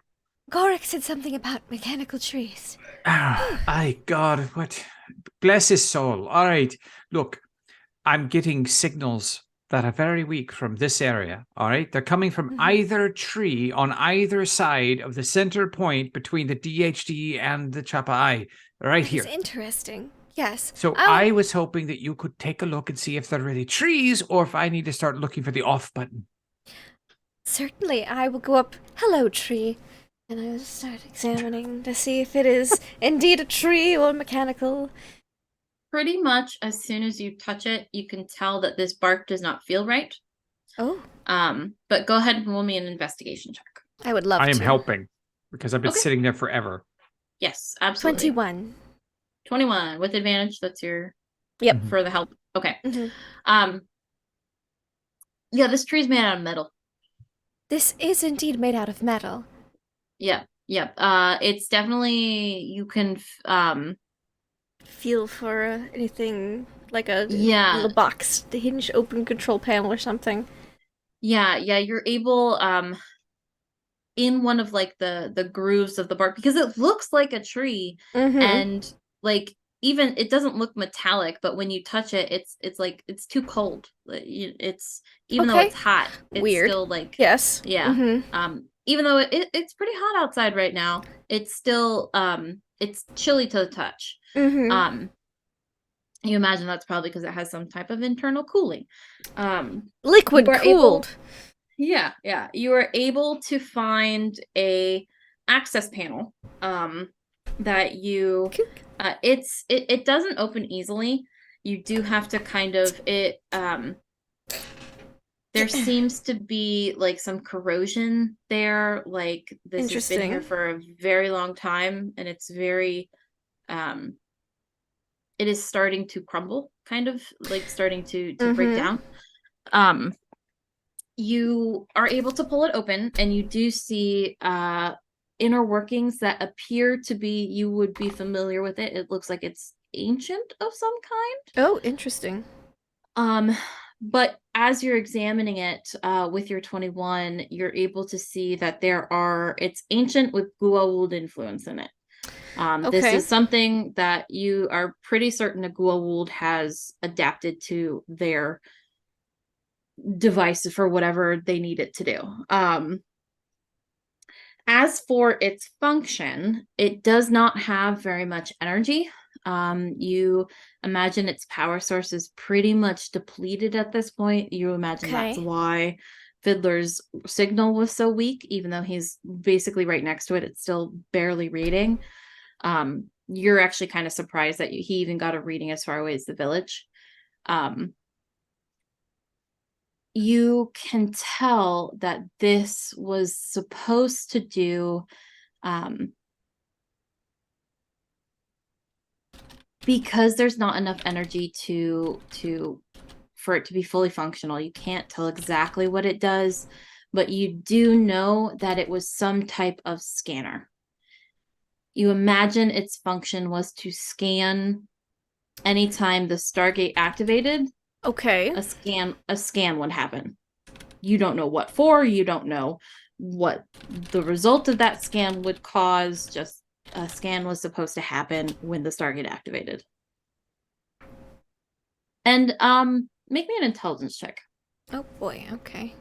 Gorik said something about mechanical trees. God, what? Bless his soul. All right, look, I'm getting signals that are very weak from this area. All right, they're coming from Mhm. either tree on either side of the center point between the DHD and the Chapa Eye, right That here. is interesting. Yes. So I was hoping that you could take a look and see if they're really trees or if I need to start looking for the off button. Certainly, I will go up. Hello, tree. And I will start examining to see if it is indeed a tree or mechanical. Pretty much as soon as you touch it, you can tell that this bark does not feel right. Oh, But go ahead and roll me an investigation check. I would love to. I am helping because I've been Okay. sitting there forever. Yes, absolutely. 21. 21 with advantage. That's your Yep. for the help. Okay. Mhm. Yeah, this tree's made out of metal. This is indeed made out of metal. Yep. It's definitely you can Feel for anything like a Yeah. little box, the hinge open control panel or something. yeah, you're able in one of like the grooves of the bark because it looks like a tree Mm-hmm. and like even it doesn't look metallic, but when you touch it, it's like it's too cold. It's even though Okay. it's hot, it's Weird. still like Yes. yeah. Mm-hmm. Even though it's pretty hot outside right now, it's still it's chilly to the touch. Mm-hmm. You imagine that's probably because it has some type of internal cooling. Liquid you are able- cooled. Yeah. You are able to find a access panel that you it doesn't open easily. You do have to kind of there seems to be like some corrosion there, like this has been here Interesting. for a very long time and it's very it is starting to crumble, kind of like starting to break Mhm. down. You are able to pull it open and you do see inner workings that appear to be you would be familiar with it. It looks like it's ancient of some kind. Oh, interesting. But as you're examining it with your 21, you're able to see that it's ancient with Gua'uld influence in it. This Okay. is something that you are pretty certain a Gua'uld has adapted to their device for whatever they need it to do. As for its function, it does not have very much energy. You imagine its power source is pretty much depleted at this point. You imagine that's Okay. why Fiddler's signal was so weak, even though he's basically right next to it. It's still barely reading. You're actually kind of surprised that he even got a reading as far away as the village. You can tell that this was supposed to do because there's not enough energy for it to be fully functional. You can't tell exactly what it does, but you do know that it was some type of scanner. You imagine its function was to scan anytime the Stargate activated. Okay. A scan would happen. You don't know what for, you don't know what the result of that scan would cause, just a scan was supposed to happen when the Stargate activated. And make me an intelligence check. Oh boy, okay.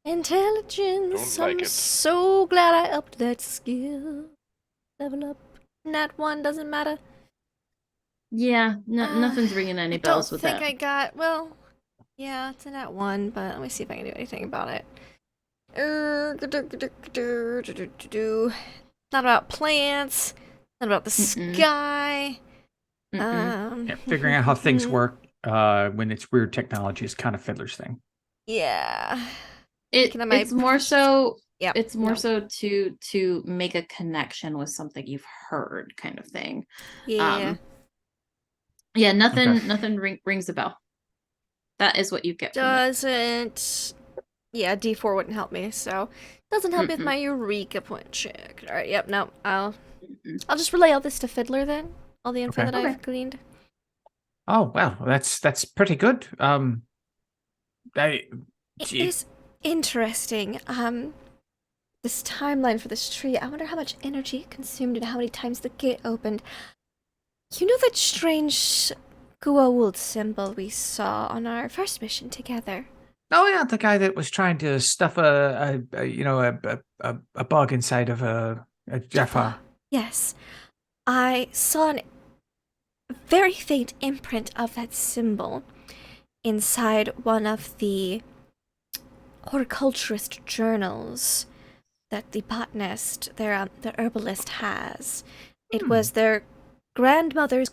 Intelligence. Don't like I'm it. so glad I upped that skill. Level up. Nat 1 doesn't matter. Yeah, nothing's ringing any bells with that. I don't think I got, well, yeah, it's a nat 1, but let me see if I can do anything about it. Not about plants, not about the sky. Yeah, figuring out how things work when it's weird technology is kind of Fiddler's thing. Yeah. It's more so Yep. it's more so to make a connection with something you've heard, kind of thing. Yeah. Yeah, nothing Okay. nothing rings a bell. That is what you get from it. Doesn't. Yeah, D4 wouldn't help me, so doesn't help me with my Eureka point check. All right, yep, no, I'll just relay all this to Fiddler then. All the info Okay. that I've gleaned. Oh well, that's pretty good. It is interesting. This timeline for this tree. I wonder how much energy it consumed and how many times the gate opened. You know that strange Gua'uld symbol we saw on our first mission together. Oh yeah, the guy that was trying to stuff a bug inside of a Jaffa. Yes. I saw a very faint imprint of that symbol inside one of the horticulturist journals that the botanist, the herbalist has. It was their grandmother's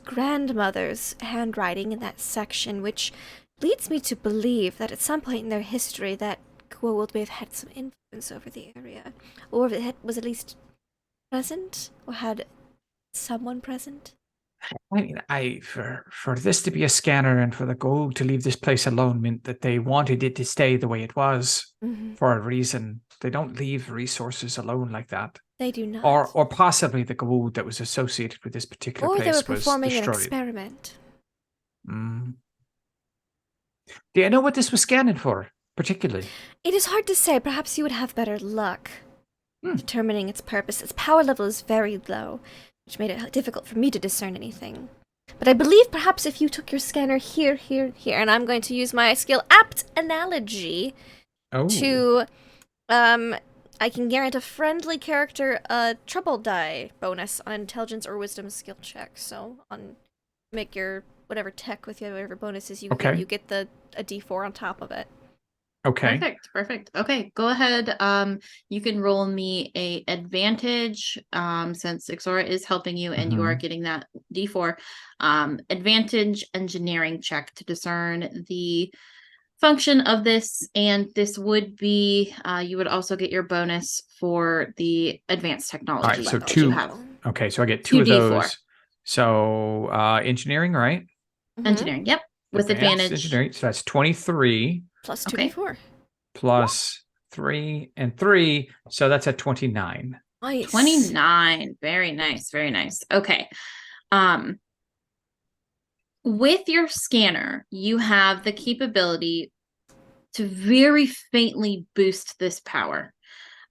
handwriting in that section, which leads me to believe that at some point in their history that Gua'uld may have had some influence over the area, or if it was at least present, or had someone present. I mean, for this to be a scanner and for the gold to leave this place alone meant that they wanted it to stay the way it was for a reason. They don't leave resources alone like that. They do not. Or possibly the gold that was associated with this particular or place they were was performing an destroyed. experiment. Mm. Do you know what this was scanning for, particularly? It is hard to say. Perhaps you would have better luck determining its purpose. Its power level is very low, which made it difficult for me to discern anything. But I believe perhaps if you took your scanner here, and I'm going to use my skill apt analogy to, I can grant a friendly character a trouble die bonus on intelligence or wisdom skill check. So make your whatever tech with you, whatever bonuses you get, you get a d4 on top of it. Okay. Perfect. Okay, go ahead. You can roll me a advantage, since Ixora is helping you and you are getting that D4. Advantage engineering check to discern the function of this, and this would be, you would also get your bonus for the advanced technology. All right, so that two. you have. Okay, so I get two of D4. those. So engineering, right? Engineering, yep. With Advanced advantage. Engineering, so that's 23. Plus Okay. 2d4. Plus 3 and 3, so that's at 29. Nice. 29. Very nice. Okay. With your scanner, you have the capability to very faintly boost this power.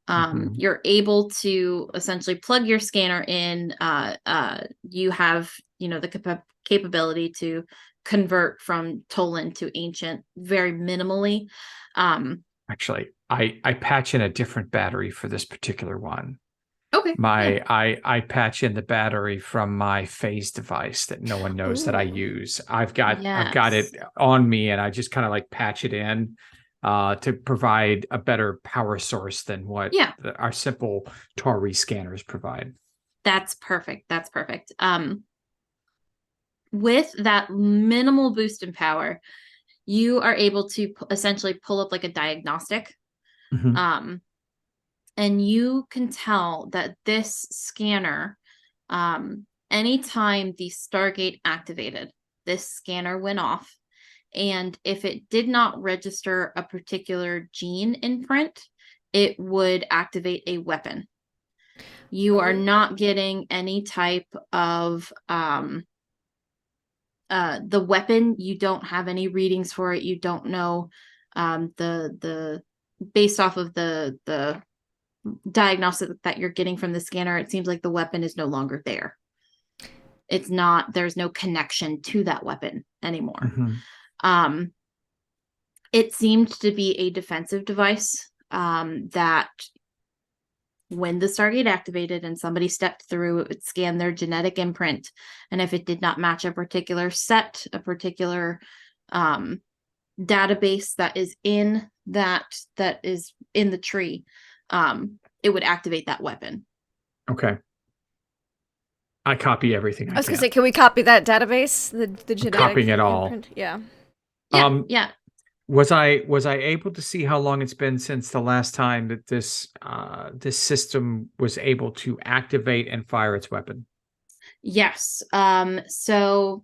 You're able to essentially plug your scanner in. You have, the capability to convert from Tolan to ancient very minimally. Actually, I patch in a different battery for this particular one. Okay. I patch in the battery from my phase device that no one knows that I use. I've got it on me, and I just kind of like patch it in to provide a better power source than what our simple Tauri scanners provide. That's perfect. With that minimal boost in power, you are able to essentially pull up like a diagnostic. And you can tell that this scanner, anytime the Stargate activated, this scanner went off. And if it did not register a particular gene imprint, it would activate a weapon. You are not getting any type of the weapon. You don't have any readings for it. You don't know the based off of the diagnostic that you're getting from the scanner. It seems like the weapon is no longer there. There's no connection to that weapon anymore. It seemed to be a defensive device that when the Stargate activated and somebody stepped through, it would scan their genetic imprint. And if it did not match a particular set, a particular database that is in the tree, it would activate that weapon. Okay. I copy everything. I was going to say, can we copy that database? The genetic copying it all. imprint? Yeah. Yeah. Was I able to see how long it's been since the last time that this system was able to activate and fire its weapon? Yes. So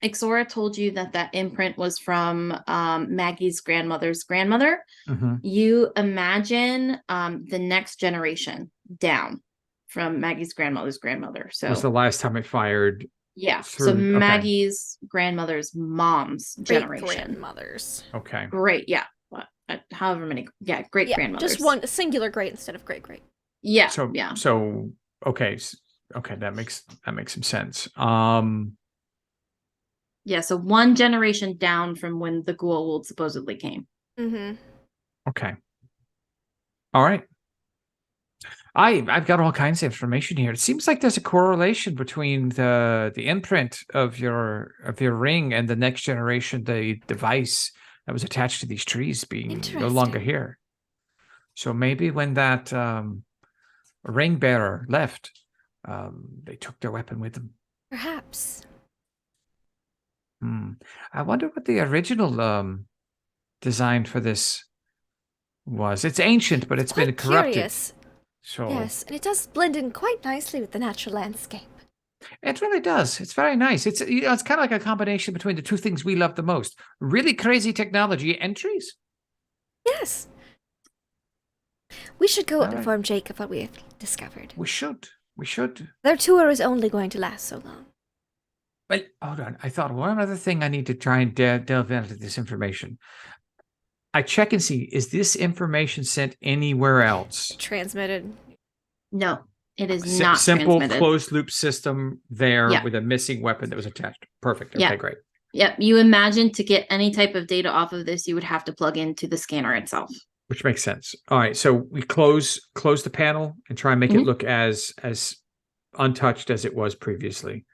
Ixora told you that imprint was from Maggie's grandmother's grandmother. You imagine the next generation down from Maggie's grandmother's grandmother. So was the last time it fired? Yeah. So Maggie's grandmother's mom's generation. Grandmothers. Okay. Great. Yeah. However many. Yeah. Great grandmothers. Just one singular great instead of great. Yeah. So okay. Okay. That makes some sense. Yeah, so one generation down from when the Goa'uld supposedly came. Mm-hmm. Okay. All right. I've got all kinds of information here. It seems like there's a correlation between the imprint of your ring and the next generation, the device that was attached to these trees being no longer Interesting. here. So maybe when that ring bearer left, they took their weapon with them. Perhaps. I wonder what the original design for this was. It's ancient, but it's been Quite corrupted. curious. So Yes, and it does blend in quite nicely with the natural landscape. it really does. It's very nice. It's it's kind of like a combination between the two things we love the most: really crazy technology and trees. Yes. We should go All right. inform Jake of what we have discovered. We should. We should. Their tour is only going to last so long. But hold on. I thought one other thing I need to try and delve into this information. I check and see, is this information sent anywhere else? Transmitted. No, it is not Simple transmitted. closed loop system there Yeah. with a missing weapon that was attached. Perfect. Okay, Yeah. great. Yep, you imagine to get any type of data off of this, you would have to plug into the scanner itself. Which makes sense. All right, so we close the panel and try and make it look as untouched as it was previously.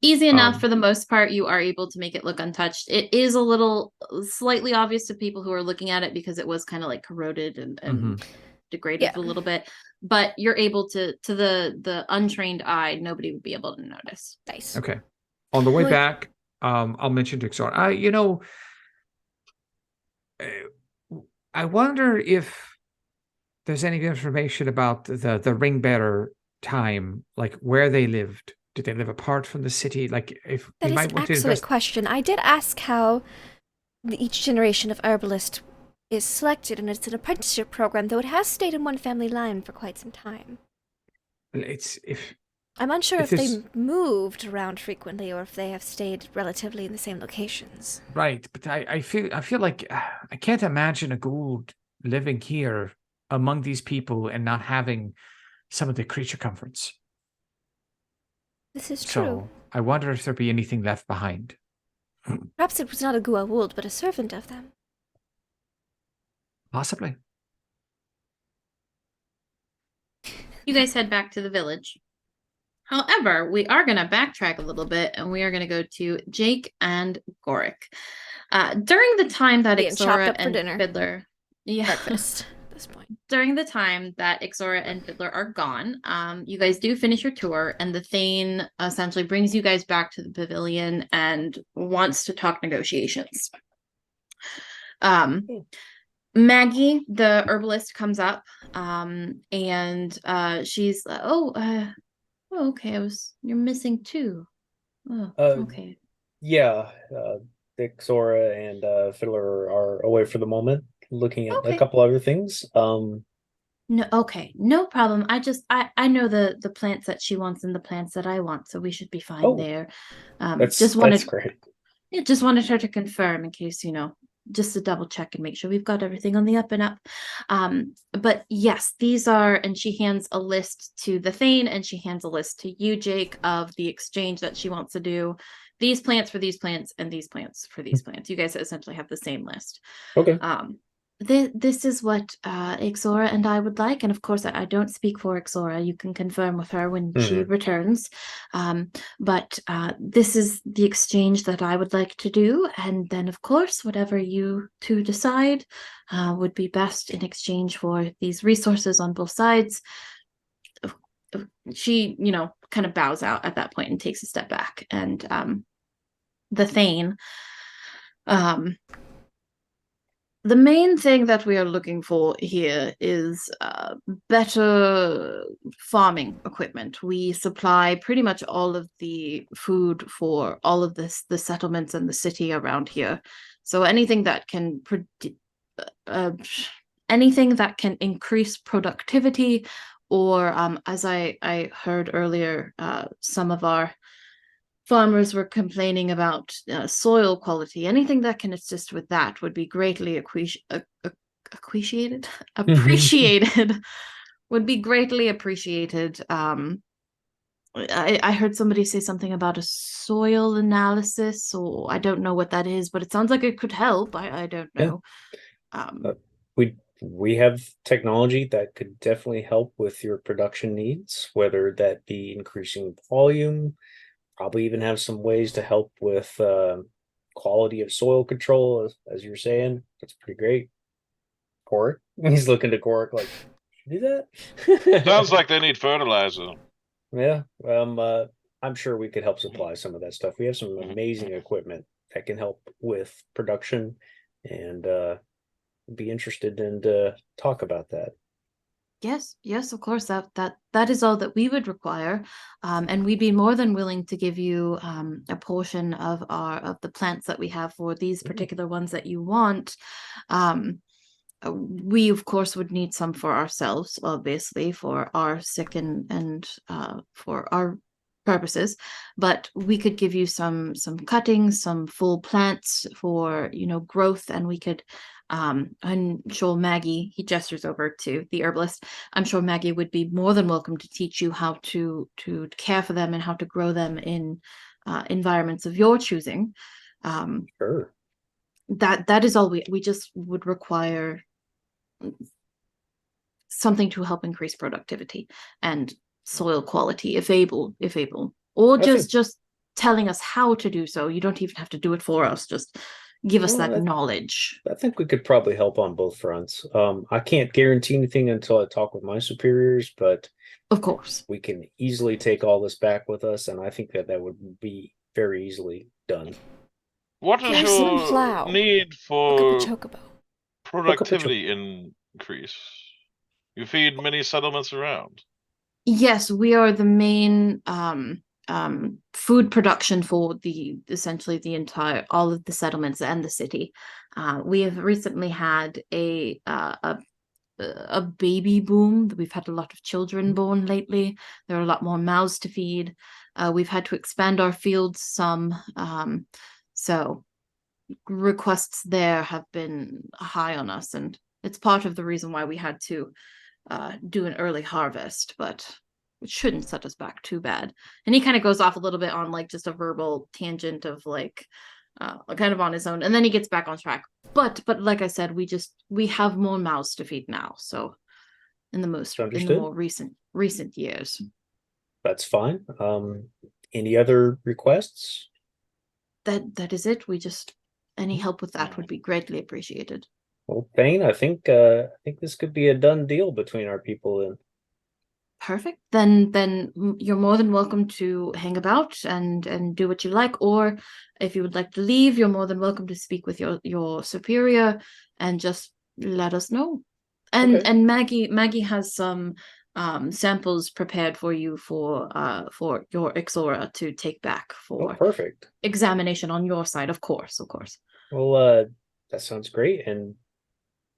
Easy enough for the most part. You are able to make it look untouched. It is a little slightly obvious to people who are looking at it because it was kind of like corroded and degraded a little bit. But you're able to the untrained eye, nobody would be able to notice. Nice. Okay. On the way back, I'll mention to Xor. I wonder if there's any information about the ring bearer time, like where they lived. Did they live apart from the city? Like, if That we is might an want to excellent question. I did ask how each generation of herbalist is selected, and it's an apprenticeship program, though it has stayed in one family line for quite some time. I'm unsure if they moved around frequently or if they have stayed relatively in the same locations. Right, but I feel like I can't imagine a Goa'uld living here among these people and not having some of the creature comforts. This is So true. I wonder if there'd be anything left behind. Perhaps it was not a Goa'uld, but a servant of them. Possibly. You guys head back to the village. However, we are going to backtrack a little bit, and we are going to go to Jake and Gorick. During the time that Being chopped Ixora up for and dinner. Fiddler, Breakfast at this point. during the time that Ixora and Fiddler are gone, you guys do finish your tour, and the Thane essentially brings you guys back to the pavilion and wants to talk negotiations. Maggie, the herbalist, comes up, and she's okay. You're missing two. Oh, okay. Yeah, Xora and Fiddler are away for the moment, looking at a couple other things. No, okay, no problem. I know the plants that she wants and the plants that I want, so we should be fine there. That's great. Yeah, just wanted her to confirm in case, just to double check and make sure we've got everything on the up and up. But yes, these are, and she hands a list to the Thane and she hands a list to you, Jake, of the exchange that she wants to do. These plants for these plants and these plants for these plants. You guys essentially have the same list. Okay. This is what Ixora and I would like, and of course I don't speak for Ixora. You can confirm with her when she returns. But this is the exchange that I would like to do, and then of course whatever you two decide would be best in exchange for these resources on both sides. She, kind of bows out at that point and takes a step back, and the Thane. The main thing that we are looking for here is better farming equipment. We supply pretty much all of the food for all of the settlements and the city around here. So anything that can increase productivity, or as I heard earlier, some of our farmers were complaining about soil quality. Anything that can assist with that would be greatly appreciated. Would be greatly appreciated I heard somebody say something about a soil analysis, or I don't know what that is, but it sounds like it could help. I don't Yeah. know. Um, We have technology that could definitely help with your production needs, whether that be increasing volume, probably even have some ways to help with quality of soil control, as you're saying. That's pretty great. Cork, he's looking to Cork like, do that. Sounds like they need fertilizer. Yeah, I'm sure we could help supply some of that stuff. We have some amazing equipment that can help with production, and be interested in talk about that. yes, of course. That is all that we would require, and we'd be more than willing to give you a portion of the plants that we have for these particular ones that you want. We of course would need some for ourselves, obviously, for our sick and for our purposes, but we could give you some cuttings, some full plants for growth, and we could I'm sure Maggie, he gestures over to the herbalist, I'm sure Maggie would be more than welcome to teach you how to care for them and how to grow them in environments of your choosing. Sure. That is all we just would require something to help increase productivity and soil quality if able, or just telling us how to do so. You don't even have to do it for us, just give us that knowledge. I think we could probably help on both fronts. I can't guarantee anything until I talk with my superiors, but of course we can easily take all this back with us, and I think that would be very easily done. What is Here's some your plow. need Look for up a chocobo. productivity increase? You feed many settlements around. Yes, we are the main food production for essentially the entire all of the settlements and the city. We have recently had a baby boom. We've had a lot of children born lately. There are a lot more mouths to feed. We've had to expand our fields some. So requests there have been high on us, and it's part of the reason why we had to do an early harvest, but it shouldn't set us back too bad. And he kind of goes off a little bit on like just a verbal tangent of like kind of on his own, and then he gets back on track. But like I said, we have more mouths to feed now. So in the more recent years. That's fine. Any other requests? That is it. We just any help with that would be greatly appreciated. Well, Thane, I think this could be a done deal between our people. Then perfect. Then you're more than welcome to hang about and do what you like, or if you would like to leave, you're more than welcome to speak with your superior and just let us know. And okay. and Maggie has some samples prepared for you for your Ixora to take back for perfect examination on your side, of course. Well, that sounds great. And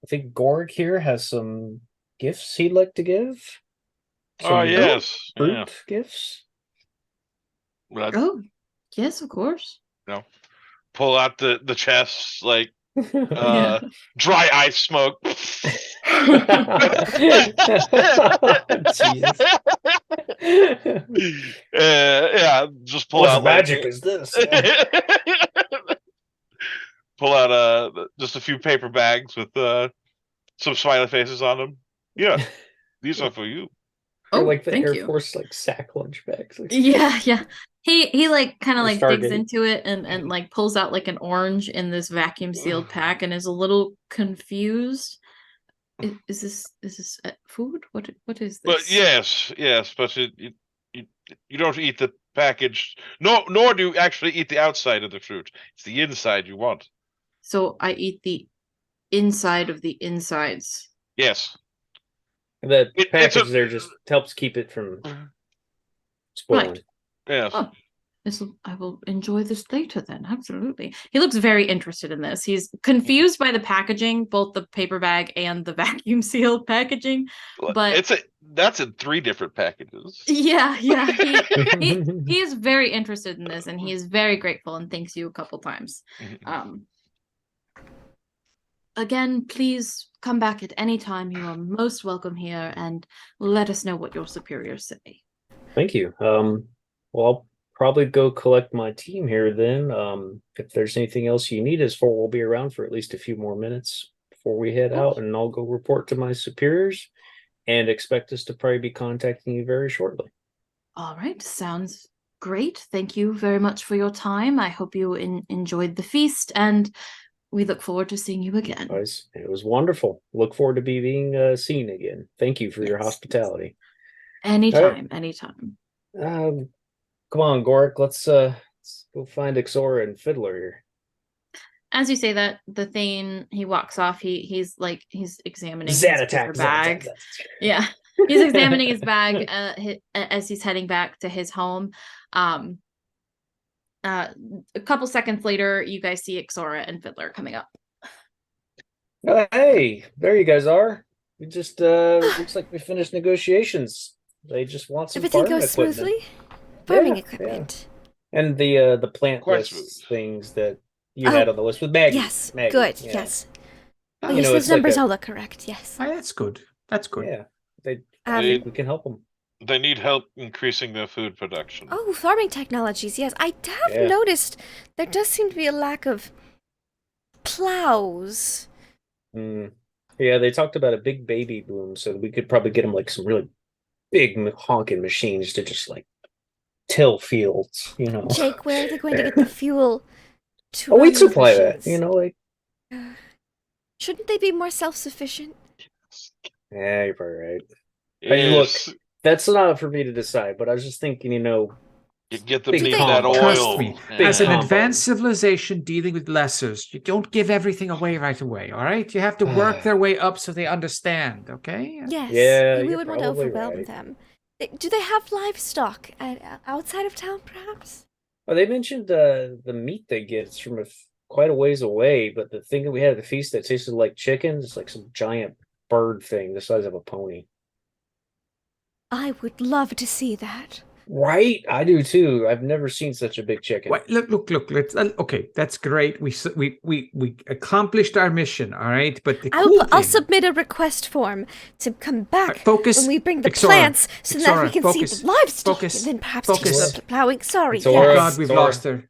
I think Gorg here has some gifts he'd like to give. Oh yes, fruit gifts. Oh yes, of course. Pull out the chests, like dry ice smoke. Jesus. Yeah, just pull what out magic is this? Pull out just a few paper bags with some smiley faces on them. Yeah, these are for you. They're like the thank Air you. Force like sack lunch bags. Yeah. He like kind of like digs Stargate. into it and like pulls out like an orange in this vacuum sealed pack and is a little confused. Is this food? What is this? But yes, but you don't eat the package. Nor do you actually eat the outside of the fruit. It's the inside you want. So I eat the inside of the insides. Yes. The package there just helps keep it from spoiling. Right. Yes. Oh, I will enjoy this later then. Absolutely. He looks very interested in this. He's confused by the packaging, both the paper bag and the vacuum sealed packaging. But that's in 3 different packages. Yeah. He is very interested in this, and he is very grateful and thanks you a couple times. Again, please come back at any time. You are most welcome here, and let us know what your superiors say. Thank you. Well, I'll probably go collect my team here then. If there's anything else you need us for, we'll be around for at least a few more minutes before we head out, and I'll go report to my superiors and expect us to probably be contacting you very shortly. All right, sounds great. Thank you very much for your time. I hope you enjoyed the feast, and we look forward to seeing you again. It was wonderful. Look forward to being seen again. Thank you for your Yes. hospitality. Anytime, anytime. Come on, Gorik. Let's go find Ixora and Fiddler here. As you say that, the Thane, he walks off. He's examining Zat his attack. bag. Zat. Yeah, he's examining his bag as he's heading back to his home. A couple seconds later, you guys see Ixora and Fiddler coming up. Hey, there you guys are. We just looks like we finished negotiations. They just want some Everything farming goes equipment. smoothly? Farming Yeah, equipment. And the plant Quite list smooth. things that you had Oh, on the list with Maggie. Yes, Maggie, good, yeah. yes. Oh, Oh, You yes, know, those it's like numbers a- all look correct, yes. That's good. That's good. Yeah, I Um, think we can help them. They need help increasing their food production. Oh, farming technologies, yes. I have Yeah. noticed there does seem to be a lack of plows. Yeah, they talked about a big baby boom, so we could probably get them like some really big honking machines to just like till fields, you know. Jake, where are they going to get the fuel to Oh, run we'd these supply that, machines? you know, like. Shouldn't they be more self-sufficient? Yeah, you're probably right. Hey, look, Yes, that's not for me to decide, but I was just thinking, you know, you get them Big need combo. that oil. Trust me, Big as an combo. advanced civilization dealing with lessers, you don't give everything away right away, all right? You have to work their way up so they understand, okay? Yes. Yeah, we you're would want to probably overwhelm right. them. Do they have livestock outside of town, perhaps? Well, they mentioned the meat they get is from quite a ways away, but the thing that we had at the feast that tasted like chicken is like some giant bird thing the size of a pony. I would love to see that. Right? I do too. I've never seen such a big chicken. Wait, look. Let's okay. That's great. We accomplished our mission. All right, but the cool I'll thing- submit a request form to come back focus. when we bring the Ixora, plants so that we Ixora, can focus, see the livestock focus, and then perhaps focus. teach them the plowing. Sorry, Ixora. Oh yes. God, we've Sorry. lost her.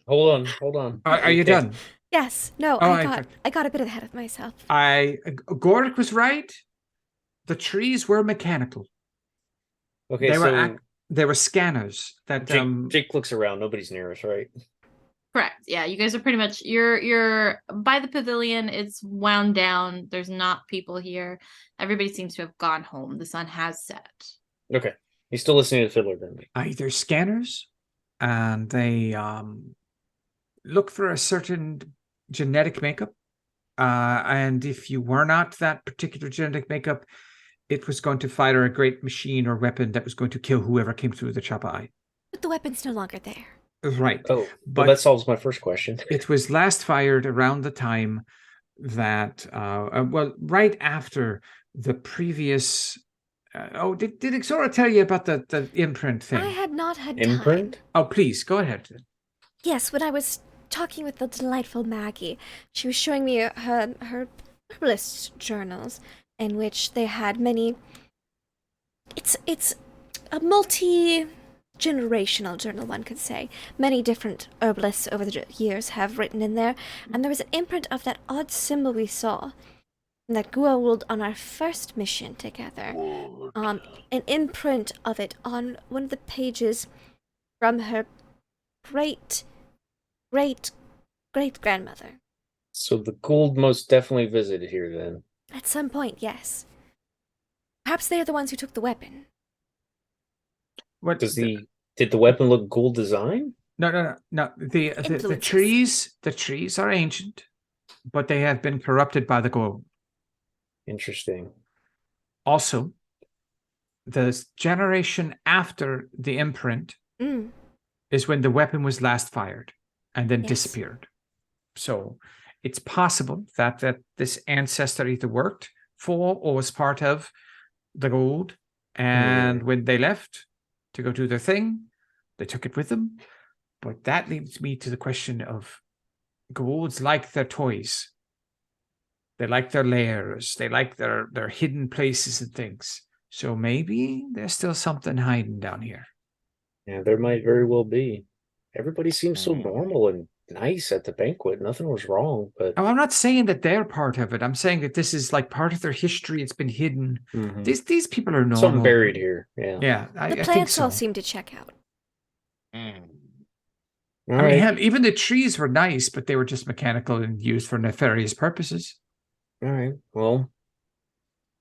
Hold on. Are you Okay. done? Yes, no, Oh, I got a bit ahead of myself. Gorik was right. The trees were mechanical. Okay, They were scanners that Jake looks around. Nobody's near us, right? Correct. Yeah, you guys are pretty much you're by the pavilion. It's wound down. There's not people here. Everybody seems to have gone home. The sun has set. Okay. He's still listening to Fiddler then. either scanners, and they look for a certain genetic makeup. And if you were not that particular genetic makeup, it was going to fire a great machine or weapon that was going to kill whoever came through the chopper eye. But the weapon's no longer there. Right. Oh, well, But- that solves my first question. It was last fired around the time that, right after the previous. Did Ixora tell you about the imprint thing? I had not had Imprint? time. Oh, please go ahead. Yes, when I was talking with the delightful Maggie, she was showing me her herbalist journals, in which they had many. It's a multi-generational journal, one could say. Many different herbalists over the years have written in there, and there was an imprint of that odd symbol we saw that Gua rolled on our first mission together. An imprint of it on one of the pages from her great grandmother. So the Gould most definitely visited here then. At some point, yes. Perhaps they are the ones who took the weapon. What Did the weapon look Gould design? No. The Influences. trees are ancient, but they have been corrupted by the gold. Interesting. Also, the generation after the imprint Mm. is when the weapon was last fired and then Yes. disappeared. So it's possible that this ancestor either worked for or was part of the gold, and when they left to go do their thing, they took it with them. But that leads me to the question of golds like their toys. They like their lairs. They like their hidden places and things. So maybe there's still something hiding down here. Yeah, there might very well be. Everybody seems so Hmm. normal and nice at the banquet. Nothing was wrong, but Now, I'm not saying that they're part of it. I'm saying that this is like part of their history. It's been hidden. mhm. These people are normal. Something buried here. Yeah. Yeah, The I think plants so. all seem to check out. Hmm. All I mean, right. hell, even the trees were nice, but they were just mechanical and used for nefarious purposes. All right. Well,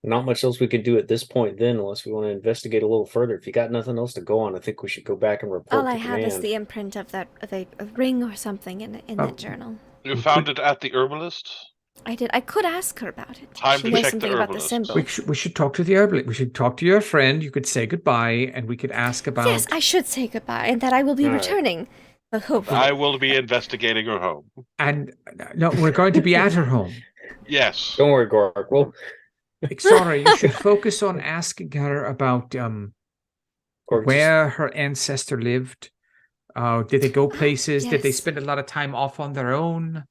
not much else we could do at this point then, unless we want to investigate a little further. If you got nothing else to go on, I think we should go back and report All I to have is command. the imprint of a ring or something in Oh. that journal. You found it at the herbalist? I did. I could ask her about it. Time She to knows check something the about the herbalist. symbol. We should talk to the herbalist. We should talk to your friend. You could say goodbye, and we could ask about. Yes, I should say goodbye, and that I will be All right. returning. But hopefully, I will be investigating her home. And no, we're going to be at her home. Yes. Don't worry, Gork. Well, Xara, you should focus on asking her about Gork, where her ancestor lived. Did they go places? Did they yes. spend a lot of time off on their own?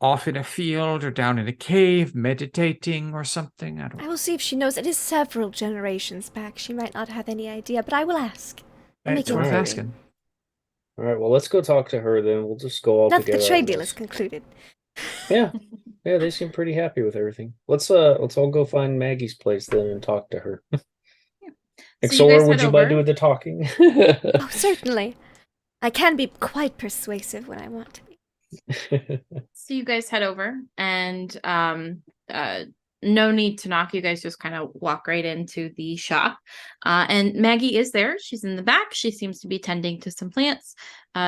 Off in a field or down in a cave, meditating or something? I don't I will see if she knows. It is several generations back. She might not have any idea, but I will ask. I'll make It's worth inquiry. asking. all right. Well, let's go talk to her then. We'll just go all Now that together. the trade on deal this. is concluded. Yeah. Yeah, they seem pretty happy with everything. Let's all go find Maggie's place then and talk to her. So you Exora, guys would head you mind over. doing the talking? Oh, certainly. I can be quite persuasive when I want to be. So you guys head over, and no need to knock. You guys just kind of walk right into the shop. And Maggie is there. She's in the back. She seems to be tending to some plants.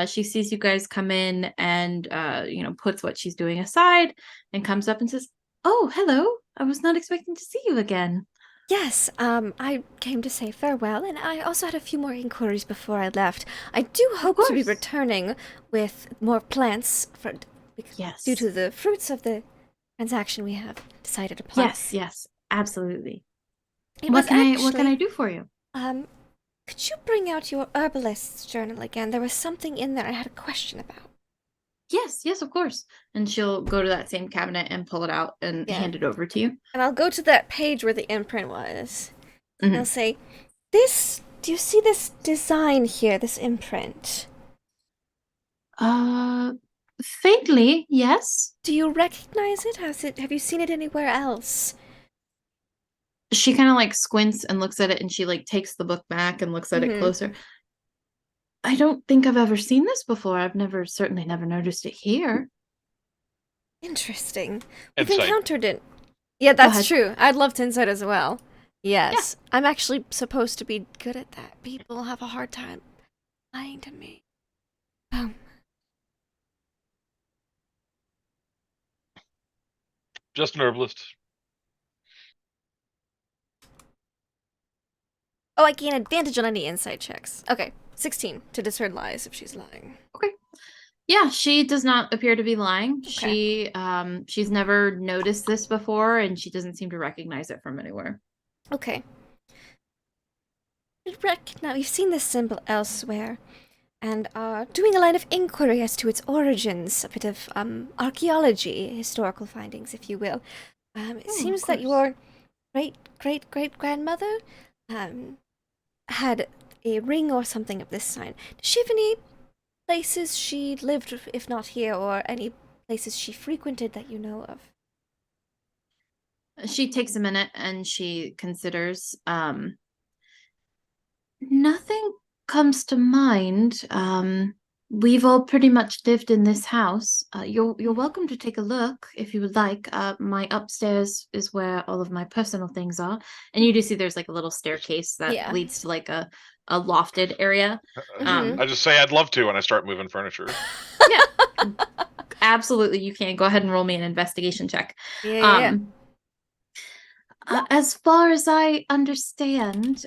She sees you guys come in and puts what she's doing aside and comes up and says, "Oh, hello. I was not expecting to see you again." Yes, I came to say farewell, and I also had a few more inquiries before I left. I do hope to be course. returning with more plants Yes. due to the fruits of the transaction we have decided upon. Yes, absolutely. It What was can actually, I do for you? Could you bring out your herbalist's journal again? There was something in there I had a question about. Yes, of course. And she'll go to that same cabinet and pull it out and Yeah. hand it over to you. And I'll go to that page where the imprint was. And Mhm. I'll say, do you see this design here, this imprint? Faintly, yes. Do you recognize it? Have you seen it anywhere else? She kind of like squints and looks at it, and she like takes the book back and looks at it Mhm. closer. I don't think I've ever seen this before. I've certainly never noticed it here. Interesting. We've Insight. encountered it. Yeah, Go that's ahead. true. I'd love to insight as well. Yes. I'm actually supposed to be good at that. People have a hard time lying to me. Just an herbalist. Oh, I gain advantage on any insight checks. Okay, 16 to discern lies if she's lying. Yeah, she does not appear to be lying. She's never noticed this before, and she doesn't seem to recognize it from anywhere. Okay. Now, we've seen this symbol elsewhere, and are doing a line of inquiry as to its origins, a bit of archaeology, historical findings, if you will. It of seems that course. your great-great-great-grandmother had a ring or something of this sign. Does she have any places she lived, if not here, or any places she frequented that you know of? She takes a minute and she considers. Nothing comes to mind. We've all pretty much lived in this house. You're welcome to take a look if you would like. My upstairs is where all of my personal things are, and you do see there's like a little staircase that Yeah. leads to like a lofted area. Mhm. I just say I'd love to when I start moving furniture. Yeah, absolutely. You can go ahead and roll me an investigation check. Yeah. As far as I understand,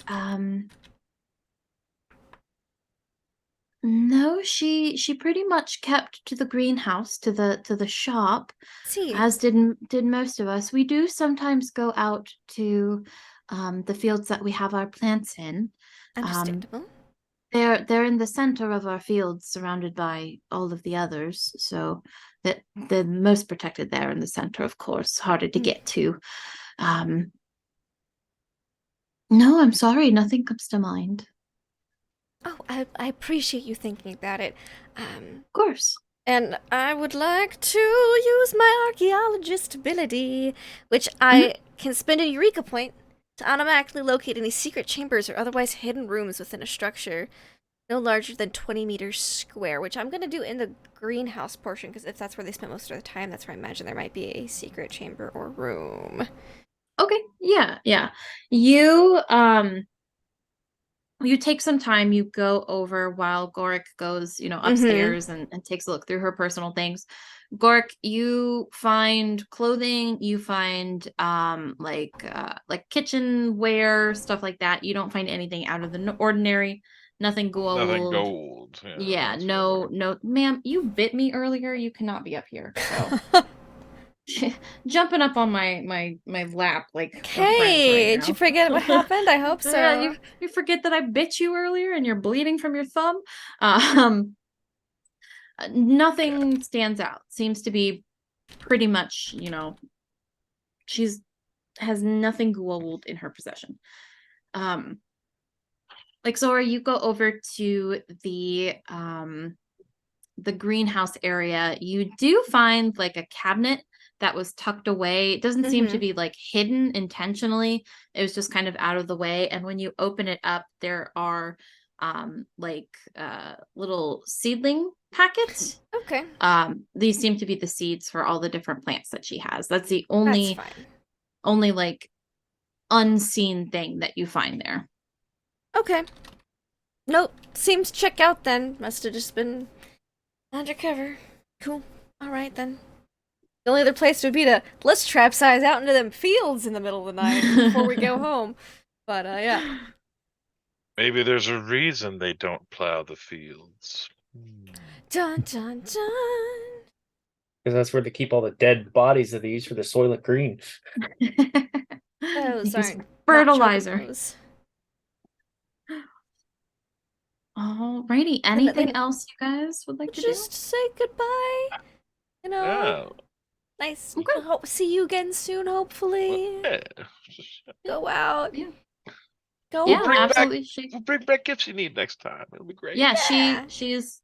no, she pretty much kept to the greenhouse, to the shop, See. as did most of us. We do sometimes go out to the fields that we have our plants in. Understandable. They're in the center of our fields, surrounded by all of the others, so that the most protected there in the center, of course, harder to Mm. get to. No, I'm sorry. Nothing comes to mind. Oh, I appreciate you thinking about it. Of course. And I would like to use my archaeologist ability, which I can spend a Eureka point to automatically locate any secret chambers or otherwise hidden rooms within a structure no larger than 20 meters square, which I'm going to do in the greenhouse portion, because if that's where they spent most of the time, that's where I imagine there might be a secret chamber or room. Okay. Yeah. Yeah. You you take some time, you go over while Gorik goes, upstairs and takes a look through her personal things. Gorik, you find clothing, you find like kitchenware, stuff like that. You don't find anything out of the ordinary, nothing gold. Nothing gold. Yeah, that's no, right. no, ma'am, you bit me earlier. You cannot be up here. So jumping up on my lap like we're friends Hey, right did you now. forget what happened? I hope so. Yeah, you forget that I bit you earlier and you're bleeding from your thumb. Um, Nothing stands out. Seems to be pretty much, she's has nothing gold in her possession. Like Zora, you go over to the greenhouse area. You do find like a cabinet that was tucked away. It doesn't seem to be like hidden intentionally. It was just kind of out of the way. And when you open it up, there are little seedling packets. Okay. These seem to be the seeds for all the different plants that she has. That's the That's fine. only like unseen thing that you find there. Okay. Nope. Seems to check out then. Must have just been undercover. Cool. Alright then. The only other place would be to let's trap size out into them fields in the middle of the night before we go home. But yeah. Maybe there's a reason they don't plow the fields. Dun dun dun. Because that's where they keep all the dead bodies that they use for the Soylent Green. Those Use aren't fertilizer. not chocobos. Alrighty. Anything else you guys would like to Just say goodbye. You know, Yeah. nice. Okay. I hope see you again soon. Hopefully, Yeah. go out. Yeah. Go. Yeah, bring back- absolutely. We'll bring back gifts you need next time. It'll be great. Yeah, Yeah. she's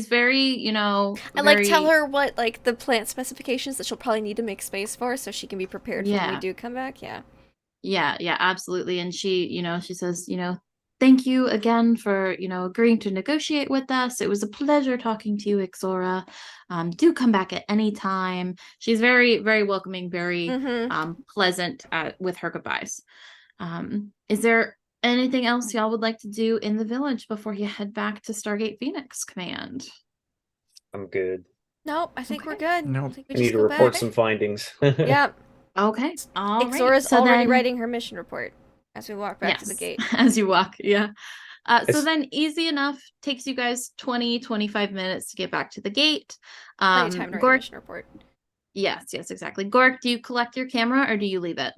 very, I like tell her what like the plant specifications that she'll probably need to make space for, so she can be prepared for when we do come back. Yeah. Yeah, absolutely. And she says, thank you again for, agreeing to negotiate with us. It was a pleasure talking to you, Ixora. Do come back at any time. She's very, very welcoming, very pleasant with her goodbyes. Is there anything else y'all would like to do in the village before you head back to Stargate Phoenix Command? I'm good. Nope, I think we're good. Nope. I think we I need just to go report back. some findings. Yep. Okay. All right. Ixora's So already then- writing her mission report as we walk back to the gate. As you walk, yeah. So It's- then easy enough, takes you guys 20-25 minutes to get back to the gate. Plenty of time to write a Gork, mission report. yes, exactly. Gork, do you collect your camera or do you leave it?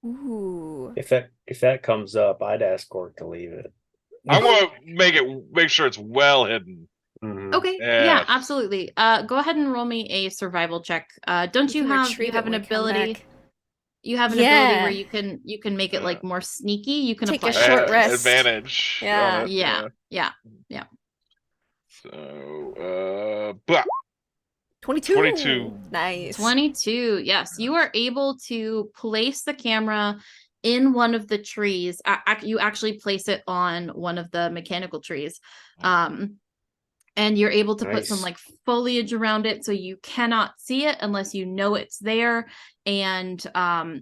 Ooh. if that comes up, I'd ask Gork to leave it. I want to make sure it's well hidden. Mhm. Okay, Yeah. yeah, absolutely. Go ahead and roll me a survival check. Don't you can have retrieve an it when we come ability? back. You have an ability Yeah. where you can make it like more sneaky. You can Take a apply short that. rest. Advantage. Yeah. on it, Yeah. So, but 22. 22. Nice. 22. Yes, you are able to place the camera in one of the trees. You actually place it on one of the mechanical trees. And you're able to put some Nice. like foliage around it so you cannot see it unless you know it's there. And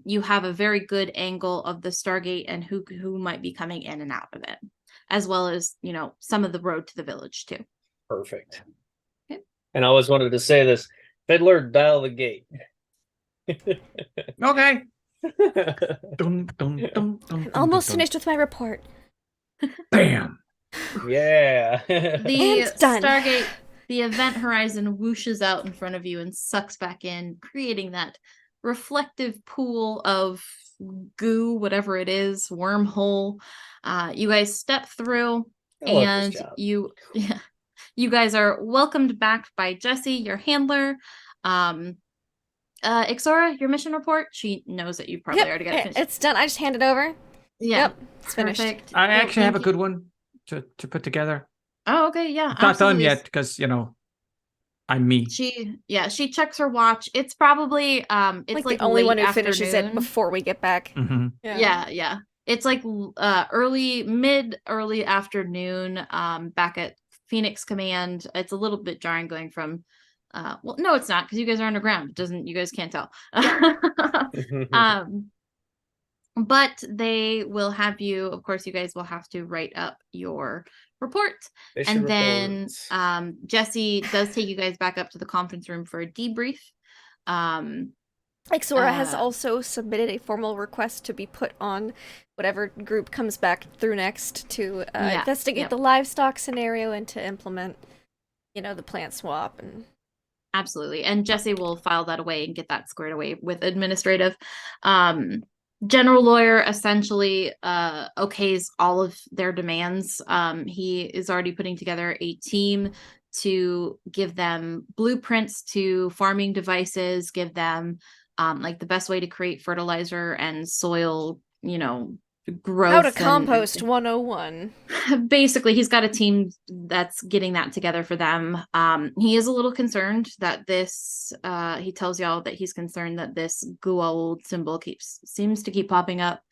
you have a very good angle of the Stargate and who might be coming in and out of it, as well as, some of the road to the village too. Perfect. Okay. And I always wanted to say this: Fiddler, dial the gate. Okay. Dun, dun, dun, dun, Almost dun, finished with my report. dun. Bam. Yeah. The And done. Stargate, the event horizon whooshes out in front of you and sucks back in, creating that reflective pool of goo, whatever it is, wormhole. You guys step through, I love and this job. you guys are welcomed back by Jesse, your handler. Ixora, your mission report. She knows that you probably Yep, already got it finished. it's done. I just hand it over. Yeah. Yep, it's finished. Perfect. I Well, actually have a thank you. good one to put together. Oh, okay, yeah. It's not done absolutely. yet because I'm me. She checks her watch. It's probably it's Like the only late one who afternoon. finishes it before we get back. Mhm. Yeah. It's like early afternoon back at Phoenix Command. It's a little bit jarring going from well, no, it's not, because you guys are underground. You guys can't tell. But they will have you, of course, you guys will have to write up your report. And then Jesse does take you guys back up to the conference room for a debrief. Ixora has also submitted a formal request to be put on whatever group comes back through next to investigate the livestock scenario and to implement, the plant swap. And absolutely. And Jesse will file that away and get that squared away with administrative. General lawyer essentially okays all of their demands. He is already putting together a team to give them blueprints to farming devices, give them like the best way to create fertilizer and soil, growth. How to compost 101. Basically, he's got a team that's getting that together for them. He is a little concerned that this, he tells y'all that he's concerned that this Guold symbol seems to keep popping up,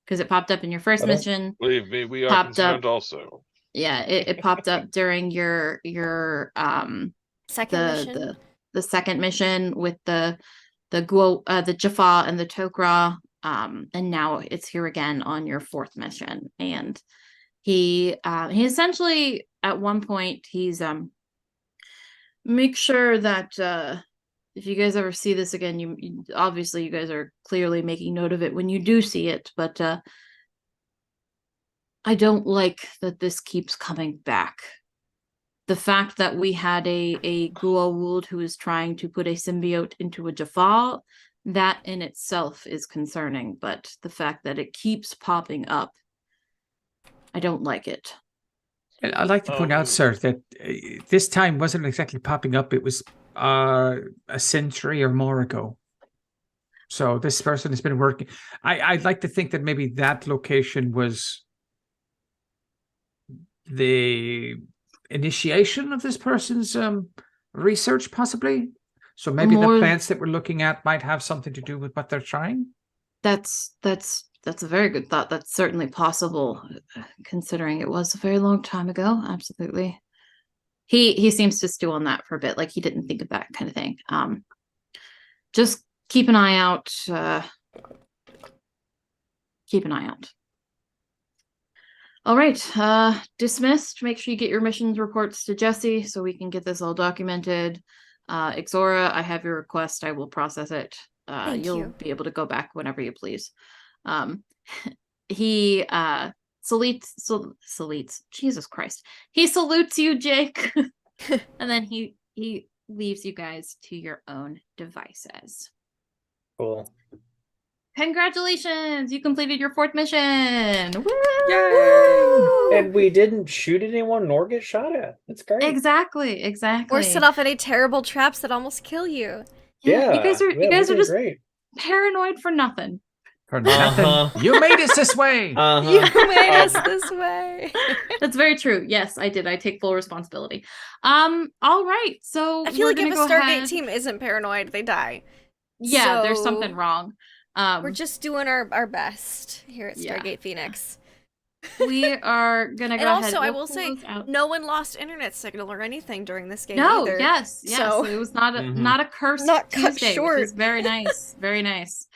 because it popped up in your first mission. Believe me, we are concerned also. Yeah, it popped up during your second mission. The second mission with the Jaffa and the Tok'ra. And now it's here again on your fourth mission. And he essentially, at one point, he's make sure that if you guys ever see this again, you obviously, you guys are clearly making note of it when you do see it, but I don't like that this keeps coming back. The fact that we had a Guold who is trying to put a symbiote into a Jaffa, that in itself is concerning, but the fact that it keeps popping up, I don't like it. I'd like to point out, sir, that this time wasn't exactly popping up. It was a century or more ago. So this person has been working. I'd like to think that maybe that location was the initiation of this person's research, possibly. So maybe the plants that we're looking at might have something to do with what they're trying. That's a very good thought. That's certainly possible, considering it was a very long time ago. Absolutely. He seems to stew on that for a bit, like he didn't think of that kind of thing. Just keep an eye out. Keep an eye out. All right. Dismissed. Make sure you get your missions reports to Jesse so we can get this all documented. Ixora, I have your request. I will process it. You'll be able to go back whenever you please. He salutes. Jesus Christ. He salutes you, Jake. And then he leaves you guys to your own devices. Cool. Congratulations! You completed your fourth mission. Woo! Yay! And we didn't shoot anyone nor get shot at. That's great. Exactly. Or set off any terrible traps that almost kill you. Yeah, you guys are just great. paranoid for nothing. For nothing. You made us this way. You made us this way. That's very true. Yes, I did. I take full responsibility. All right. So I feel like if a Stargate team isn't paranoid, they die. Yeah, so there's something wrong. We're just doing our best here at Stargate Phoenix. We are gonna go ahead. And also, I will say, no one lost internet signal or anything during this game. No, either. Yes. So, it was not a cursed Tuesday, which is very nice, very nice.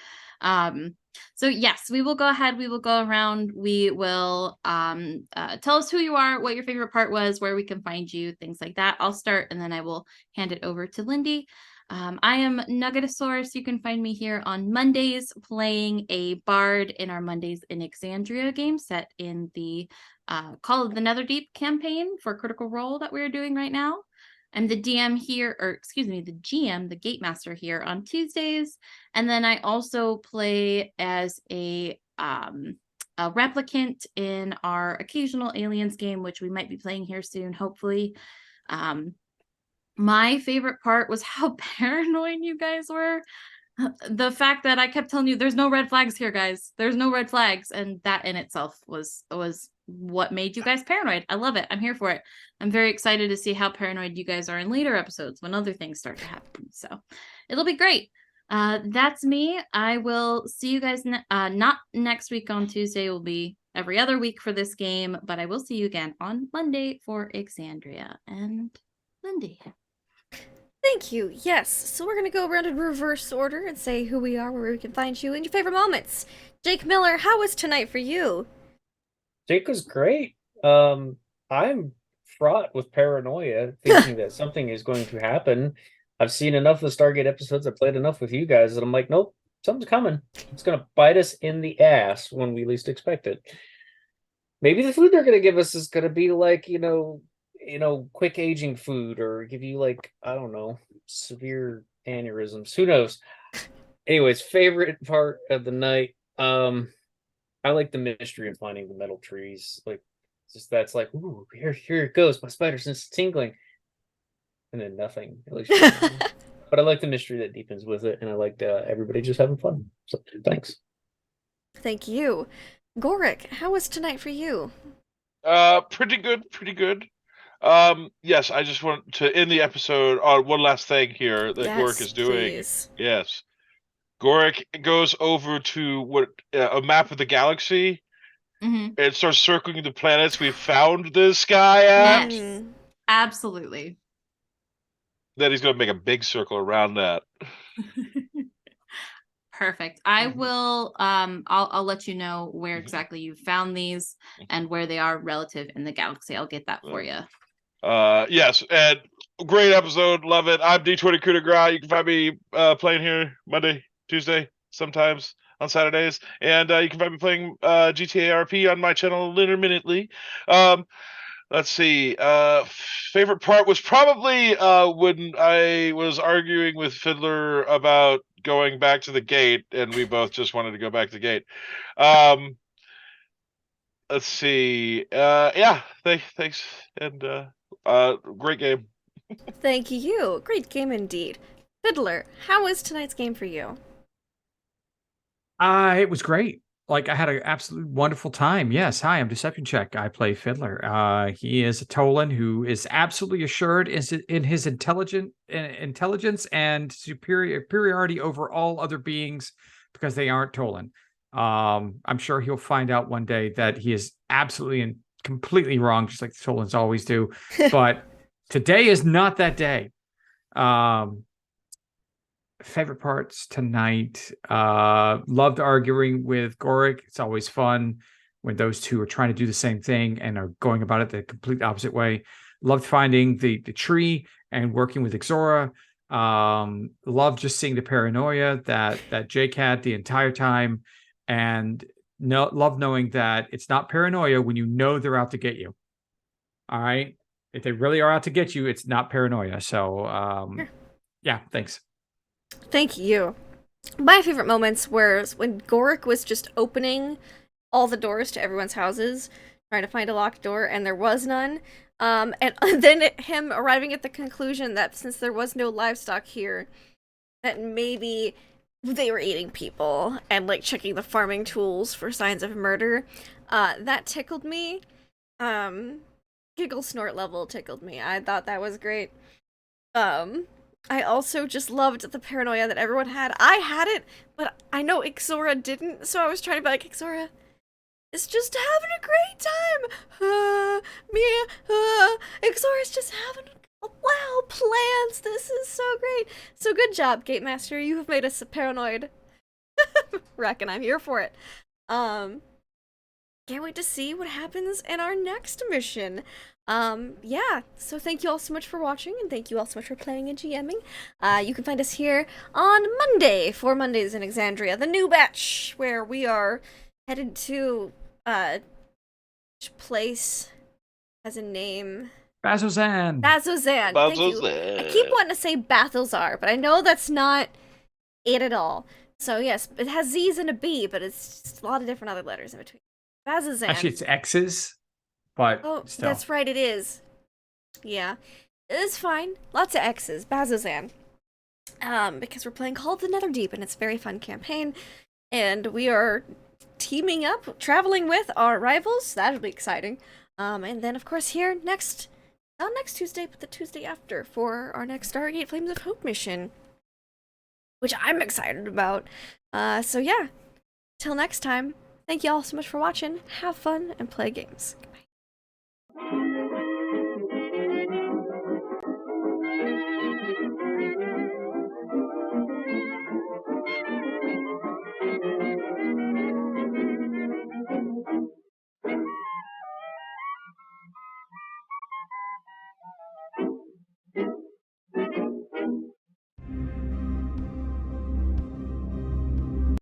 So yes, we will go ahead. We will go around. We will tell us who you are, what your favorite part was, where we can find you, things like that. I'll start, and then I will hand it over to Lindy. I am Nuggetosaurus. You can find me here on Mondays playing a bard in our Mondays in Exandria game set in the Call of the Netherdeep campaign for Critical Role that we're doing right now. I'm the DM here, or excuse me, the GM, the Gate Master here on Tuesdays. And then I also play as a replicant in our occasional Aliens game, which we might be playing here soon, hopefully. My favorite part was how paranoid you guys were. The fact that I kept telling you there's no red flags here, guys. There's no red flags, and that in itself was what made you guys paranoid. I love it. I'm here for it. I'm very excited to see how paranoid you guys are in later episodes when other things start to happen. So it'll be great. That's me. I will see you guys not next week on Tuesday. It will be every other week for this game, but I will see you again on Monday for Exandria and Lindy. Thank you. Yes. So we're going to go around in reverse order and say who we are, where we can find you, and your favorite moments. Jake Miller, how was tonight for you? Jake was great. I'm fraught with paranoia, thinking that something is going to happen. I've seen enough of the Stargate episodes. I played enough with you guys that I'm like, nope, something's coming. It's going to bite us in the ass when we least expect it. Maybe the food they're going to give us is going to be like, quick aging food, or give you like, I don't know, severe aneurysms. Who knows? Anyways, favorite part of the night. I like the mystery of finding the metal trees. Like, just that's like, ooh, here it goes. My spider sense tingling, and then nothing. At least, but I like the mystery that deepens with it, and I liked everybody just having fun. So, thanks. Thank you. Gorik, how was tonight for you? Pretty good. Yes, I just want to end the episode on one last thing here that Gorik is doing. Please. Yes. Gorik goes over to a map of the galaxy and starts circling the planets we found this guy at. Yes. Absolutely. Then he's going to make a big circle around that. Perfect. I will I'll let you know where exactly you found these and where they are relative in the galaxy. I'll get that for you. Yes, and great episode. Love it. I'm D20 Coup de Grace. You can find me playing here Monday, Tuesday, sometimes on Saturdays. And you can find me playing GTA RP on my channel intermittently. Let's see. Favorite part was probably when I was arguing with Fiddler about going back to the gate, and we both just wanted to go back to the gate. Let's see. Yeah, thanks. And great game. Thank you. Great game indeed. Fiddler, how was tonight's game for you? It was great. Like, I had an absolute wonderful time. Yes, hi, I'm Deception Check. I play Fiddler. He is a Tolan who is absolutely assured in his intelligence and superiority over all other beings because they aren't Tolan. I'm sure he'll find out one day that he is absolutely and completely wrong, just like the Tolans always do. But today is not that day. Favorite parts tonight. Loved arguing with Gorik. It's always fun when those two are trying to do the same thing and are going about it the complete opposite way. Loved finding the tree and working with Ixora. Loved just seeing the paranoia that Jake had the entire time, and love knowing that it's not paranoia when you know they're out to get you. All right, if they really are out to get you, it's not paranoia. So yeah, thanks. Thank you. My favorite moments were when Gorik was just opening all the doors to everyone's houses, trying to find a locked door, and there was none. And then him arriving at the conclusion that since there was no livestock here, that maybe they were eating people, and like checking the farming tools for signs of murder. That tickled me. Giggle snort level tickled me. I thought that was great. I also just loved the paranoia that everyone had. I had it, but I know Ixora didn't, so I was trying to be like, Ixora is just having a great time. Ixora's just having wow plans. This is so great. So good job, Gate Master. You have made us paranoid. Reckon I'm here for it. Can't wait to see what happens in our next mission. Yeah, so thank you all so much for watching, and thank you all so much for playing and GMing. You can find us here on Monday for Mondays in Exandria, the new batch, where we are headed to, which place has a name? Bazozan. Bazozan. Thank you. I keep wanting to say Bathilzar, but I know that's not it at all. So yes, it has Z's and a B, but it's just a lot of different other letters in between. Bazozan. Actually, it's X's, but still. That's right, it is. Yeah, it's fine. Lots of X's. Bazozan. because we're playing Call of the Netherdeep, and it's a very fun campaign, and we are teaming up, traveling with our rivals. That'll be exciting. And then, of course, here not next Tuesday, but the Tuesday after, for our next Stargate Flames of Hope mission, which I'm excited about. So yeah, till next time, thank you all so much for watching. Have fun and play games.